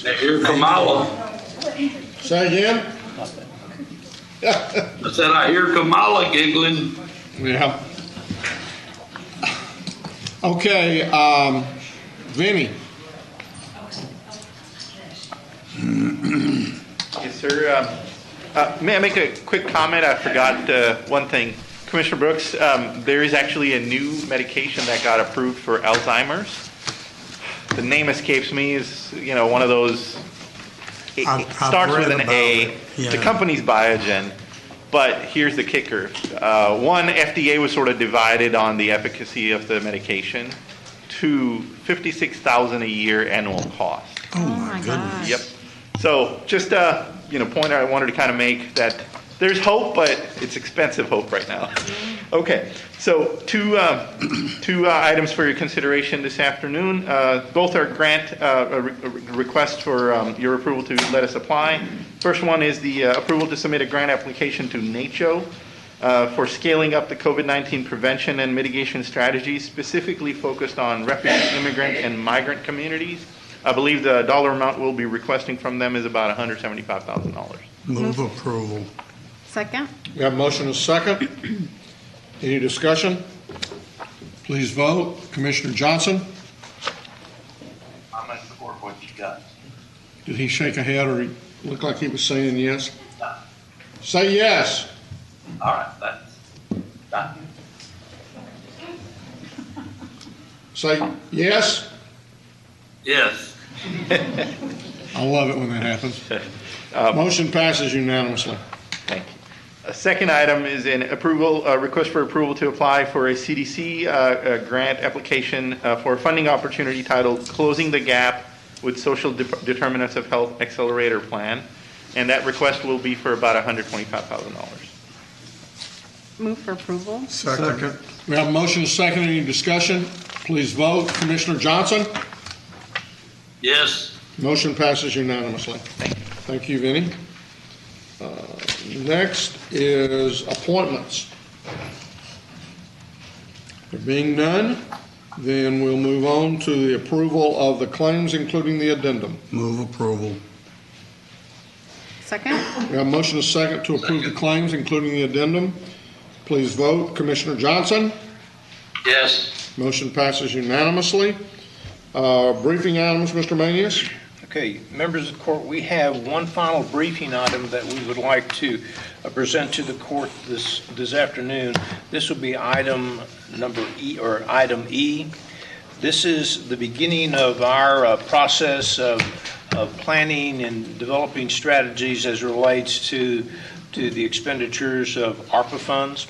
Now, here Kamala. Say again? I said, I hear Kamala giggling. Yeah. Okay, Vinny. Yes, sir. May I make a quick comment? I forgot one thing. Commissioner Brooks, there is actually a new medication that got approved for Alzheimer's. The name escapes me. Is one of those. It starts with an A. Yeah. The company's Biogen. But here's the kicker. One, FDA was sort of divided on the efficacy of the medication. Two, $56,000 a year annual cost. Oh my goodness. Yep. So just point I wanted to kind of make that there's hope, but it's expensive hope right now. Okay. So two items for your consideration this afternoon. Both are grant requests for your approval to let us apply. First one is the approval to submit a grant application to NACCHO for scaling up the COVID-19 prevention and mitigation strategies, specifically focused on refugee, immigrant, and migrant communities. I believe the dollar amount we'll be requesting from them is about $175,000. Move approval. Second. We have a motion and a second. Any discussion? Please vote. Commissioner Johnson? I'm in support of what you got. Did he shake a head or he looked like he was saying yes? Say yes. All right, that's done. Say yes. Yes. I love it when that happens. Motion passes unanimously. Thank you. A second item is an approval, request for approval to apply for a CDC grant application for a funding opportunity titled Closing the Gap with Social Determinants of Health Accelerator Plan. And that request will be for about $125,000. Move for approval. Second. We have a motion and a second. Any discussion? Please vote. Commissioner Johnson? Yes. Motion passes unanimously. Thank you, Vinny. Next is appointments. There being none, then we'll move on to the approval of the claims, including the addendum. Move approval. Second. We have a motion and a second to approve the claims, including the addendum. Please vote. Commissioner Johnson? Yes. Motion passes unanimously. Briefing items, Mr. Manius? Okay, members of the court, we have one final briefing item that we would like to present to the court this afternoon. This will be item number E, or item E. This is the beginning of our process of planning and developing strategies as it relates to the expenditures of ARPA funds.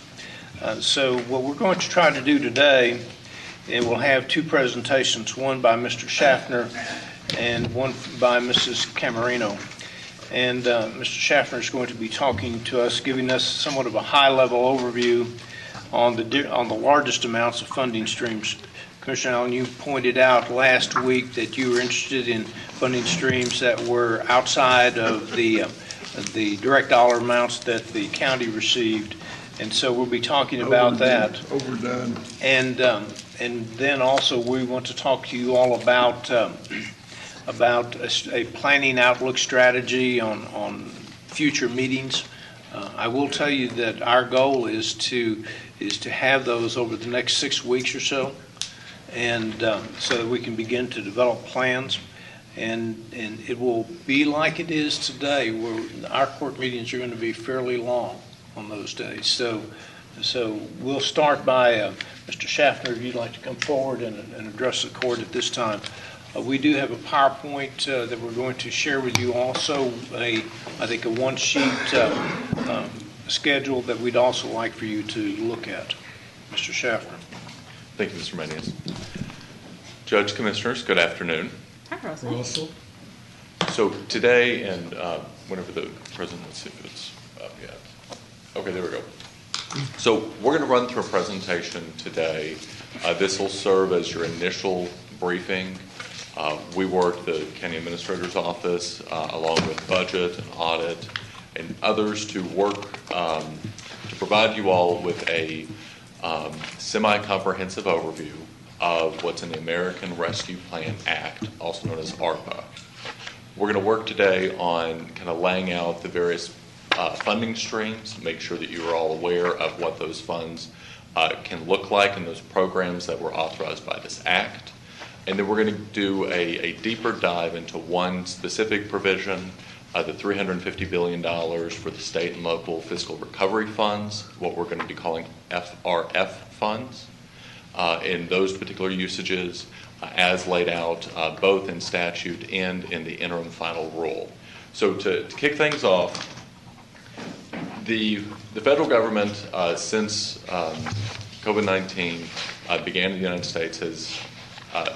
So what we're going to try to do today, and we'll have two presentations, one by Mr. Schaffner and one by Mrs. Camarino. And Mr. Schaffner is going to be talking to us, giving us somewhat of a high-level overview on the largest amounts of funding streams. Commissioner Allen, you pointed out last week that you were interested in funding streams that were outside of the direct dollar amounts that the county received. And so we'll be talking about that. Overdone. And then also we want to talk to you all about a planning outlook strategy on future meetings. I will tell you that our goal is to have those over the next 6 weeks or so, and so that we can begin to develop plans. And it will be like it is today, where our court meetings are going to be fairly long on those days. So we'll start by Mr. Schaffner, if you'd like to come forward and address the court at this time. We do have a PowerPoint that we're going to share with you. Also, I think a one-sheet schedule that we'd also like for you to look at. Mr. Schaffner. Thank you, Mr. Manias. Judge, Commissioners, good afternoon. Hi, Russell. So today, and whenever the president, let's see if it's up yet. Okay, there we go. So we're going to run through a presentation today. This will serve as your initial briefing. We work the county administrator's office along with budget and audit and others to work to provide you all with a semi-comprehensive overview of what's in the American Rescue Plan Act, also known as ARPA. We're going to work today on kind of laying out the various funding streams, make sure that you are all aware of what those funds can look like in those programs that were authorized by this act. And then we're going to do a deeper dive into one specific provision, the $350 billion for the state and local fiscal recovery funds, what we're going to be calling FRF funds, in those particular usages as laid out both in statute and in the interim final rule. So to kick things off, the federal government, since COVID-19 began in the United States, has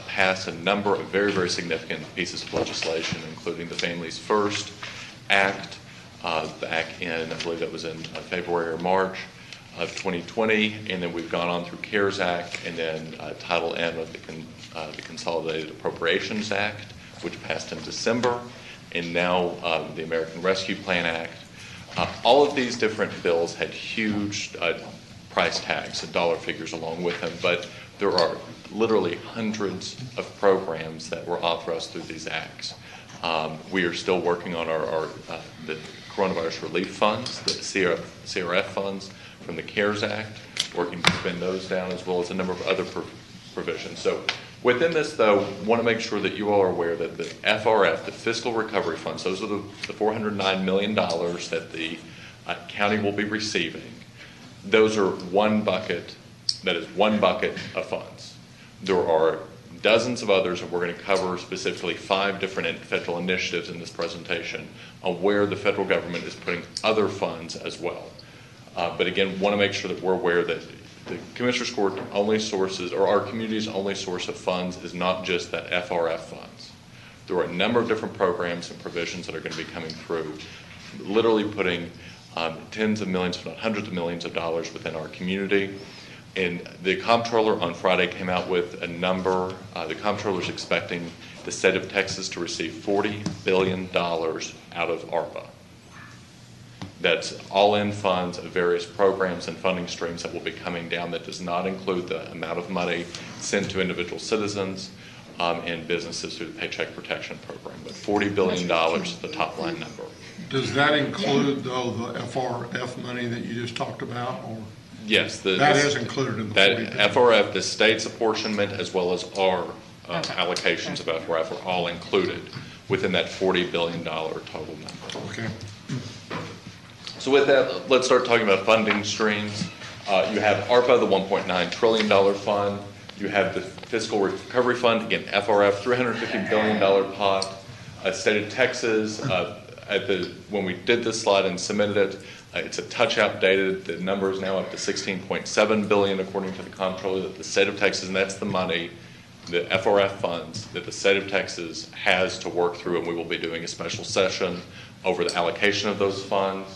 passed a number of very, very significant pieces of legislation, including the Families First Act back in, I believe that was in February or March of 2020, and then we've gone on through CARES Act, and then Title M of the Consolidated Appropriations Act, which passed in December, and now the American Rescue Plan Act. All of these different bills had huge price tags and dollar figures along with them, but there are literally hundreds of programs that were authorized through these acts. We are still working on the coronavirus relief funds, the CRF funds from the CARES Act, working to spend those down, as well as a number of other provisions. So within this, though, want to make sure that you all are aware that the FRF, the fiscal recovery funds, those are the $409 million that the county will be receiving. Those are one bucket, that is one bucket of funds. There are dozens of others, and we're going to cover specifically 5 different federal initiatives in this presentation on where the federal government is putting other funds as well. But again, want to make sure that we're aware that the Commissioners Court only sources, or our community's only source of funds is not just that FRF funds. There are a number of different programs and provisions that are going to be coming through, literally putting tens of millions, if not hundreds of millions of dollars within our community. And the comptroller on Friday came out with a number. The comptroller is expecting the state of Texas to receive $40 billion out of ARPA. That's all-in funds of various programs and funding streams that will be coming down. That does not include the amount of money sent to individual citizens and businesses through the Paycheck Protection Program. But $40 billion is the top line number. Does that include, though, the FRF money that you just talked about, or? Yes. That is included in the $40 billion. FRF, the state's apportionment, as well as our allocations of FRF are all included within that $40 billion total number. Okay. So with that, let's start talking about funding streams. You have ARPA, the $1.9 trillion fund. You have the Fiscal Recovery Fund, again, FRF, $350 billion pot. State of Texas, when we did this slide and submitted it, it's a touch outdated. The number is now up to $16.7 billion, according to the comptroller, that the state of Texas, and that's the money, the FRF funds that the state of Texas has to work through, and we will be doing a special session over the allocation of those funds.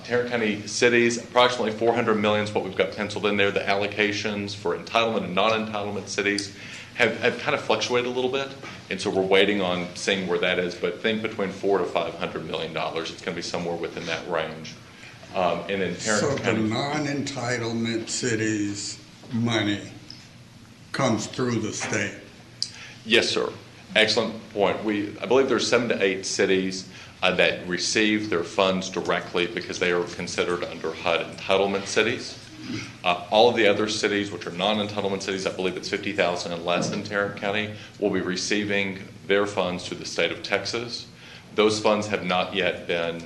Tarrant County cities, approximately $400 million is what we've got penciled in there. The allocations for entitlement and non-entitlement cities have kind of fluctuated a little bit, and so we're waiting on seeing where that is, but think between $400 to $500 million. It's going to be somewhere within that range. And then So Tarrant the County. non-entitlement cities' money comes through the state? Yes, sir. Excellent point. I believe there's 7 to 8 cities that receive their funds directly because they are considered under HUD entitlement cities. All of the other cities, which are non-entitlement cities, I believe it's 50,000 and less in Tarrant County, will be receiving their funds to the state of Texas. Those funds have not yet been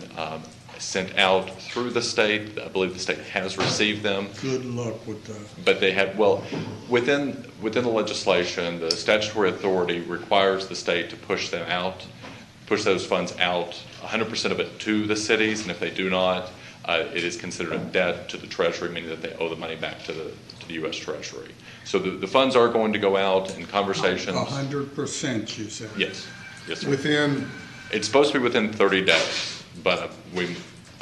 sent out through the state. I believe the state has received them. Good luck with that. But they have, well, within the legislation, the statutory authority requires the state to push those funds out, 100% of it to the cities, and if they do not, it is considered a debt to the Treasury, meaning that they owe the money back to the U.S. Treasury. So the funds are going to go out in conversations. 100%, you said? Yes, yes, sir. It's supposed to be within 30 days, but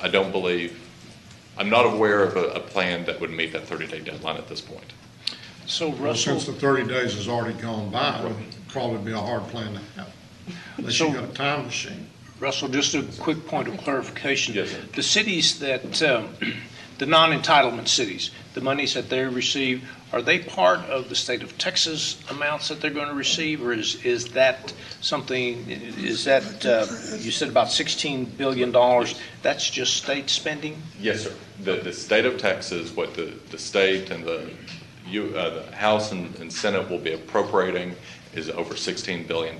I'm not aware of a plan that would meet that 30-day deadline at this point. So Well, Russell, since the 30 days has already gone by, it would probably be a hard plan to have, unless you got a time machine. Russell, just a quick point of clarification. Yes, sir. The cities that, the non-entitlement cities, the monies that they receive, are they part of the state of Texas amounts that they're going to receive, or is that something, you said about $16 billion, that's just state spending? Yes, sir. The state of Texas, what the state and the House and Senate will be appropriating is over $16 billion.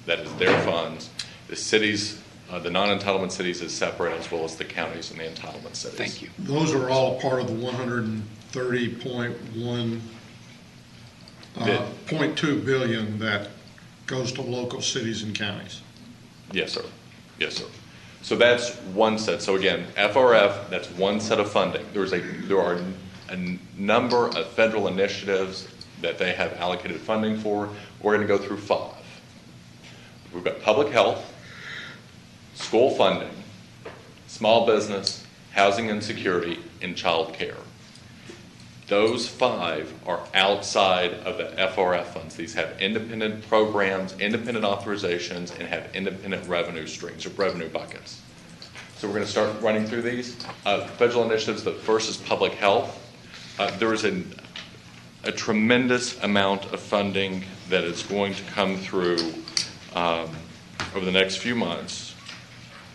That is their funds. The cities, the non-entitlement cities is separate, as well as the counties and the entitlement cities. Thank you. Those are all part of the 130.1, .2 billion that goes to local cities and counties. Yes, sir. Yes, sir. So that's one set. So again, FRF, that's one set of funding. There are a number of federal initiatives that they have allocated funding for. We're going to go through 5. We've got public health, school funding, small business, housing and security, and child care. Those 5 are outside of the FRF funds. These have independent programs, independent authorizations, and have independent revenue streams or revenue buckets. So we're going to start running through these. Federal initiatives, the first is public health. There is a tremendous amount of funding that is going to come through over the next few months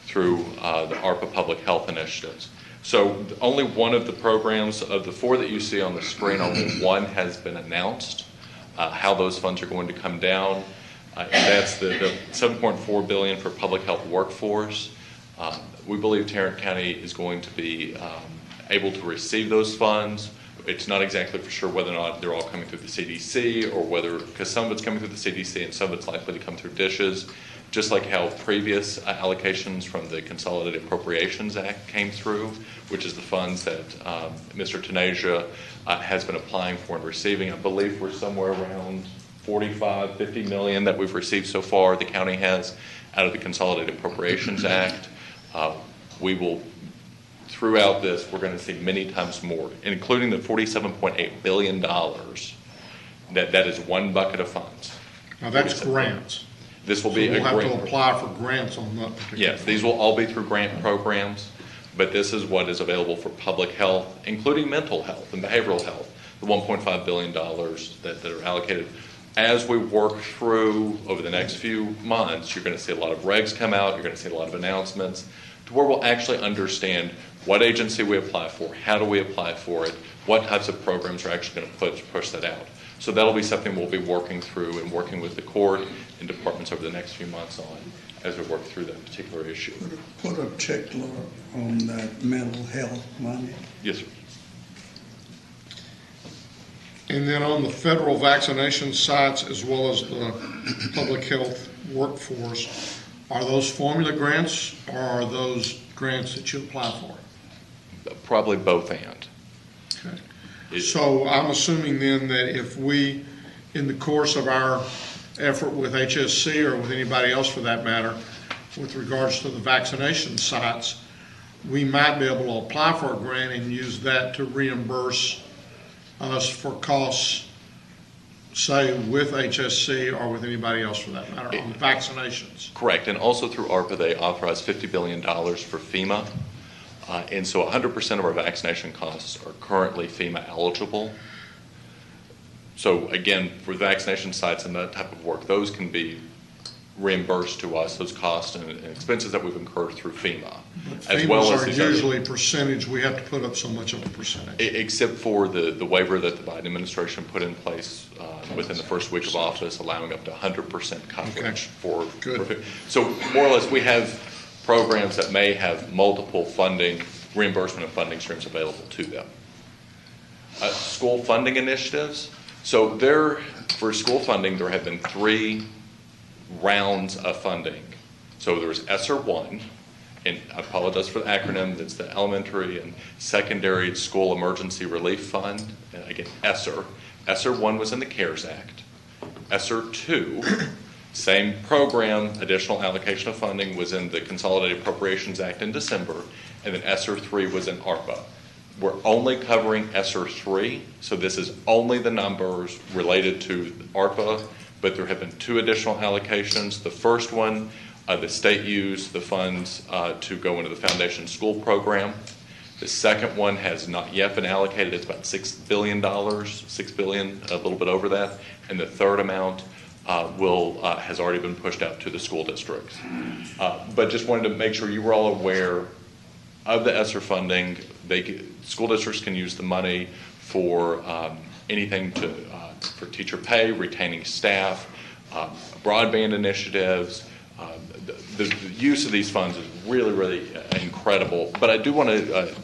through the ARPA public health initiatives. So only one of the programs of the 4 that you see on the screen, only one has been announced, how those funds are going to come down. And that's the $7.4 billion for public health workforce. We believe Tarrant County is going to be able to receive those funds. It's not exactly for sure whether or not they're all coming through the CDC or whether, because some of it's coming through the CDC and some of it's likely to come through dishes, just like how previous allocations from the Consolidated Appropriations Act came through, which is the funds that Mr. Tanasia has been applying for and receiving. I believe we're somewhere around 50 million that we've received so far, the county has, out of the Consolidated Appropriations Act. We will, throughout this, we're going to see many times more, including the $47.8 billion. That is one bucket of funds. Now, that's grants. This will be so a grant. We'll have to apply for grants on that particular. Yes, these will all be through grant programs, but this is what is available for public health, including mental health and behavioral health, the $1.5 billion that are allocated. As we work through over the next few months, you're going to see a lot of regs come out, you're going to see a lot of announcements, to where we'll actually understand what agency we apply for, how do we apply for it, what types of programs are actually going to push that out. So that'll be something we'll be working through and working with the court and departments over the next few months on as we work through that particular issue. Put a check on that mental health money. Yes, sir. And then on the federal vaccination sites as well as the public health workforce, are those formula grants or are those grants that you apply for? Probably both and. Okay. So I'm assuming then that if we, in the course of our effort with HSC or with anybody else for that matter, with regards to the vaccination sites, we might be able to apply for a grant and use that to reimburse us for costs, say, with HSC or with anybody else for that matter, on vaccinations. Correct. And also through ARPA, they authorized $50 billion for FEMA. And so 100% of our vaccination costs are currently FEMA eligible. So again, for vaccination sites and that type of work, those can be reimbursed to us, those costs and expenses that we've incurred through FEMA. As well as FEMA's these are other- usually percentage, we have to put up so much of a percentage. Except for the waiver that the Biden administration put in place within the first week of office, allowing up to 100% coverage for. So more or less, we have programs that may have multiple funding, reimbursement and funding streams available to them. School funding initiatives. So for school funding, there have been 3 rounds of funding. So there was ESSER 1, and I apologize for the acronym, that's the Elementary and Secondary School Emergency Relief Fund. And again, ESSER. ESSER 1 was in the CARES Act. ESSER 2, same program, additional allocation of funding was in the Consolidated Appropriations Act in December, and then ESSER 3 was in ARPA. We're only covering ESSER 3, so this is only the numbers related to ARPA, but there have been 2 additional allocations. The first one, the state used the funds to go into the Foundation School Program. The second one has not yet been allocated. It's about $6 billion, $6 billion, a little bit over that. And the third amount has already been pushed out to the school districts. But just wanted to make sure you were all aware of the ESSER funding. School districts can use the money for anything for teacher pay, retaining staff, broadband initiatives. The use of these funds is really, really incredible. But I do want to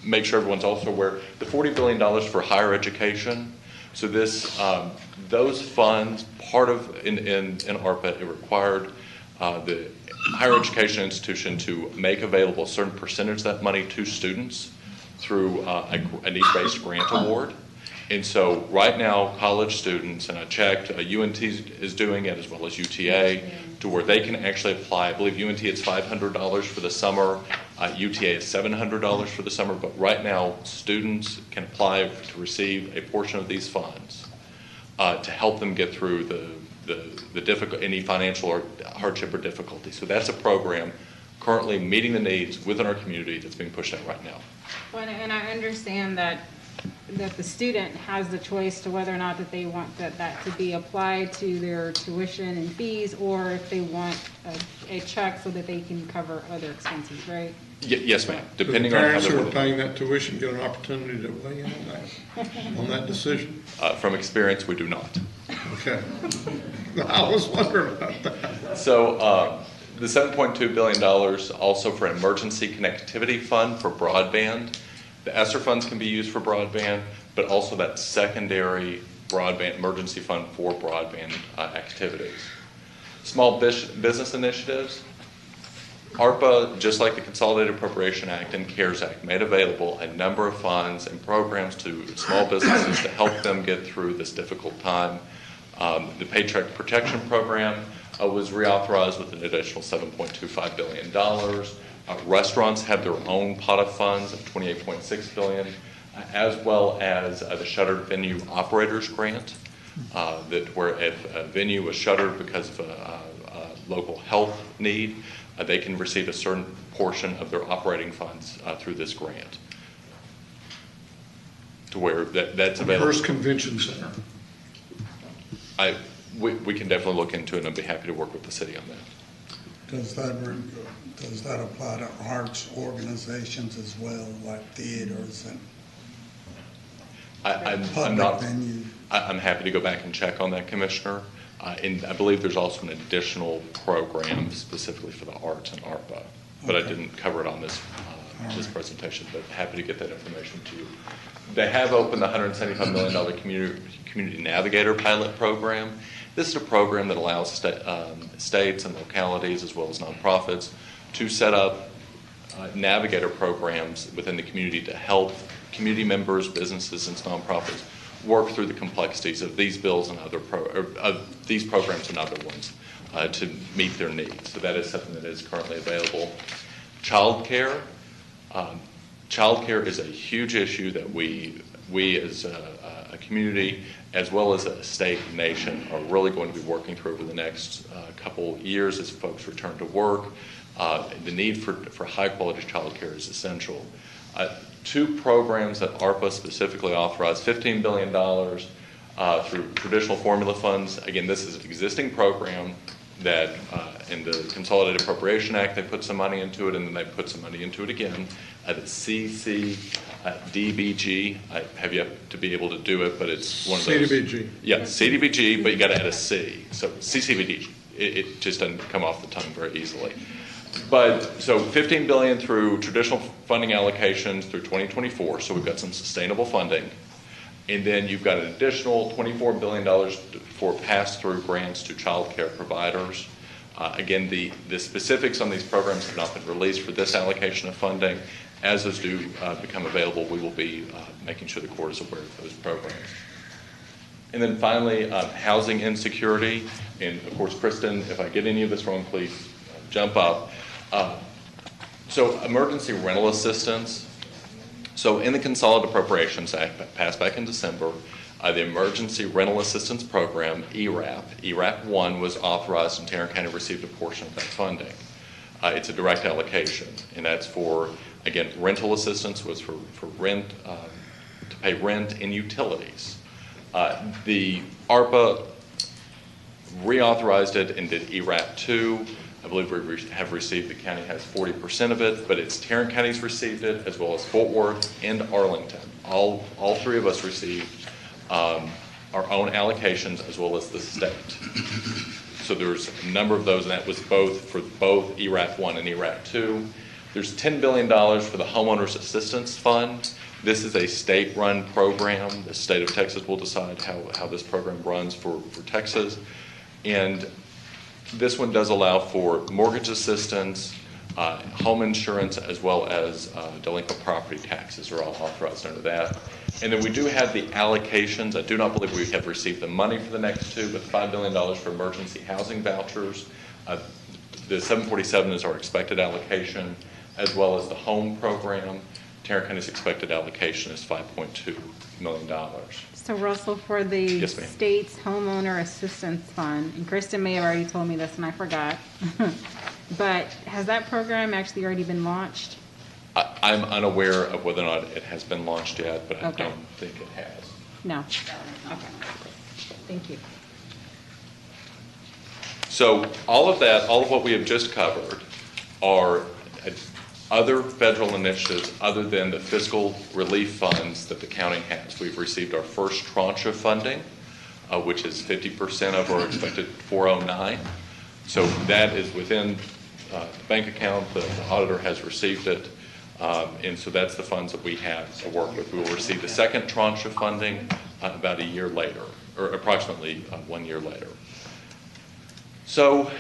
make sure everyone's also aware, the $40 billion for higher education. So those funds, part of, in ARPA, it required the higher education institution to make available a certain percentage of that money to students through a need-based grant award. And so right now, college students, and I checked, UNT is doing it as well as UTA, to where they can actually apply. I believe UNT it's $500 for the summer, UTA is $700 for the summer, but right now students can apply to receive a portion of these funds to help them get through any financial or hardship or difficulty. So that's a program currently meeting the needs within our community that's being pushed out right now. Well, and I understand that the student has the choice to whether or not that they want that to be applied to their tuition and fees, or if they want a check so that they can cover other expenses, right? Yes, ma'am. Depending the on how parents they're who are paying that tuition get an opportunity to weigh in on that decision. From experience, we do not. Okay. I was wondering about that. So the $7.2 billion also for an emergency connectivity fund for broadband. The ESSER funds can be used for broadband, but also that secondary broadband emergency fund for broadband activities. Small business initiatives. ARPA, just like the Consolidated Appropriation Act and CARES Act, made available a number of funds and programs to small businesses to help them get through this difficult time. The Paycheck Protection Program was reauthorized with an additional $7.25 billion. Restaurants have their own pot of funds of $28.6 billion, as well as the Shuttered Venue Operators Grant, where if a venue was shuttered because of a local health need, they can receive a certain portion of their operating funds through this grant. To where that's available. Hearst Convention Center. We can definitely look into it, and I'd be happy to work with the city on that. Does that apply to arts organizations as well, like theaters and I'm not. I'm happy to go back and check on that, Commissioner. And I believe there's also an additional program specifically for the arts and ARPA, but I didn't cover it on this presentation. But happy to get that information to you. They have opened the $175 million Community Navigator pilot program. This is a program that allows states and localities as well as nonprofits to set up navigator programs within the community to help community members, businesses, and nonprofits work through the complexities of these bills and these programs and other ones to meet their needs. So that is something that is currently available. Child care. Child care is a huge issue that we as a community, as well as a state and nation, are really going to be working through over the next couple years as folks return to work. The need for high-quality childcare is essential. Two programs that ARPA specifically authorized, $15 billion through traditional formula funds. Again, this is an existing program that in the Consolidated Appropriation Act, they put some money into it, and then they put some money into it again. The CCDBG, I have yet to be able to do it, but it's one of those. CDBG. Yeah, CDBG, but you got to add a C. So CCVD, it just doesn't come off the tongue very easily. But so $15 billion through traditional funding allocations through 2024. So we've got some sustainable funding, and then you've got an additional $24 billion for pass-through grants to child care providers. Again, the specifics on these programs have not been released for this allocation of funding. As those do become available, we will be making sure the court is aware of those programs. And then finally, housing insecurity. And of course, Kristen, if I get any of this wrong, please jump up. So emergency rental assistance. So in the Consolidated Appropriations Act passed back in December, the Emergency Rental Assistance Program, ERAP 1 was authorized, and Tarrant County received a portion of that funding. It's a direct allocation, and that's for, again, rental assistance was for rent, to pay rent and utilities. The ARPA reauthorized it and did ERAP 2. I believe we have received, the county has 40% of it, but it's Tarrant County's received it, as well as Fort Worth and Arlington. All three of us received our own allocations, as well as the state. So there's a number of those, and that was both for both ERAP 1 and ERAP 2. There's $10 billion for the Homeowners Assistance Fund. This is a state-run program. The state of Texas will decide how this program runs for Texas. And this one does allow for mortgage assistance, home insurance, as well as delinquent property taxes are all authorized under that. And then we do have the allocations. I do not believe we have received the money for the next two, but $5 billion for emergency housing vouchers. The 747 is our expected allocation, as well as the home program. Tarrant County's expected allocation is $5.2 million. So Russell, for the Yes, ma'am. state's homeowner assistance fund, and Kristen may have already told me this and I forgot, but has that program actually already been launched? I'm unaware of whether or not it has been launched yet, but I Okay. don't think it has. No. Okay. Thank you. So all of that, all of what we have just covered are other federal initiatives other than the fiscal relief funds that the county has. We've received our first tranche of funding, which is 50% of our expected 409. So that is within the bank account. The auditor has received it. And so that's the funds that we have to work with. We will receive the second tranche of funding about a year later, or approximately 1 year later. So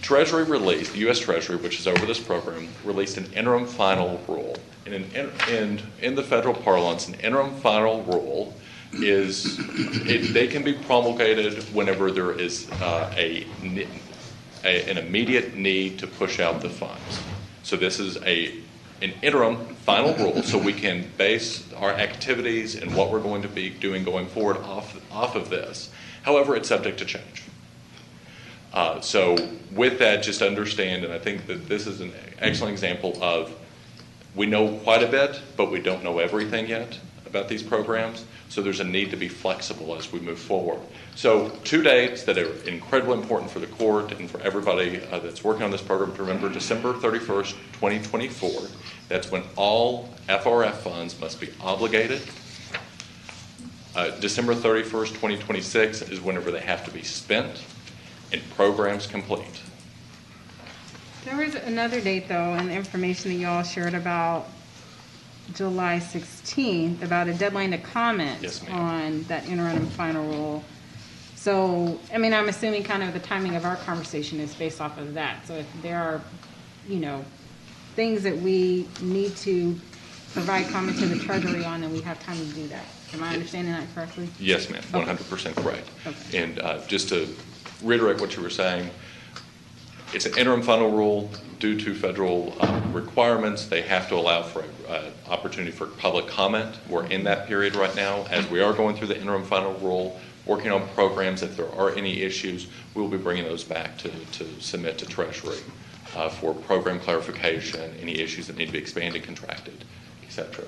Treasury released, the U.S. Treasury, which is over this program, released an interim final rule. And in the federal parlance, an interim final rule is, they can be promulgated whenever there is an immediate need to push out the funds. So this is an interim final rule, so we can base our activities and what we're going to be doing going forward off of this. However, it's subject to change. So with that, just understand, and I think that this is an excellent example of, we know quite a bit, but we don't know everything yet about these programs. So there's a need to be flexible as we move forward. So 2 dates that are incredibly important for the court and for everybody that's working on this program to remember: December 31st, 2024. That's when all FRF funds must be obligated. December 31st, 2026 is whenever they have to be spent and programs complete. There was another date, though, and the information that y'all shared about July 16th, about a deadline to comment Yes, ma'am. on that interim final rule. So, I mean, I'm assuming kind of the timing of our conversation is based off of that. So if there are, things that we need to provide comment to the Treasury on, then we have time to do that. Am I understanding that correctly? Yes, ma'am, 100% correct. Okay. And just to reiterate what you were saying, it's an interim final rule due to federal requirements. They have to allow for an opportunity for public comment. We're in that period right now. As we are going through the interim final rule, working on programs, if there are any issues, we'll be bringing those back to submit to Treasury. for program clarification, any issues that need to be expanded, contracted, etc.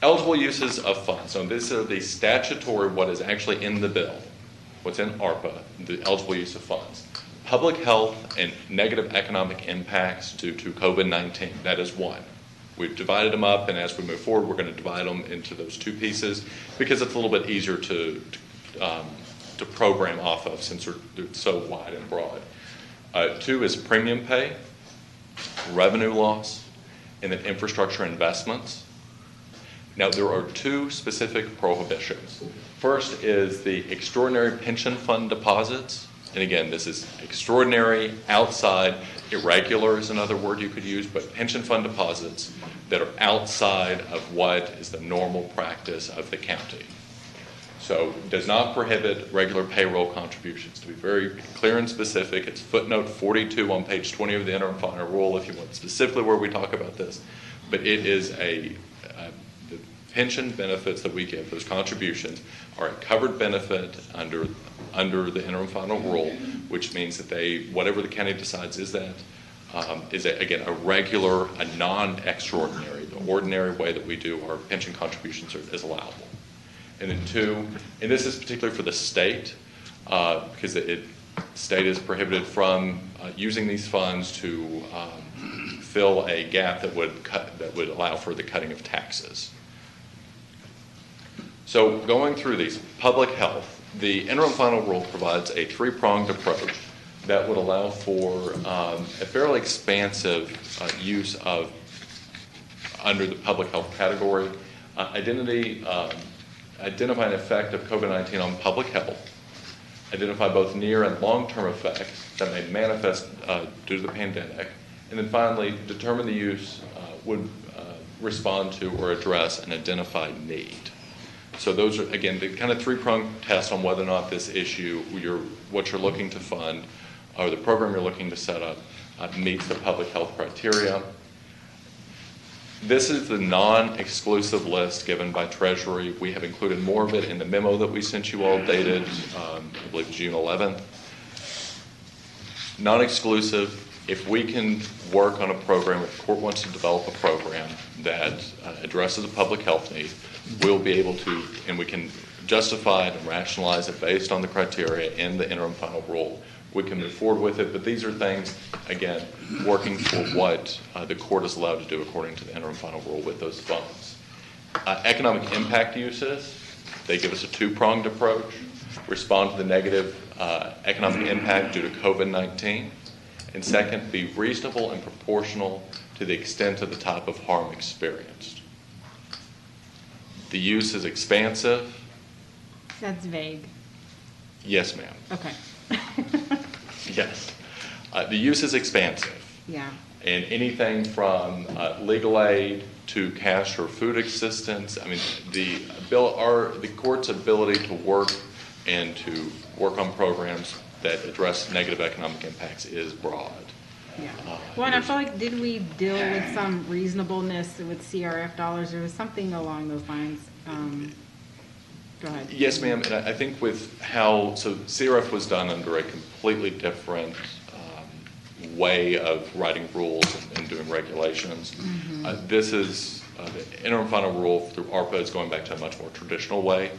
Eligible uses of funds. So this is the statutory, what is actually in the bill, what's in ARPA, the eligible use of funds. Public health and negative economic impacts due to COVID-19, that is one. We've divided them up, and as we move forward, we're going to divide them into those two pieces because it's a little bit easier to program off of since they're so wide and broad. Two is premium pay, revenue loss, and then infrastructure investments. Now, there are two specific prohibitions. First is the extraordinary pension fund deposits. And again, this is extraordinary, outside, irregular is another word you could use, but pension fund deposits that are outside of what is the normal practice of the county. So it does not prohibit regular payroll contributions. To be very clear and specific, it's footnote 42 on page 20 of the interim final rule if you want specifically where we talk about this. But it is the pension benefits that we give, those contributions, are a covered benefit under the interim final rule, which means that whatever the county decides is again, a regular, a non-extraordinary, the ordinary way that we do our pension contributions is allowable. And then two, and this is particularly for the state, because the state is prohibited from using these funds to fill a gap that would allow for the cutting of taxes. So going through these, public health, the interim final rule provides a three-pronged approach that would allow for a fairly expansive use of, under the public health category, identify an effect of COVID-19 on public health, identify both near and long-term effects that may manifest due to the pandemic, and then finally determine the use would respond to or address an identified need. So those are, again, the kind of three-pronged test on whether or not this issue, what you're looking to fund, or the program you're looking to set up meets the public health criteria. This is the non-exclusive list given by Treasury. We have included more of it in the memo that we sent you all dated, I believe, June 11th. Non-exclusive, if we can work on a program, if the court wants to develop a program that addresses a public health need, we'll be able to, and we can justify it and rationalize it based on the criteria in the interim final rule. We can move forward with it, but these are things, again, working for what the court is allowed to do according to the interim final rule with those funds. Economic impact uses, they give us a two-pronged approach, respond to the negative economic impact due to COVID-19, and second, be reasonable and proportional to the extent of the type of harm experienced. The use is expansive. That's vague. Yes, ma'am. Okay. Yes. The use is expansive. Yeah. And anything from legal aid to cash or food assistance. I mean, the court's ability to work on programs that address negative economic impacts is broad. Yeah. Well, and I feel like, did we deal with some reasonableness with CRF dollars? There was something along those lines. Go ahead. Yes, ma'am. And I think with so CRF was done under a completely different way of writing rules and doing regulations. Mm-hmm. This is the interim final rule through ARPA is going back to a much more traditional way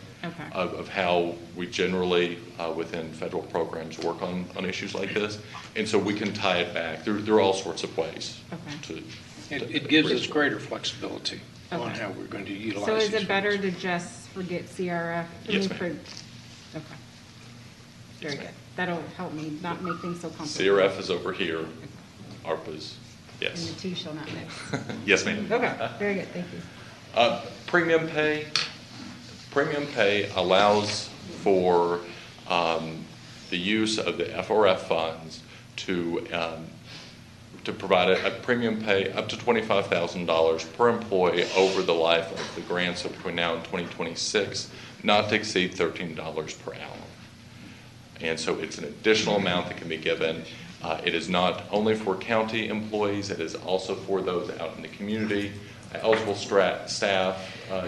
of how we generally within federal programs work on issues like this. And so we can tie it back. There are all sorts of ways. Okay. It gives us greater flexibility on how we're going to utilize. So is it better to just forget CRF? Yes, ma'am. Okay. Very good. That'll help me not make things so complicated. CRF is over here. ARPA's, yes. And the two shall not mix. Yes, ma'am. Okay. Very good. Thank you. Premium pay. Premium pay allows for the use of the FRF funds to provide a premium pay up to $25,000 per employee over the life of the grant, so between now and 2026, not to exceed $13 per hour. And so it's an additional amount that can be given. It is not only for county employees, it is also for those out in the community. Eligible staff,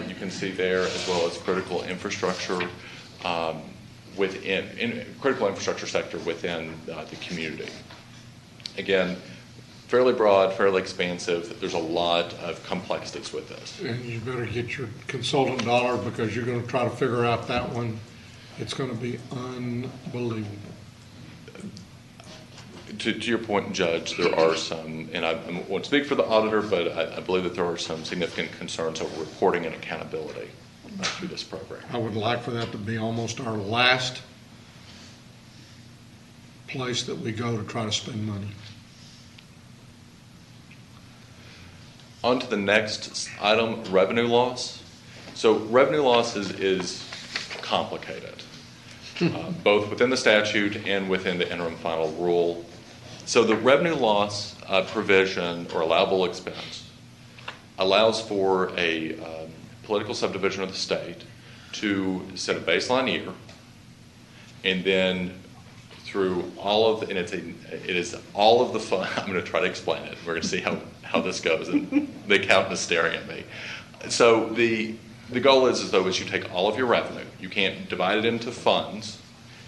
you can see there, as well as critical infrastructure critical infrastructure sector within the community. Again, fairly broad, fairly expansive. There's a lot of complexities with this. And you better get your consultant dollar because you're going to try to figure out that one. It's going to be unbelievable. To your point, Judge, there are some, and I won't speak for the auditor, but I believe that there are some significant concerns over reporting and accountability through this program. I would like for that to be almost our last place that we go to try to spend money. On to the next item, revenue loss. So revenue loss is complicated, both within the statute and within the interim final rule. So the revenue loss provision or allowable expense allows for a political subdivision of the state to set a baseline year, and then through all of the, and it is all of the fun. I'm going to try to explain it. We're going to see how this goes, and the accountant is staring at me. So the goal is you take all of your revenue. You can't divide it into funds.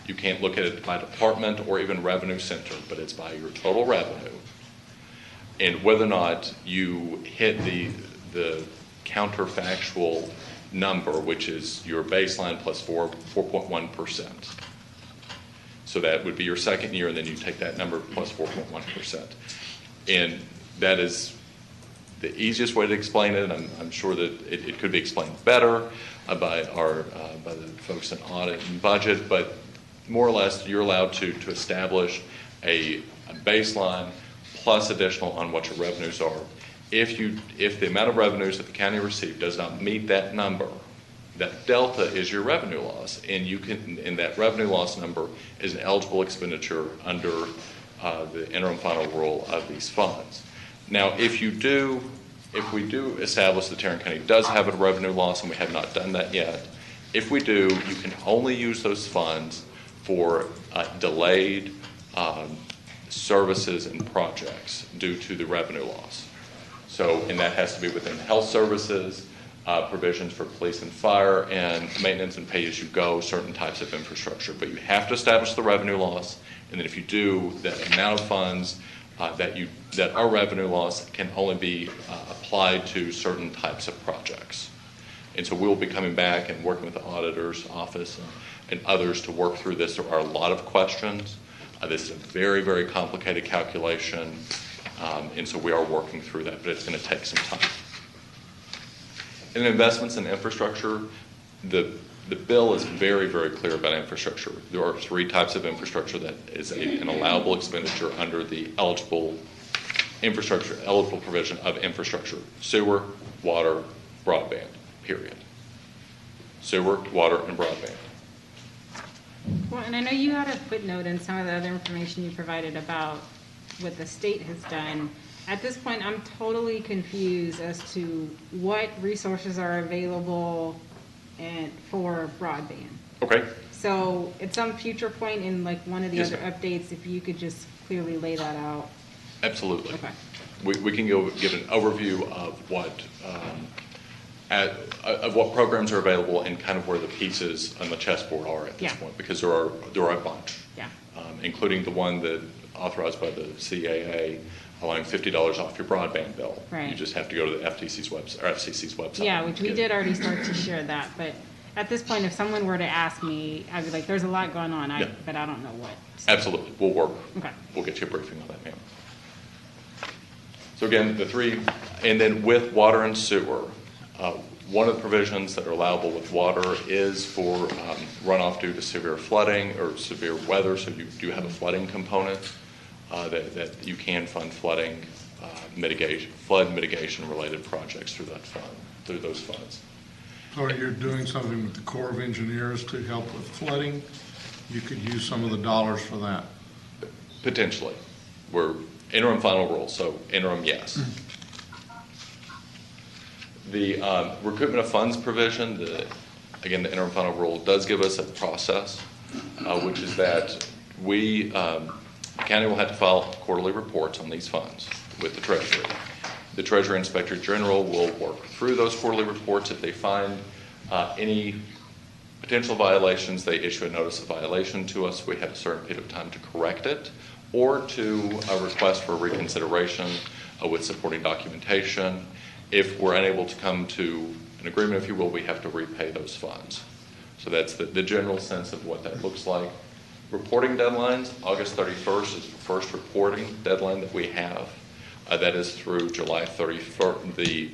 You can't look at it by department or even revenue center, but it's by your total revenue. And whether or not you hit the counterfactual number, which is your baseline plus 4.1%. So that would be your second year, and then you take that number plus 4.1%. And that is the easiest way to explain it. I'm sure that it could be explained better by the folks in audit and budget, but more or less you're allowed to establish a baseline plus additional on what your revenues are. If the amount of revenues that the county received does not meet that number, that delta is your revenue loss, and that revenue loss number is an eligible expenditure under the interim final rule of these funds. Now, if we do establish that Tarrant County does have a revenue loss, and we have not done that yet, if we do, you can only use those funds for delayed services and projects due to the revenue loss. So, and that has to be within health services, provisions for police and fire, and maintenance and pay-as-you-go, certain types of infrastructure. But you have to establish the revenue loss, and then if you do, that amount of funds that are revenue loss can only be applied to certain types of projects. And so we'll be coming back and working with the auditor's office and others to work through this. There are a lot of questions. This is a very, very complicated calculation, and so we are working through that, but it's going to take some time. In investments in infrastructure, the bill is very, very clear about infrastructure. There are three types of infrastructure that is an allowable expenditure under the eligible provision of infrastructure: sewer, water, broadband, period. Sewer, water, and broadband. Well, and I know you had a footnote in some of the other information you provided about what the state has done. At this point, I'm totally confused as to what resources are available for broadband. Okay. So at some future point in like one of the other updates, if you could just clearly lay that out. Absolutely. Okay. We can give an overview of what programs are available and kind of where the pieces on the chessboard are at this point, because there are a bunch, including the one that authorized by the CAA, allowing $50 off your broadband bill. Right. You just have to go to the FCC's website. Yeah, which we did already start to share that, but at this point, if someone were to ask me, I'd be like, "There's a lot going on," but I don't know what. So. Absolutely, we'll work. Okay. We'll get you a briefing on that, ma'am. So again, the three, and then with water and sewer, one of the provisions that are allowable with water is for runoff due to severe flooding or severe weather. So you do have a flooding component that you can fund flood mitigation related projects through those funds. So you're doing something with the Corps of Engineers to help with flooding. You could use some of the dollars for that. Potentially. We're interim final rule, so interim, yes. The recoupment of funds provision, the interim final rule does give us a process, which is that the county will have to file quarterly reports on these funds with the Treasury. The Treasury Inspector General will work through those quarterly reports. If they find any potential violations, they issue a notice of violation to us. We have a certain period of time to correct it, or to a request for reconsideration with supporting documentation. If we're unable to come to an agreement, if you will, we have to repay those funds. So that's the general sense of what that looks like. Reporting deadlines, August 31st is the first reporting deadline that we have. That is through July 31st.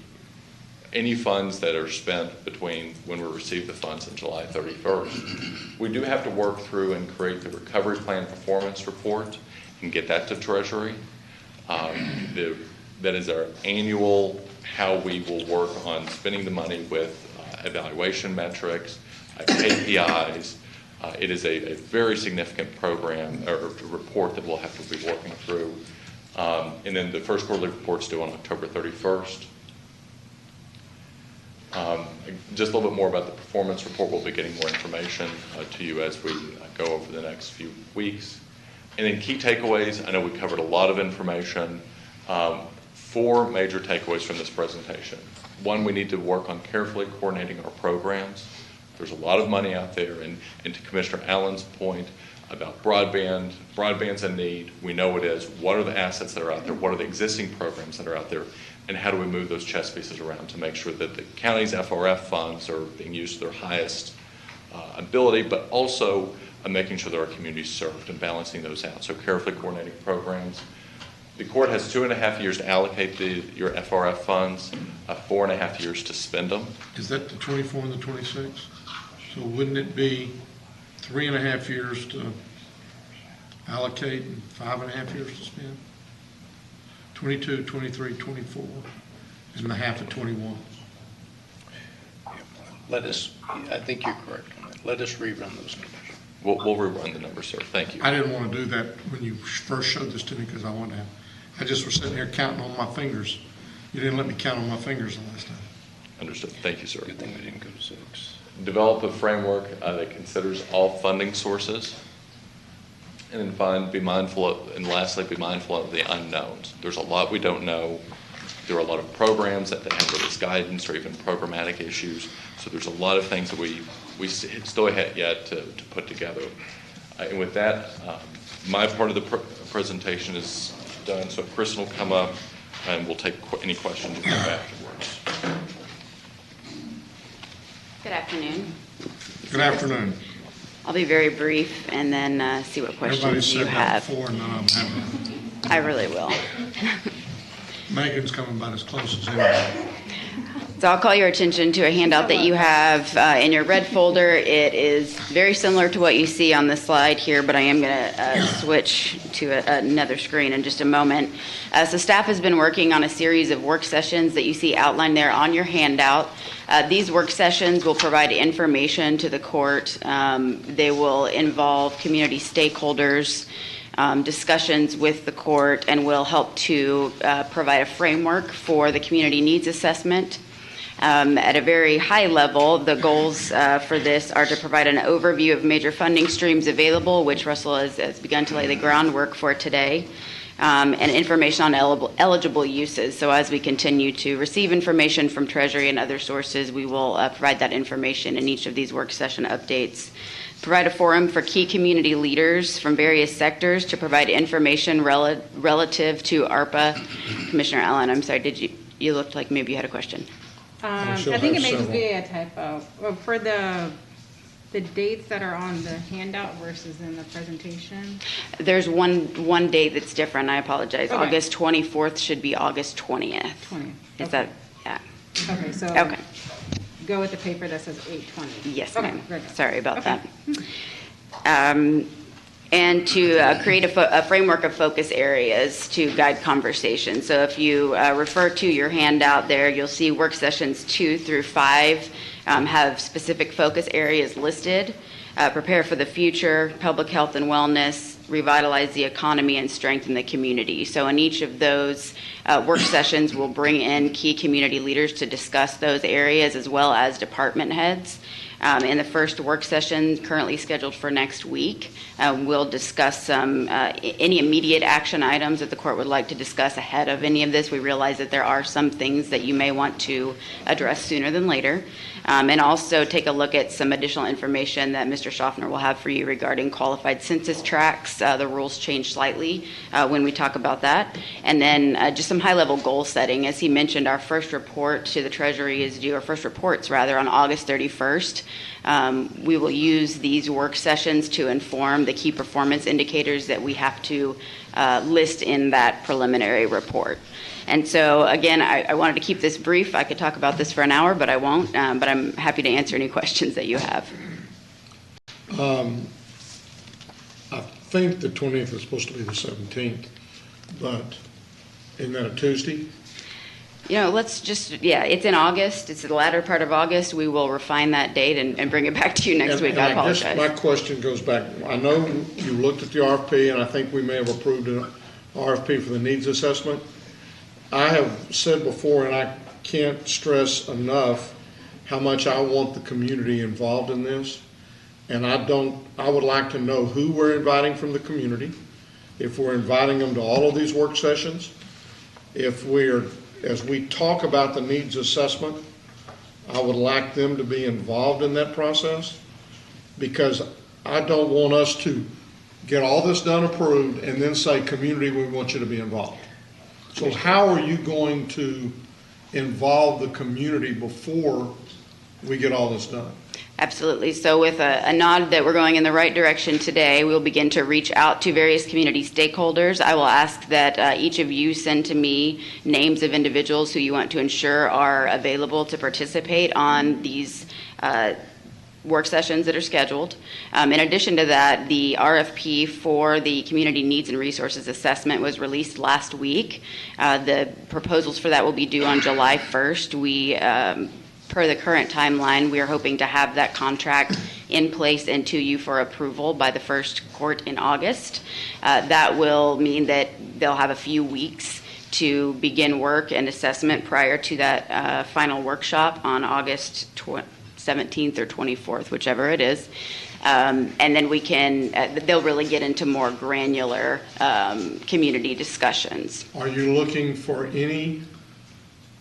Any funds that are spent between when we receive the funds and July 31st. We do have to work through and create the recovery plan performance report and get that to Treasury. That is our annual, how we will work on spending the money with evaluation metrics, KPIs. It is a very significant program or report that we'll have to be working through. And then the first quarterly report's due on October 31st. Just a little bit more about the performance report. We'll be getting more information to you as we go over the next few weeks. And then key takeaways. I know we covered a lot of information. 4 major takeaways from this presentation. 1, we need to work on carefully coordinating our programs. There's a lot of money out there, and to Commissioner Allen's point about broadband, broadband's a need. We know it is. What are the assets that are out there? What are the existing programs that are out there? And how do we move those chess pieces around to make sure that the county's FRF funds are being used to their highest ability, but also making sure that our community is served and balancing those out. So carefully coordinating programs. The court has 2.5 years to allocate your FRF funds, 4.5 years to spend them. Is that the 24 and the 26? So wouldn't it be 3.5 years to allocate and 5.5 years to spend? 22, 23, 24, and the half of 21. I think you're correct on that. Let us rerun those numbers. We'll rerun the numbers, sir. Thank you. I didn't want to do that when you first showed this to me because I just was sitting here counting on my fingers. You didn't let me count on my fingers the last time. Understood. Thank you, sir. Good thing we didn't go to 6. Develop a framework that considers all funding sources. And then lastly, be mindful of the unknowns. There's a lot we don't know. There are a lot of programs that have released guidance or even programmatic issues. So there's a lot of things that we still have yet to put together. And with that, my part of the presentation is done. So Kristen will come up and we'll take any questions you have afterwards. Good afternoon. Good afternoon. I'll be very brief and then see what questions you have. Before, and none of them have. I really will. Megan's coming about as close as anybody. So I'll call your attention to a handout that you have in your red folder. It is very similar to what you see on the slide here, but I am going to switch to another screen in just a moment. So staff has been working on a series of work sessions that you see outlined there on your handout. These work sessions will provide information to the court. They will involve community stakeholders, discussions with the court, and will help to provide a framework for the community needs assessment. At a very high level, the goals for this are to provide an overview of major funding streams available, which Russell has begun to lay the groundwork for today, and information on eligible uses. So as we continue to receive information from Treasury and other sources, we will provide that information in each of these work session updates. Provide a forum for key community leaders from various sectors to provide information relative to ARPA. Commissioner Allen, I'm sorry, you looked like maybe you had a question. I think it may just be a typo. For the dates that are on the handout versus in the presentation? There's one date that's different. I apologize. Okay. August 24th should be August 20th. 20th. Is that, yeah. Okay, so Okay. go with the paper that says 8/20. Yes, Okay, ma'am. very good. Sorry about Okay. that. And to create a framework of focus areas to guide conversation. So if you refer to your handout there, you'll see work sessions 2 through 5 have specific focus areas listed. Prepare for the future, public health and wellness, revitalize the economy, and strengthen the community. So in each of those work sessions, we'll bring in key community leaders to discuss those areas as well as department heads. In the first work session, currently scheduled for next week, we'll discuss some any immediate action items that the court would like to discuss ahead of any of this. We realize that there are some things that you may want to address sooner than later, and also take a look at some additional information that Mr. Schaffner will have for you regarding qualified census tracts. The rules change slightly when we talk about that, and then just some high-level goal setting. As he mentioned, our first report to the Treasury is due, or first reports rather, on August 31st. We will use these work sessions to inform the key performance indicators that we have to list in that preliminary report. And so, again, I wanted to keep this brief. I could talk about this for an hour, but I won't. But I'm happy to answer any questions that you have. I think the 20th is supposed to be the 17th, but isn't that a Tuesday? You know, let's just, yeah, it's in August. It's the latter part of August. We will refine that date and bring it back to you next week. I apologize. guess my question goes back. I know you looked at the RFP, and I think we may have approved an RFP for the needs assessment. I have said before, and I can't stress enough how much I want the community involved in this. And I would like to know who we're inviting from the community, if we're inviting them to all of these work sessions, as we talk about the needs assessment, I would like them to be involved in that process, because I don't want us to get all this done, approved, and then say, community, we want you to be involved. So how are you going to involve the community before we get all this done? Absolutely. So with a nod that we're going in the right direction today, we'll begin to reach out to various community stakeholders. I will ask that each of you send to me names of individuals who you want to ensure are available to participate on these work sessions that are scheduled. In addition to that, the RFP for the Community Needs and Resources Assessment was released last week. The proposals for that will be due on July 1st. Per the current timeline, we are hoping to have that contract in place and to you for approval by the first court in August. That will mean that they'll have a few weeks to begin work and assessment prior to that final workshop on August 17th or 24th, whichever it is. And then we can, they'll really get into more granular community discussions. Are you looking for any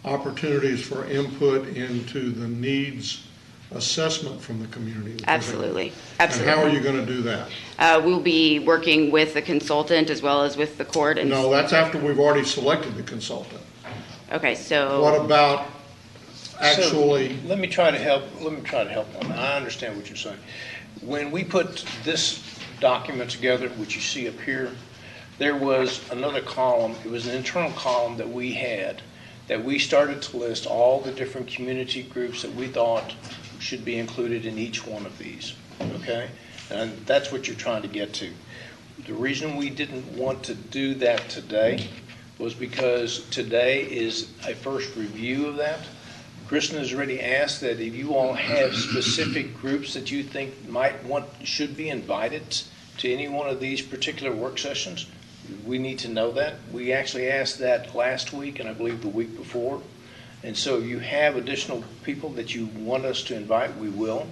opportunities for input into the needs assessment from the community? Absolutely. And how are you going to do that? We'll be working with the consultant as well as with the court. And no, that's after we've already selected the consultant. Okay, so what about actually? So let me try to help on that. I understand what you're saying. When we put this document together, which you see up here, there was another column. It was an internal column that we had, that we started to list all the different community groups that we thought should be included in each one of these, okay? And that's what you're trying to get to. The reason we didn't want to do that today was because today is a first review of that. Kristen has already asked that if you all have specific groups that you think should be invited to any one of these particular work sessions, we need to know that. We actually asked that last week and I believe the week before. And so if you have additional people that you want us to invite, we will.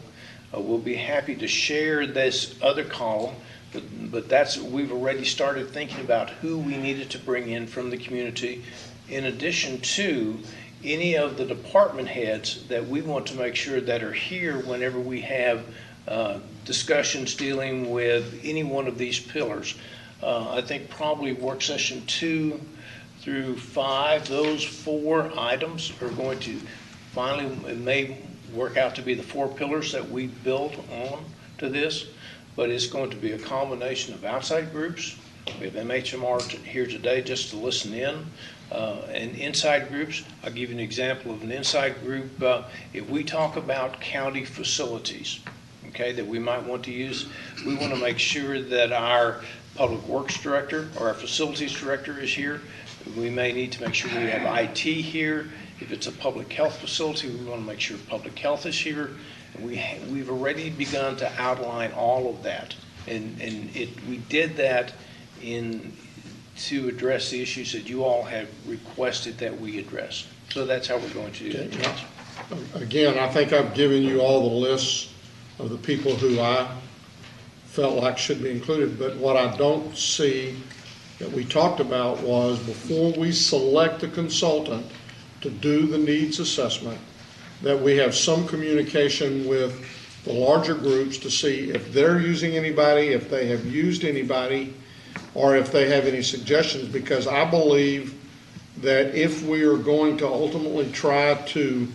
We'll be happy to share this other column, but we've already started thinking about who we needed to bring in from the community, in addition to any of the department heads that we want to make sure that are here whenever we have discussions dealing with any one of these pillars. I think probably work session 2 through 5, those 4 items are going to finally, it may work out to be the 4 pillars that we built on to this, but it's going to be a combination of outside groups. We have MHMR here today just to listen in, and inside groups. I'll give you an example of an inside group. If we talk about county facilities, okay, that we might want to use, we want to make sure that our Public Works Director or our Facilities Director is here. We may need to make sure we have IT here. If it's a public health facility, we want to make sure public health is here. And we've already begun to outline all of that. And we did that to address the issues that you all have requested that we address. So that's how we're going to do that. Again, I think I've given you all the lists of the people who I felt like should be included. But what I don't see that we talked about was before we select a consultant to do the needs assessment, that we have some communication with the larger groups to see if they're using anybody, if they have used anybody, or if they have any suggestions, because I believe that if we are going to ultimately try to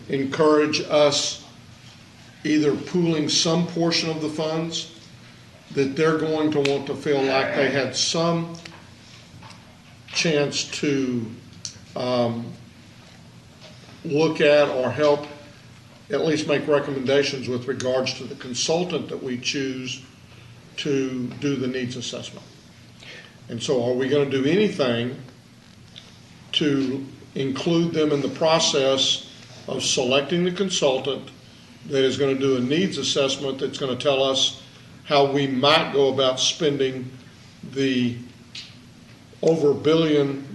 encourage us either pooling some portion of the funds, that they're going to want to feel like they had some chance to look at or help at least make recommendations with regards to the consultant that we choose to do the needs assessment. And so are we going to do anything to include them in the process of selecting the consultant that is going to do a needs assessment that's going to tell us how we might go about spending the over $1 billion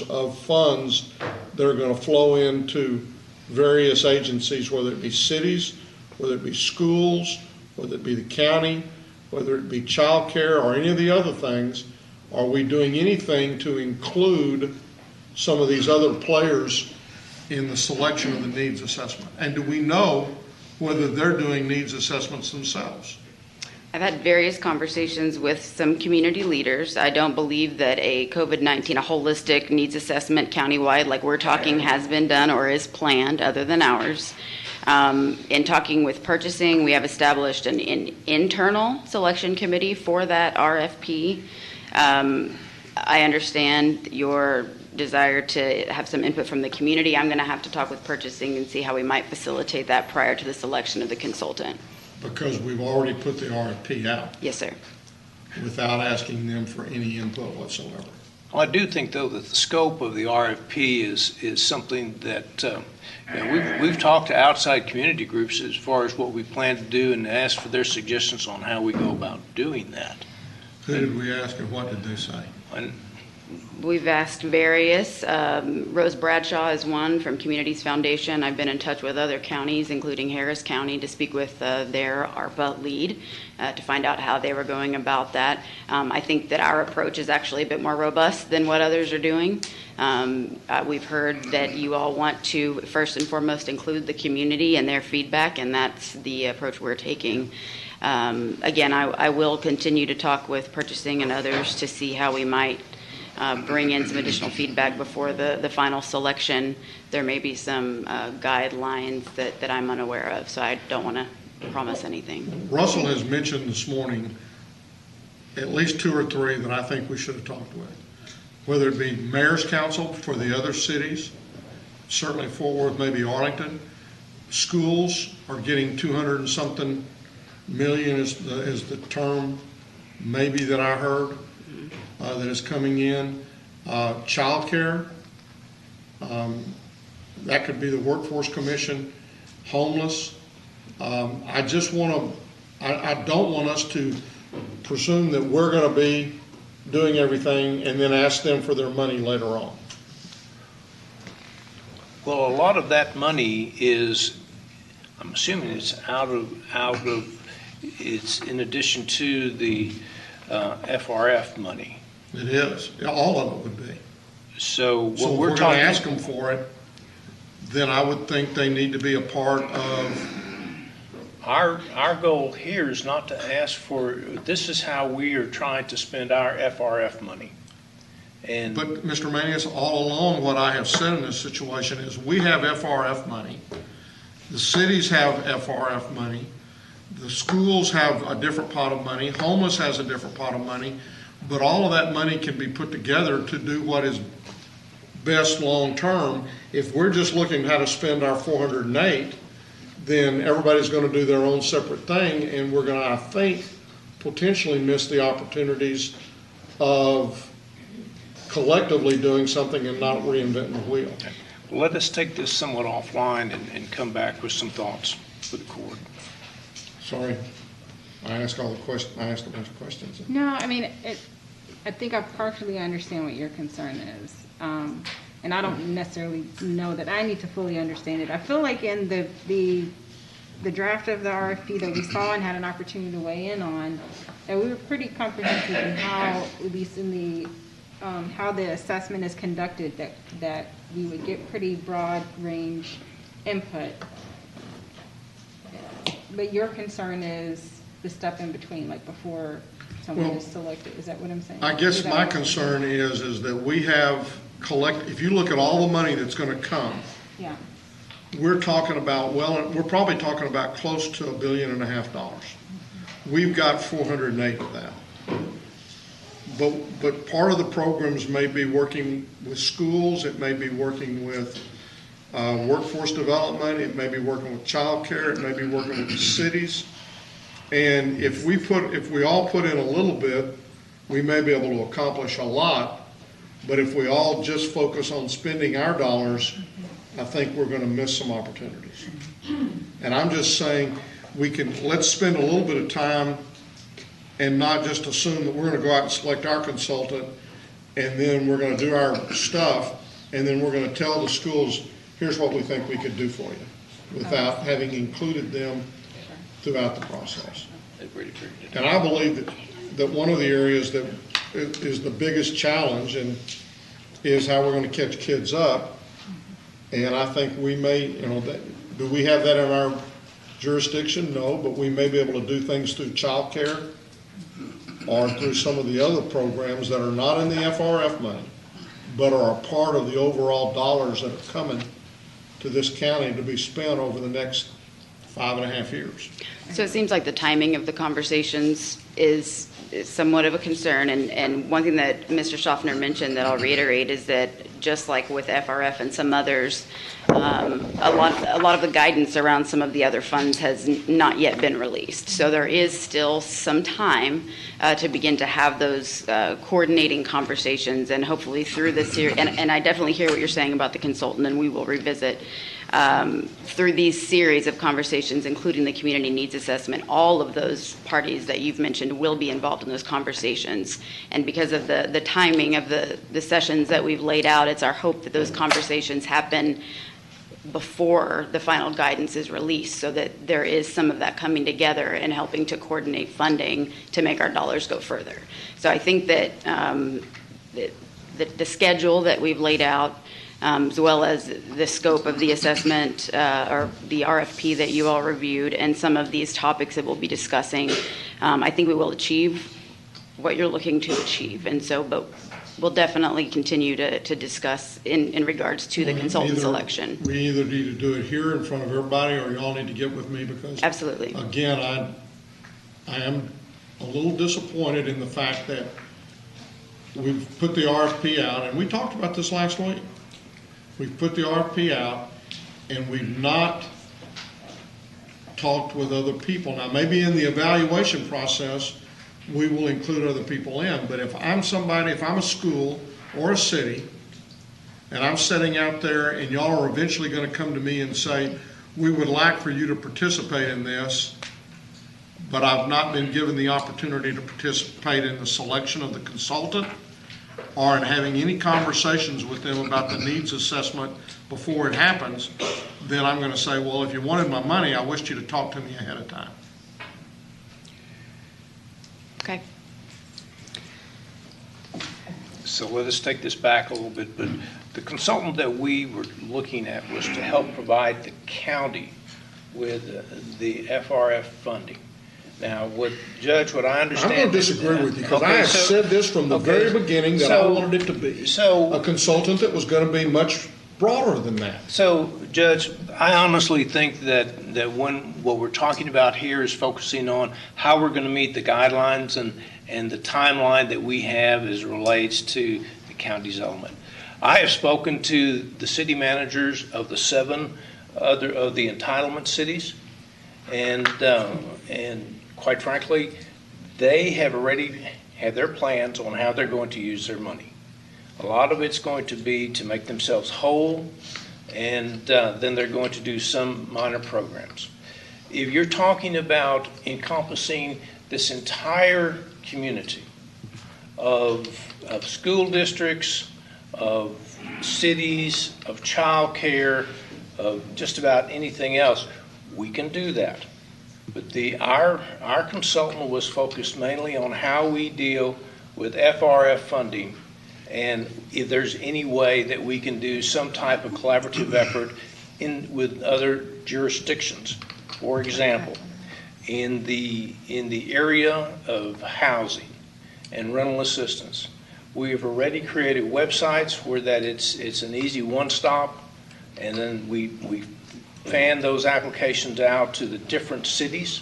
of funds that are going to flow into various agencies, whether it be cities, whether it be schools, whether it be the county, whether it be child care or any of the other things. Are we doing anything to include some of these other players in the selection of the needs assessment? And do we know whether they're doing needs assessments themselves? I've had various conversations with some community leaders. I don't believe that a COVID-19, a holistic needs assessment countywide like we're talking has been done or is planned other than ours. In talking with purchasing, we have established an internal selection committee for that RFP. I understand your desire to have some input from the community. I'm going to have to talk with purchasing and see how we might facilitate that prior to the selection of the consultant. Because we've already put the RFP out. Yes, sir. Without asking them for any input whatsoever. Well, I do think, though, that the scope of the RFP is something that we've talked to outside community groups as far as what we plan to do and asked for their suggestions on how we go about doing that. Who did we ask and what did they say? We've asked various. Rose Bradshaw is one from Communities Foundation. I've been in touch with other counties, including Harris County, to speak with their ARPA lead to find out how they were going about that. I think that our approach is actually a bit more robust than what others are doing. We've heard that you all want to first and foremost include the community and their feedback, and that's the approach we're taking. Again, I will continue to talk with purchasing and others to see how we might bring in some additional feedback before the final selection. There may be some guidelines that I'm unaware of, so I don't want to promise anything. Russell has mentioned this morning at least 2 or 3 that I think we should have talked with. Whether it be Mayor's Council for the other cities, certainly Fort Worth, maybe Arlington. Schools are getting 200 and something million is the term maybe that I heard. That is coming in. Child care, that could be the Workforce Commission. Homeless. I don't want us to presume that we're going to be doing everything and then ask them for their money later on. Well, a lot of that money is, I'm assuming it's it's in addition to the FRF money. It is. All of it would be. So if we're going to ask them for it, then I would think they need to be a part of. Our goal here is not to ask for, this is how we are trying to spend our FRF money. But Mr. Manius, all along what I have said in this situation is we have FRF money. The cities have FRF money. The schools have a different pot of money. Homeless has a different pot of money. But all of that money can be put together to do what is best long term. If we're just looking at how to spend our 408, then everybody's going to do their own separate thing, and we're going to, I think, potentially miss the opportunities of collectively doing something and not reinventing the wheel. Let us take this somewhat offline and come back with some thoughts for the court. Sorry, I asked all the questions. I asked a bunch of questions. No, I mean, I think I partially understand what your concern is. And I don't necessarily know that I need to fully understand it. I feel like in the the draft of the RFP that we saw and had an opportunity to weigh in on, that we were pretty comprehensive in how, at least in the, how the assessment is conducted, that we would get pretty broad range input. But your concern is the step in between, like before someone Well, is selected, is that what I'm saying? I guess Is that my what- concern is that we have if you look at all the money that's gonna come, Yeah, we're talking about, well, we're probably talking about close to $1.5 billion. We've got 408 of that. But part of the programs may be working with schools, it may be working with workforce development, it may be working with childcare, it may be working with the cities. And if we all put in a little bit, we may be able to accomplish a lot. But if we all just focus on spending our dollars, I think we're going to miss some opportunities. And I'm just saying, let's spend a little bit of time and not just assume that we're going to go out and select our consultant and then we're going to do our stuff and then we're going to tell the schools, here's what we think we could do for you, without having included them throughout the process. And I believe that one of the areas that is the biggest challenge and is how we're going to catch kids up. And I think we may, do we have that in our jurisdiction? No, but we may be able to do things through childcare or through some of the other programs that are not in the FRF money, but are a part of the overall dollars that are coming to this county to be spent over the next 5.5 years. So it seems like the timing of the conversations is somewhat of a concern. And one thing that Mr. Schaffner mentioned that I'll reiterate is that just like with FRF and some others, a lot of the guidance around some of the other funds has not yet been released. So there is still some time to begin to have those coordinating conversations, and hopefully through this year, and I definitely hear what you're saying about the consultant, and we will revisit through these series of conversations, including the community needs assessment. All of those parties that you've mentioned will be involved in those conversations. And because of the timing of the sessions that we've laid out, it's our hope that those conversations happen before the final guidance is released, so that there is some of that coming together and helping to coordinate funding to make our dollars go further. So I think that the schedule that we've laid out, as well as the scope of the assessment or the RFP that you all reviewed, and some of these topics that we'll be discussing, I think we will achieve what you're looking to achieve. And so, but we'll definitely continue to discuss in regards to the consultant selection. We either need to do it here in front of everybody, or y'all need to get with me, because absolutely, again, I am a little disappointed in the fact that we've put the RFP out, and we talked about this last week. We've put the RFP out, and we've not talked with other people. Now, maybe in the evaluation process, we will include other people in, but if I'm a school or a city, and I'm sitting out there and y'all are eventually going to come to me and say, we would like for you to participate in this, but I've not been given the opportunity to participate in the selection of the consultant or in having any conversations with them about the needs assessment before it happens, then I'm going to say, well, if you wanted my money, I wished you to talk to me ahead of time. Okay. So let us take this back a little bit, but the consultant that we were looking at was to help provide the county with the FRF funding. Now, Judge, what I understand... I'm going to disagree with you, because I have said this from the very beginning that I wanted it to be a consultant that was going to be much broader than that. So, Judge, I honestly think that when what we're talking about here is focusing on how we're going to meet the guidelines and the timeline that we have as it relates to the county's element. I have spoken to the city managers of the 7 other of the entitlement cities, and quite frankly, they have already had their plans on how they're going to use their money. A lot of it's going to be to make themselves whole, and then they're going to do some minor programs. If you're talking about encompassing this entire community of school districts, of cities, of child care, of just about anything else, we can do that. But our consultant was focused mainly on how we deal with FRF funding, and if there's any way that we can do some type of collaborative effort with other jurisdictions. For example, in the area of housing and rental assistance, we have already created websites where that it's an easy one-stop, and then we fan those applications out to the different cities.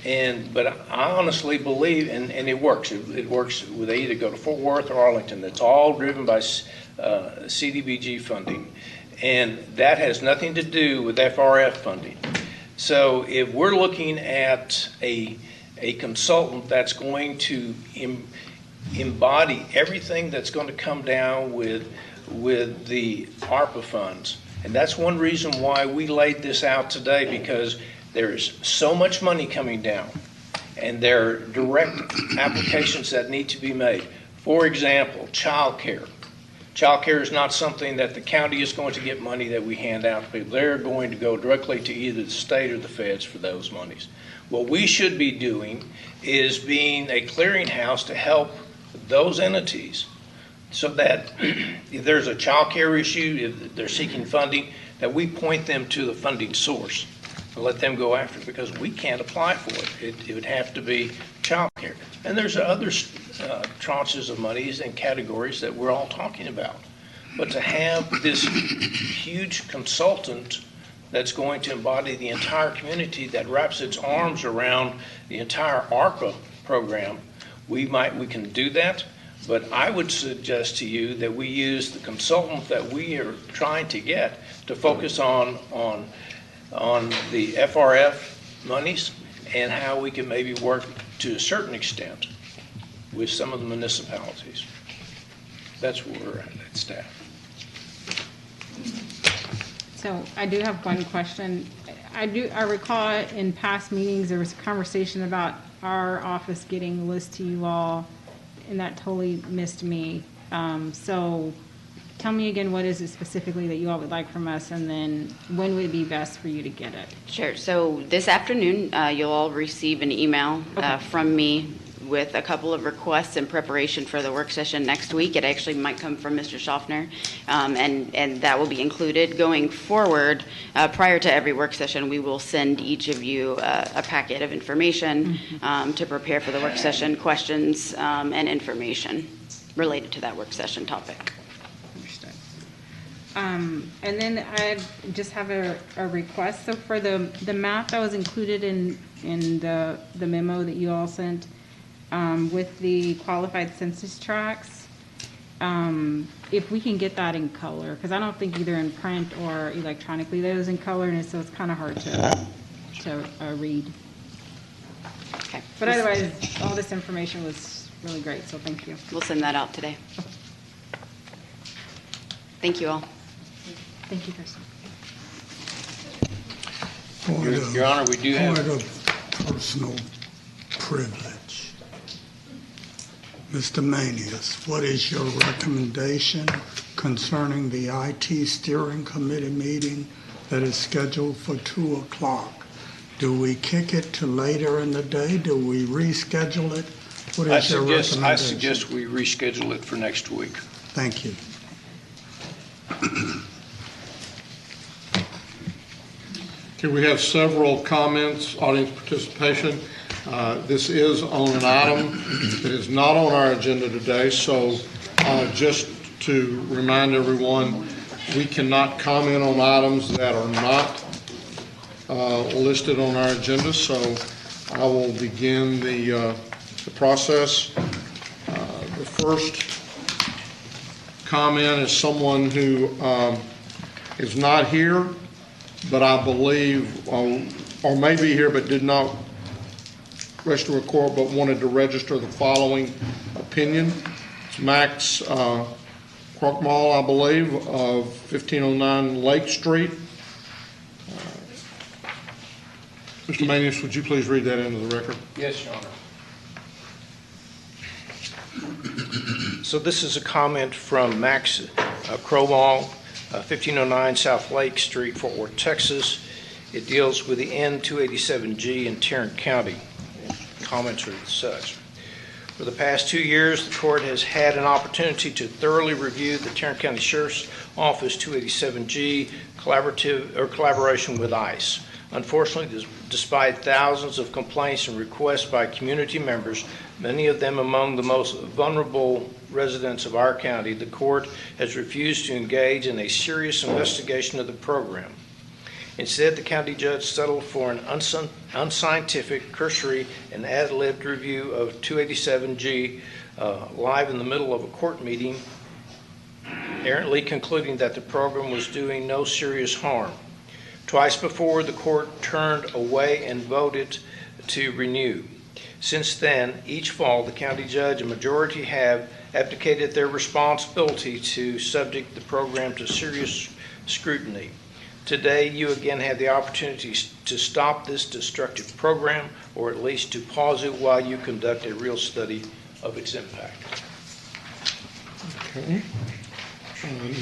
But I honestly believe, and it works. It works. They either go to Fort Worth or Arlington. It's all driven by CDBG funding, and that has nothing to do with FRF funding. So if we're looking at a consultant that's going to embody everything that's going to come down with the ARPA funds. And that's one reason why we laid this out today, because there's so much money coming down and there are direct applications that need to be made. For example, child care. Child care is not something that the county is going to get money that we hand out to people. They're going to go directly to either the state or the feds for those monies. What we should be doing is being a clearinghouse to help those entities, so that if there's a child care issue, if they're seeking funding, that we point them to the funding source and let them go after it, because we can't apply for it. It would have to be child care. And there's other tranches of monies and categories that we're all talking about. But to have this huge consultant that's going to embody the entire community, that wraps its arms around the entire ARPA program, we can do that. But I would suggest to you that we use the consultant that we are trying to get to focus on the FRF monies and how we can maybe work to a certain extent with some of the municipalities. That's where we're at staff. So I do have one question. I recall in past meetings there was a conversation about our office getting a list to you all, and that totally missed me. So tell me again, what is it specifically that you all would like from us, and then when would it be best for you to get it? Sure. So this afternoon, you'll all receive an email from me with a couple of requests in preparation for the work session next week. It actually might come from Mr. Schaffner, and that will be included. Going forward, prior to every work session, we will send each of you a packet of information to prepare for the work session, questions and information related to that work session topic. Understood. And then I just have a request. So for the map that was included in the memo that you all sent, with the qualified census tracts, if we can get that in color, because I don't think either in print or electronically those in color, and so it's kind of hard to read. Okay. But otherwise, all this information was really great, so thank you. We'll send that out today. Thank you all. Thank you, Kristen. Your Honor, we do have... Point of personal privilege. Mr. Manius, what is your recommendation concerning the IT Steering Committee meeting that is scheduled for 2 o'clock? Do we kick it to later in the day? Do we reschedule it? What is your recommendation? I suggest we reschedule it for next week. Thank you. Okay, we have several comments, audience participation. This is on an item that is not on our agenda today, so just to remind everyone, we cannot comment on items that are not listed on our agenda, so I will begin the process. The first comment is someone who is not here, but I believe, or may be here but did not register a court, but wanted to register the following opinion. It's Max Krockmal, I believe, of 1509 Lake Street. Mr. Manius, would you please read that into the record? Yes, Your Honor. So this is a comment from Max Krockmal, 1509 South Lake Street, Fort Worth, Texas. It deals with the N-287G in Tarrant County. Comments are as such. For the past 2 years, the court has had an opportunity to thoroughly review the Tarrant County Sheriff's Office 287G collaboration with ICE. Unfortunately, despite thousands of complaints and requests by community members, many of them among the most vulnerable residents of our county, the court has refused to engage in a serious investigation of the program. Instead, the county judge settled for an unscientific, cursory, and ad-libbed review of 287G live in the middle of a court meeting, errantly concluding that the program was doing no serious harm. Twice before, the court turned away and voted to renew. Since then, each fall, the county judge and majority have abdicated their responsibility to subject the program to serious scrutiny. Today, you again have the opportunity to stop this destructive program, or at least to pause it while you conduct a real study of its impact. Okay.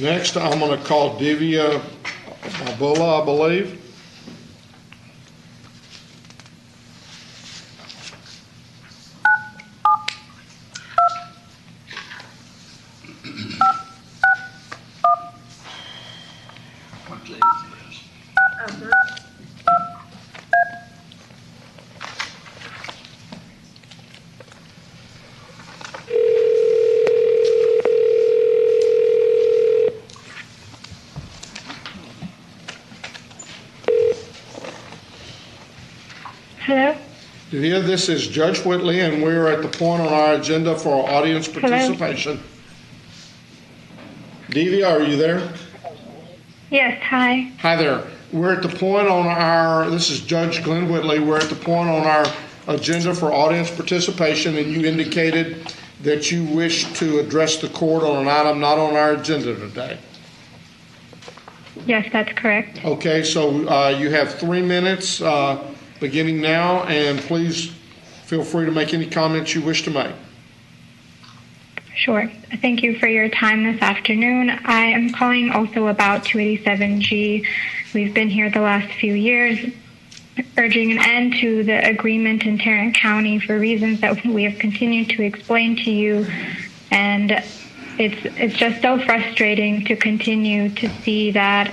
Next, I'm going to call Divya Babula, I believe. Hello? Divya, this is Judge Whitley, and we're at the point on our agenda for audience participation. Divya, are you there? Yes, hi. Hi there. We're at the point on our, this is Judge Glenn Whitley, we're at the point on our agenda for audience participation, and you indicated that you wish to address the court on an item not on our agenda today. Yes, that's correct. Okay, so you have 3 minutes beginning now, and please feel free to make any comments you wish to make. Sure. Thank you for your time this afternoon. I am calling also about 287G. We've been here the last few years urging an end to the agreement in Tarrant County for reasons that we have continued to explain to you. And it's just so frustrating to continue to see that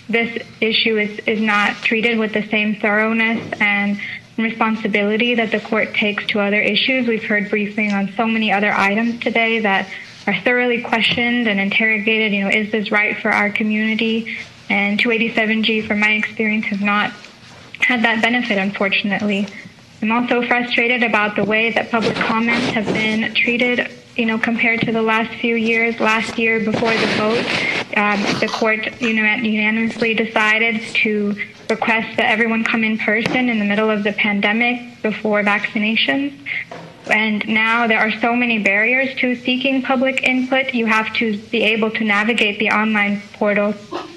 this issue is not treated with the same thoroughness and responsibility that the court takes to other issues. We've heard briefing on so many other items today that are thoroughly questioned and interrogated. You know, is this right for our community? And 287G, from my experience, has not had that benefit, unfortunately. I'm also frustrated about the way that public comments have been treated, you know, compared to the last few years. Last year, before the vote, the court unanimously decided to request that everyone come in person in the middle of the pandemic before vaccinations. And now there are so many barriers to seeking public input. You have to be able to navigate the online portal,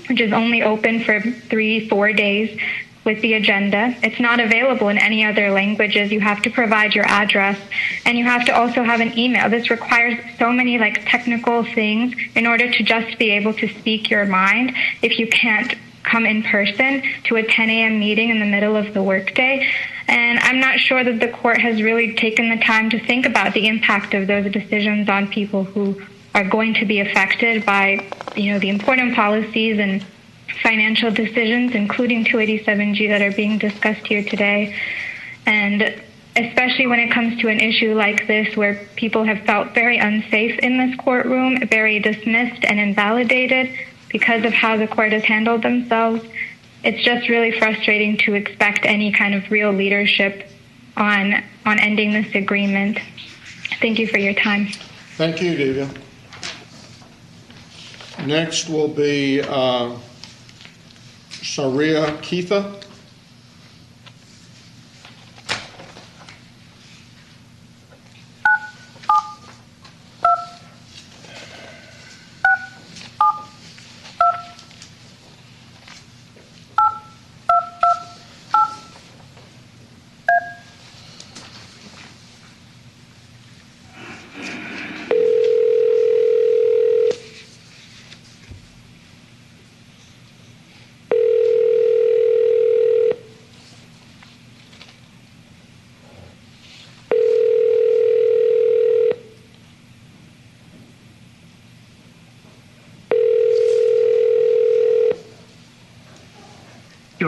which is only open for 3-4 days with the agenda. It's not available in any other languages. You have to provide your address, and you have to also have an email. This requires so many technical things in order to just be able to speak your mind if you can't come in person to a 10 a.m. meeting in the middle of the workday. And I'm not sure that the court has really taken the time to think about the impact of those decisions on people who are going to be affected by, the important policies and financial decisions, including 287G, that are being discussed here today. And especially when it comes to an issue like this, where people have felt very unsafe in this courtroom, very dismissed and invalidated because of how the court has handled themselves. It's just really frustrating to expect any kind of real leadership on ending this agreement. Thank you for your time. Thank you, Divya. Next will be Saria Keitha.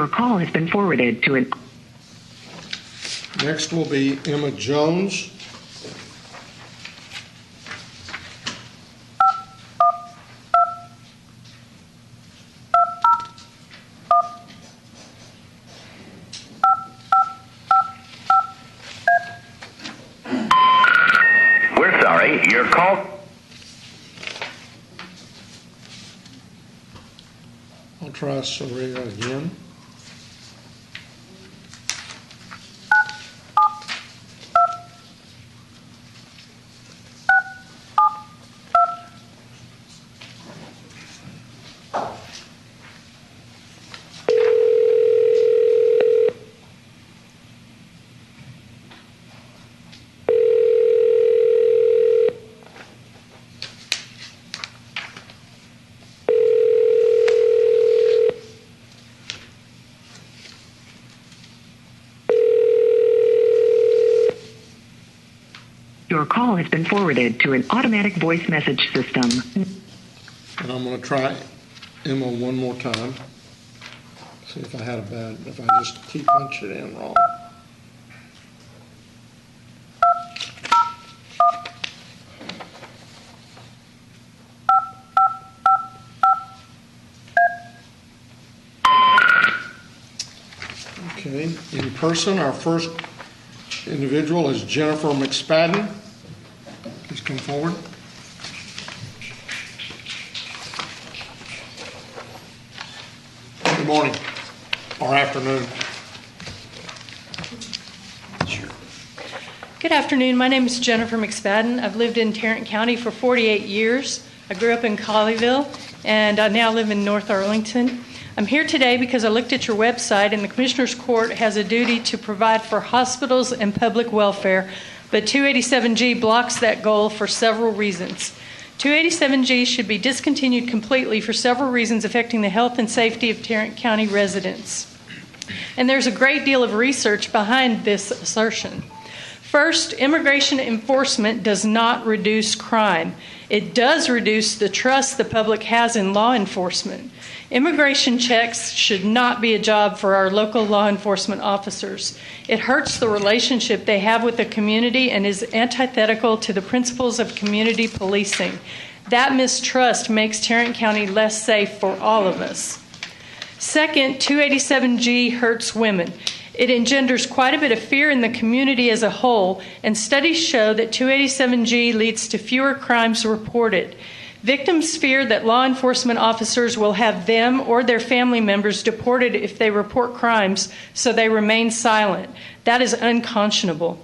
Your call has been forwarded to an... Next will be Emma Jones. We're sorry, your call... I'll try Sarita again. Your call has been forwarded to an automatic voice message system. And I'm going to try Emma one more time. See if I just keep punching it in wrong. Okay, in person, our first individual is Jennifer McSpadden. Please come forward. Good morning, or afternoon. Good afternoon. My name is Jennifer McSpadden. I've lived in Tarrant County for 48 years. I grew up in Colleyville, and I now live in North Arlington. I'm here today because I looked at your website, and the Commissioner's Court has a duty to provide for hospitals and public welfare, but 287G blocks that goal for several reasons. 287G should be discontinued completely for several reasons affecting the health and safety of Tarrant County residents. And there's a great deal of research behind this assertion. First, immigration enforcement does not reduce crime. It does reduce the trust the public has in law enforcement. Immigration checks should not be a job for our local law enforcement officers. It hurts the relationship they have with the community and is antithetical to the principles of community policing. That mistrust makes Tarrant County less safe for all of us. Second, 287G hurts women. It engenders quite a bit of fear in the community as a whole, and studies show that 287G leads to fewer crimes reported. Victims fear that law enforcement officers will have them or their family members deported if they report crimes, so they remain silent. That is unconscionable.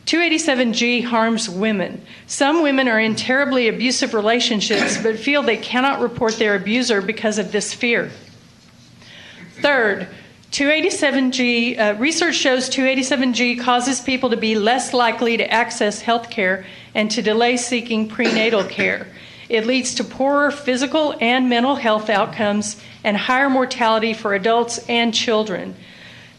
287G harms women. Some women are in terribly abusive relationships but feel they cannot report their abuser because of this fear. Third, 287G, research shows 287G causes people to be less likely to access health care and to delay seeking prenatal care. It leads to poorer physical and mental health outcomes and higher mortality for adults and children.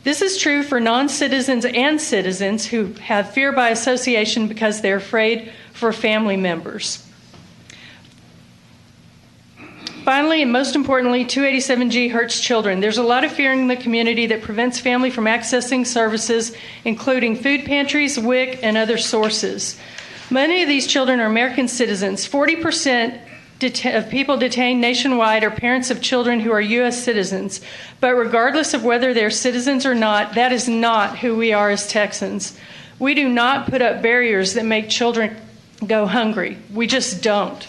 This is true for non-citizens and citizens who have fear by association because they're afraid for family members. Finally, and most importantly, 287G hurts children. There's a lot of fear in the community that prevents family from accessing services, including food pantries, WIC, and other sources. Many of these children are American citizens. 40% of people detained nationwide are parents of children who are U.S. citizens. But regardless of whether they're citizens or not, that is not who we are as Texans. We do not put up barriers that make children go hungry. We just don't.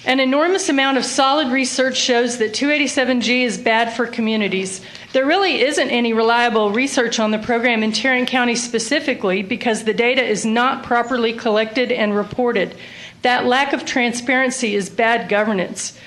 An enormous amount of solid research shows that 287G is bad for communities. There really isn't any reliable research on the program in Tarrant County specifically because the data is not properly collected and reported. That lack of transparency is bad governance.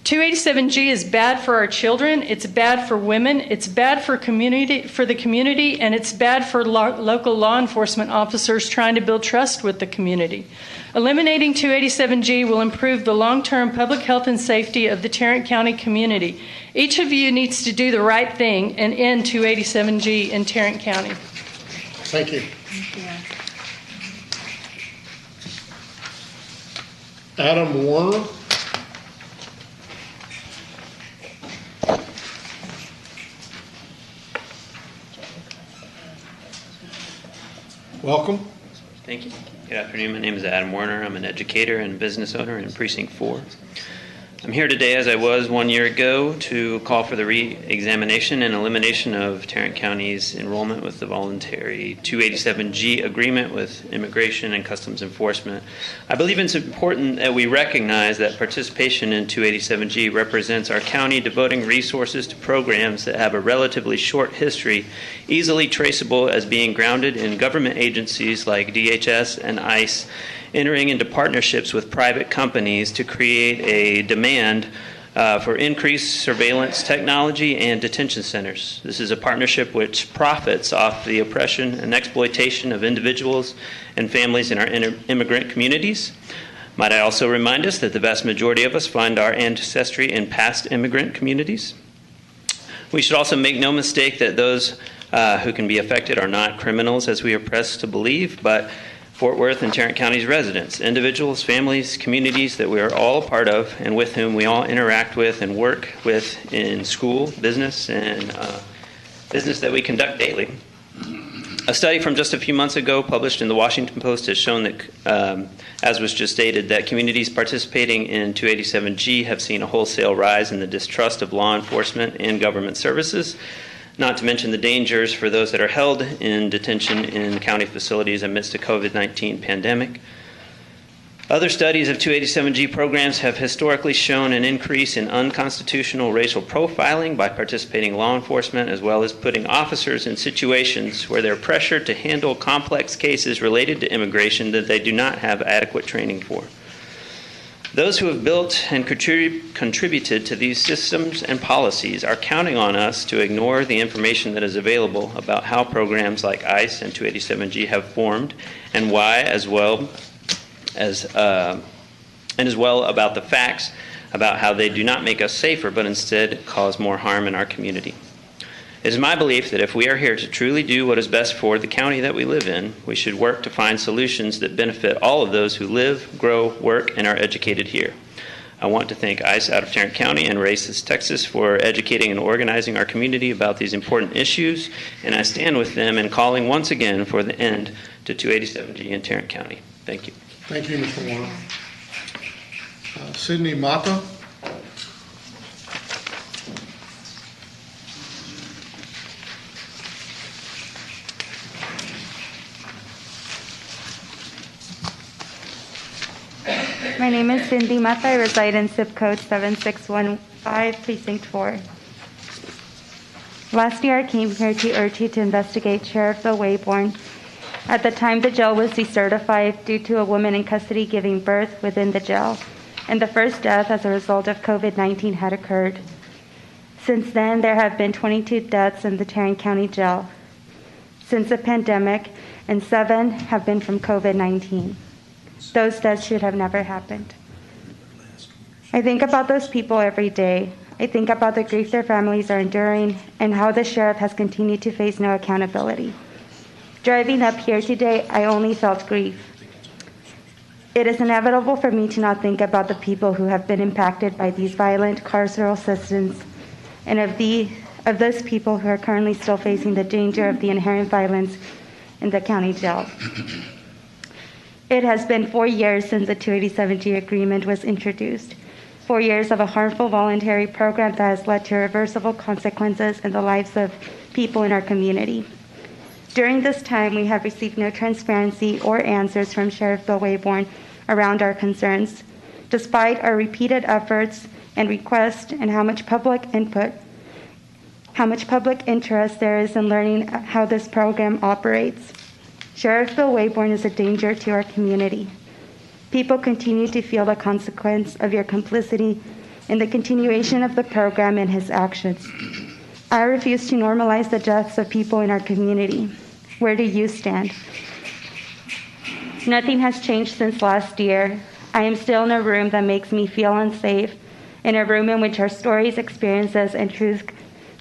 287G is bad for our children, it's bad for women, it's bad for the community, and it's bad for local law enforcement officers trying to build trust with the community. Eliminating 287G will improve the long-term public health and safety of the Tarrant County community. Each of you needs to do the right thing and end 287G in Tarrant County. Thank you. Adam Warner. Welcome. Thank you. Good afternoon. My name is Adam Werner. I'm an educator and business owner in Precinct 4. I'm here today, as I was 1 year ago, to call for the re-examination and elimination of Tarrant County's enrollment with the voluntary 287G agreement with Immigration and Customs Enforcement. I believe it's important that we recognize that participation in 287G represents our county devoting resources to programs that have a relatively short history, easily traceable as being grounded in government agencies like DHS and ICE, entering into partnerships with private companies to create a demand for increased surveillance technology and detention centers. This is a partnership which profits off the oppression and exploitation of individuals and families in our immigrant communities. Might I also remind us that the vast majority of us find our ancestry in past immigrant communities. We should also make no mistake that those who can be affected are not criminals, as we are pressed to believe, but Fort Worth and Tarrant County's residents, individuals, families, communities that we are all a part of and with whom we all interact with and work with in school, business, and business that we conduct daily. A study from just a few months ago published in the Washington Post has shown that, as was just stated, that communities participating in 287G have seen a wholesale rise in the distrust of law enforcement and government services, not to mention the dangers for those that are held in detention in county facilities amidst a COVID-19 pandemic. Other studies of 287G programs have historically shown an increase in unconstitutional racial profiling by participating law enforcement, as well as putting officers in situations where they're pressured to handle complex cases related to immigration that they do not have adequate training for. Those who have built and contributed to these systems and policies are counting on us to ignore the information that is available about how programs like ICE and 287G have formed and why, as well about the facts about how they do not make us safer, but instead cause more harm in our community. It is my belief that if we are here to truly do what is best for the county that we live in, we should work to find solutions that benefit all of those who live, grow, work, and are educated here. I want to thank ICE out of Tarrant County and RACES Texas for educating and organizing our community about these important issues, and I stand with them in calling once again for the end to 287G in Tarrant County. Thank you. Thank you, Mr. Warner. Sydney Mata. My name is Cindy Mata. I reside in zip code 7615, Precinct 4. Last year, I came here to urge you to investigate Sheriff Bill Wayborn. At the time, the jail was decertified due to a woman in custody giving birth within the jail, and the first death as a result of COVID-19 had occurred. Since then, there have been 22 deaths in the Tarrant County Jail since the pandemic, and 7 have been from COVID-19. Those deaths should have never happened. I think about those people every day. I think about the grief their families are enduring and how the sheriff has continued to face no accountability. Driving up here today, I only felt grief. It is inevitable for me to not think about the people who have been impacted by these violent carceral systems and of those people who are currently still facing the danger of the inherent violence in the county jail. It has been 4 years since the 287G agreement was introduced, 4 years of a harmful voluntary program that has led to irreversible consequences in the lives of people in our community. During this time, we have received no transparency or answers from Sheriff Bill Wayborn around our concerns, despite our repeated efforts and requests and how much public interest there is in learning how this program operates. Sheriff Bill Wayborn is a danger to our community. People continue to feel the consequence of your complicity in the continuation of the program and his actions. I refuse to normalize the deaths of people in our community. Where do you stand? Nothing has changed since last year. I am still in a room that makes me feel unsafe, in a room in which our stories, experiences, and truth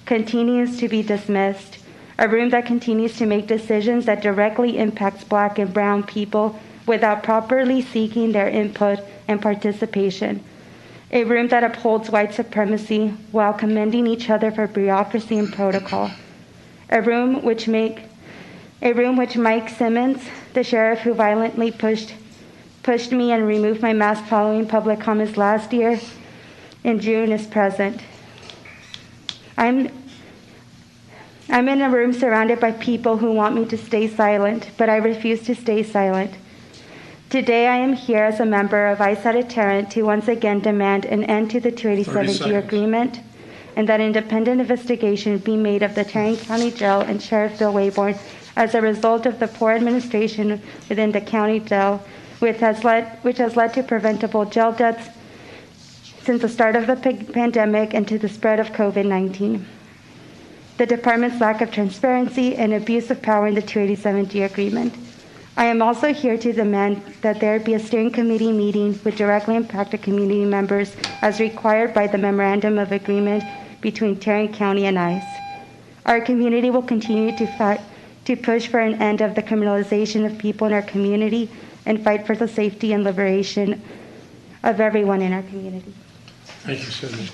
continues to be dismissed. A room that continues to make decisions that directly impacts Black and brown people without properly seeking their input and participation. A room that upholds white supremacy while commending each other for bureaucracy and protocol. A room which a room which Mike Simmons, the sheriff who violently pushed me and removed my mask following public comments last year in June, is present. I'm in a room surrounded by people who want me to stay silent, but I refuse to stay silent. Today I am here as a member of ICE at a Tarrant to once again demand an end to the 287G agreement and that independent investigation be made of the Tarrant County Jail and Sheriff Bill Waybourn as a result of the poor administration within the county jail, which has led to preventable jail deaths since the start of the pandemic and to the spread of COVID-19. The department's lack of transparency and abuse of power in the 287G agreement. I am also here to demand that there be a steering committee meeting with directly impacted community members as required by the Memorandum of Agreement between Tarrant County and ICE. Our community will continue to push for an end of the criminalization of people in our community and fight for the safety and liberation of everyone in our community. Thank you, Cindy.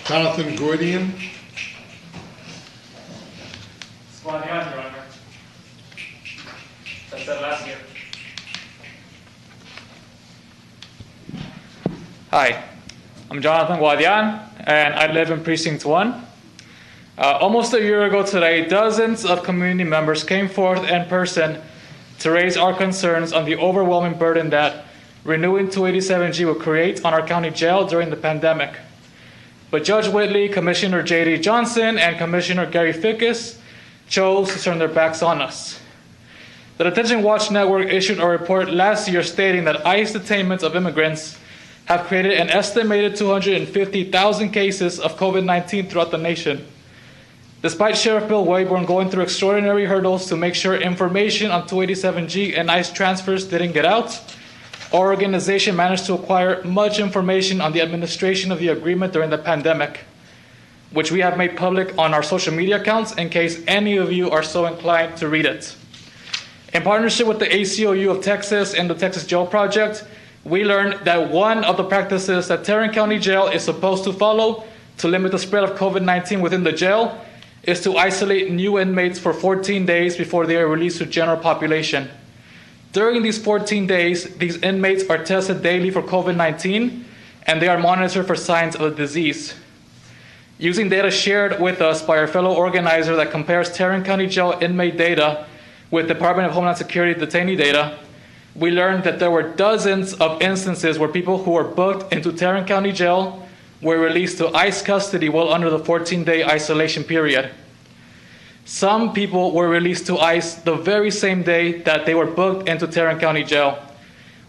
Jonathan Gwydion. Squad Your Honor. That's that last year. Hi, I'm Jonathan Guadian, and I live in Precinct 1. Almost a year ago today, dozens of community members came forth in person to raise our concerns on the overwhelming burden that renewing 287G would create on our county jail during the pandemic. But Judge Whitley, Commissioner J.D. Johnson, and Commissioner Gary Fickus chose to turn their backs on us. The Detention Watch Network issued a report last year stating that ICE detainments of immigrants have created an estimated 250,000 cases of COVID-19 throughout the nation. Despite Sheriff Bill Waybourn going through extraordinary hurdles to make sure information on 287G and ICE transfers didn't get out, our organization managed to acquire much information on the administration of the agreement during the pandemic, which we have made public on our social media accounts in case any of you are so inclined to read it. In partnership with the ACLU of Texas and the Texas Jail Project, we learned that one of the practices that Tarrant County Jail is supposed to follow to limit the spread of COVID-19 within the jail is to isolate new inmates for 14 days before they are released to general population. During these 14 days, these inmates are tested daily for COVID-19 and they are monitored for signs of the disease. Using data shared with us by our fellow organizer that compares Tarrant County Jail inmate data with Department of Homeland Security detainee data, we learned that there were dozens of instances where people who were booked into Tarrant County Jail were released to ICE custody well under the 14-day isolation period. Some people were released to ICE the very same day that they were booked into Tarrant County Jail.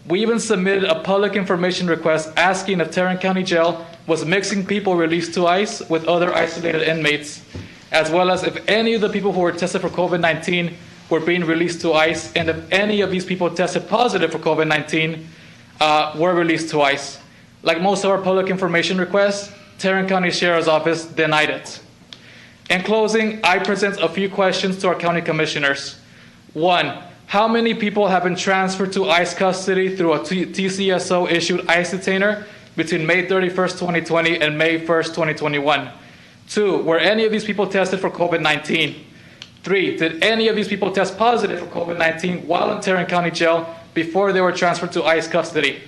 We even submitted a public information request asking if Tarrant County Jail was mixing people released to ICE with other isolated inmates, as well as if any of the people who were tested for COVID-19 were being released to ICE, and if any of these people tested positive for COVID-19 were released to ICE. Like most of our public information requests, Tarrant County Sheriff's Office denied it. In closing, I present a few questions to our county commissioners. 1, how many people have been transferred to ICE custody through a TCSO-issued ICE detainer between May 31st, 2020 and May 1st, 2021? 2, were any of these people tested for COVID-19? 3, did any of these people test positive for COVID-19 while in Tarrant County Jail before they were transferred to ICE custody?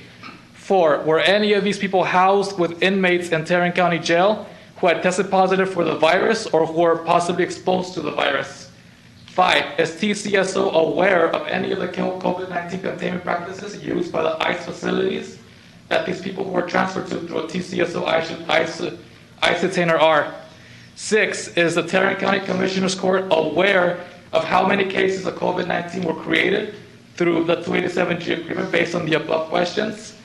4, were any of these people housed with inmates in Tarrant County Jail who had tested positive for the virus or who were possibly exposed to the virus? 5, is TCSO aware of any of the COVID-19 containment practices used by the ICE facilities that these people who were transferred to through a TCSO ICE detainer are? 6, is the Tarrant County Commissioners Court aware of how many cases of COVID-19 were created through the 287G agreement based on the above questions?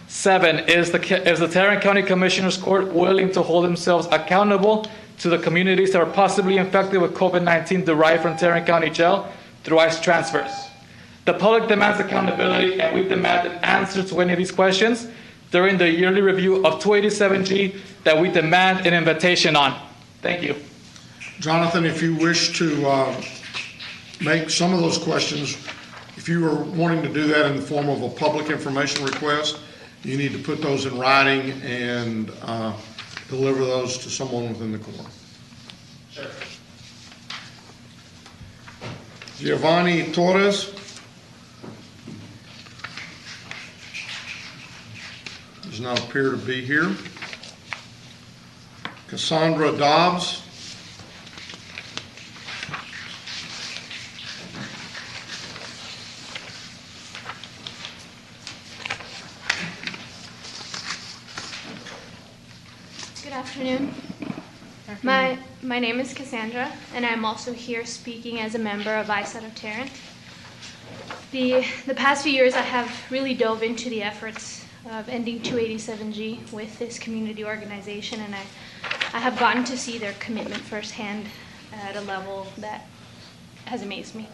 7, is the Tarrant County Commissioners Court willing to hold themselves accountable to the communities that are possibly infected with COVID-19 derived from Tarrant County Jail through ICE transfers? The public demands accountability, and we demand an answer to any of these questions during the yearly review of 287G that we demand an invitation on. Thank you. Jonathan, if you wish to make some of those questions, if you are wanting to do that in the form of a public information request, you need to put those in writing and deliver those to someone within the court. Sure. Giovanni Torres. Does not appear to be here. Cassandra Dobbs. Good afternoon. My name is Cassandra, and I'm also here speaking as a member of ISET of Tarrant. The past few years, I have really dove into the efforts of ending 287G with this community organization, and I have gotten to see their commitment firsthand at a level that has amazed me.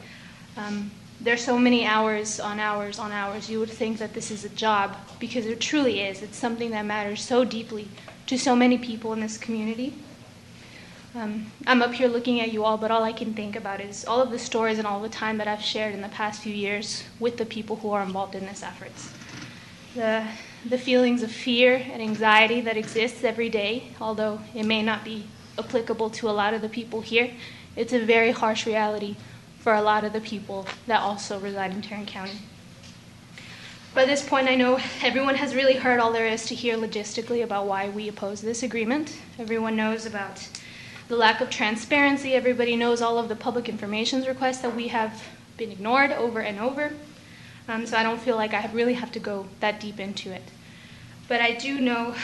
There's so many hours on hours on hours. You would think that this is a job, because it truly is. It's something that matters so deeply to so many people in this community. I'm up here looking at you all, but all I can think about is all of the stories and all the time that I've shared in the past few years with the people who are involved in this efforts. The feelings of fear and anxiety that exists every day, although it may not be applicable to a lot of the people here, it's a very harsh reality for a lot of the people that also reside in Tarrant County. By this point, I know everyone has really heard all there is to hear logistically about why we oppose this agreement. Everyone knows about the lack of transparency. Everybody knows all of the public information requests that we have been ignored over and over. So I don't feel like I really have to go that deep into it. But I do know,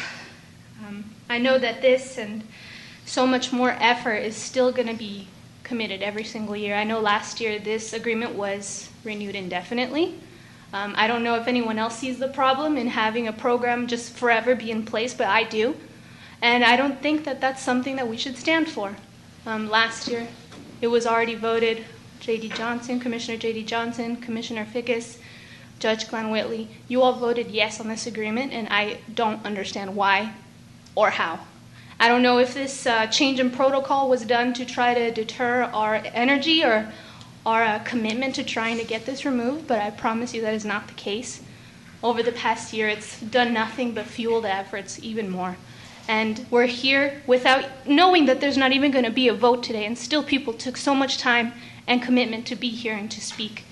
I know that this and so much more effort is still going to be committed every single year. I know last year this agreement was renewed indefinitely. I don't know if anyone else sees the problem in having a program just forever be in place, but I do. And I don't think that that's something that we should stand for. Last year, it was already voted. J.D. Johnson, Commissioner J.D. Johnson, Commissioner Fickus, Judge Glenn Whitley, you all voted yes on this agreement, and I don't understand why or how. I don't know if this change in protocol was done to try to deter our energy or our commitment to trying to get this removed, but I promise you that is not the case. Over the past year, it's done nothing but fuel the efforts even more. And we're here without knowing that there's not even going to be a vote today, and still people took so much time and commitment to be here and to speak.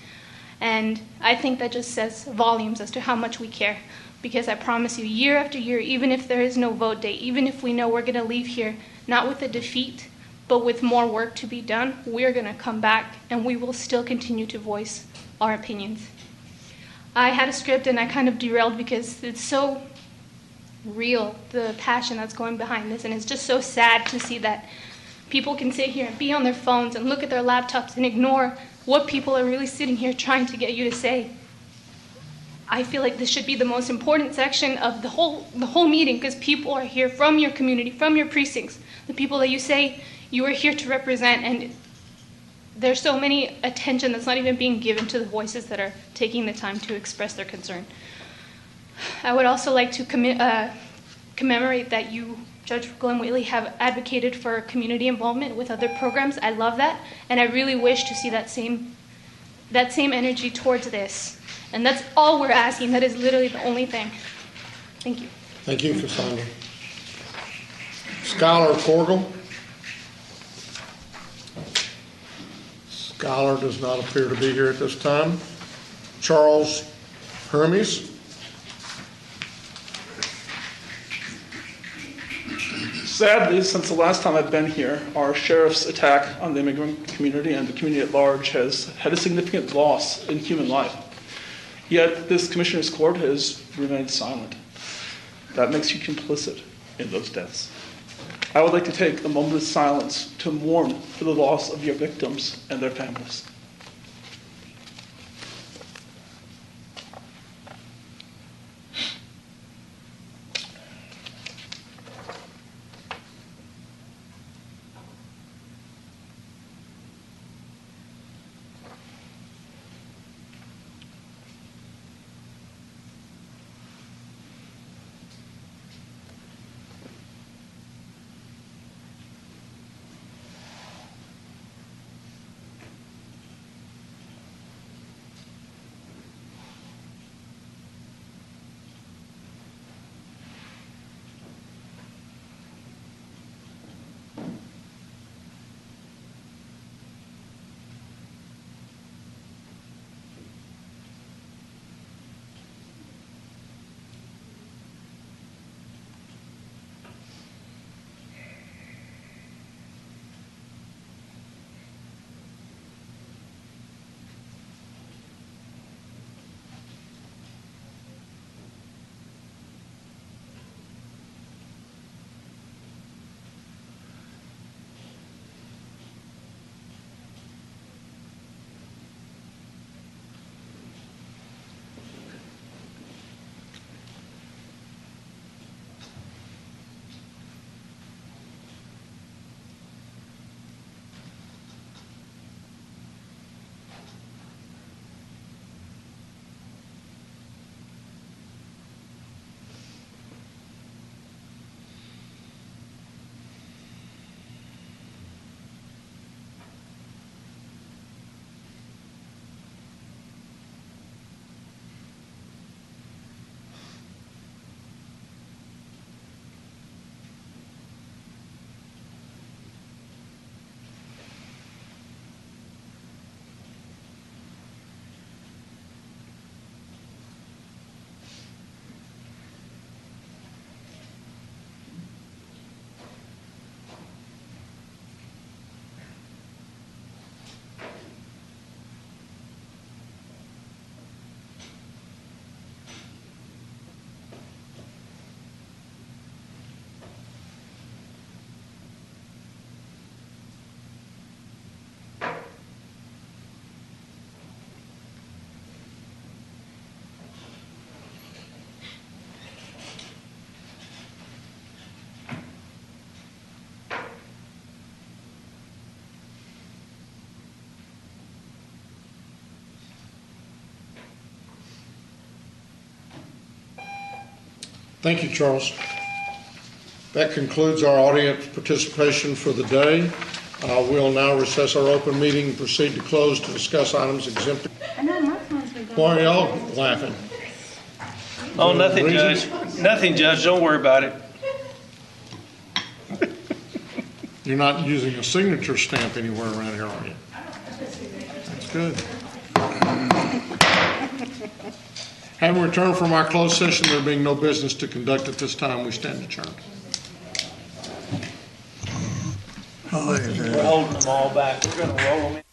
And I think that just says volumes as to how much we care, because I promise you, year after year, even if there is no vote day, even if we know we're going to leave here not with a defeat, but with more work to be done, we're going to come back and we will still continue to voice our opinions. I had a script and I kind of derailed because it's so real, the passion that's going behind this, and it's just so sad to see that people can sit here and be on their phones and look at their laptops and ignore what people are really sitting here trying to get you to say. I feel like this should be the most important section of the whole meeting, because people are here from your community, from your precincts, the people that you say you are here to represent, and there's so many attention that's not even being given to the voices that are taking the time to express their concern. I would also like to commemorate that you, Judge Glenn Whitley, have advocated for community involvement with other programs. I love that, and I really wish to see that same energy towards this. And that's all we're asking. That is literally the only thing. Thank you. Thank you, Cassandra. Skylar Corgle. Skylar does not appear to be here at this time. Charles Hermes. Sadly, since the last time I've been here, our sheriff's attack on the immigrant community and the community at large has had a significant loss in human life. Yet this Commissioner's Court has remained silent. That makes you complicit in those deaths. I would like to take a moment of silence to mourn for the loss of your victims and their families. Thank you, Charles. That concludes our audience participation for the day. We'll now recess our open meeting and proceed to close to discuss items exempted. Why are y'all laughing? Oh, nothing, Reason? Judge. Nothing, Judge. Don't worry about it. You're not using a signature stamp anywhere around here, are you? That's good. Having returned from our closed session, there being no business to conduct at this time, we stand adjourned. We're holding them all back. We're going to roll them in.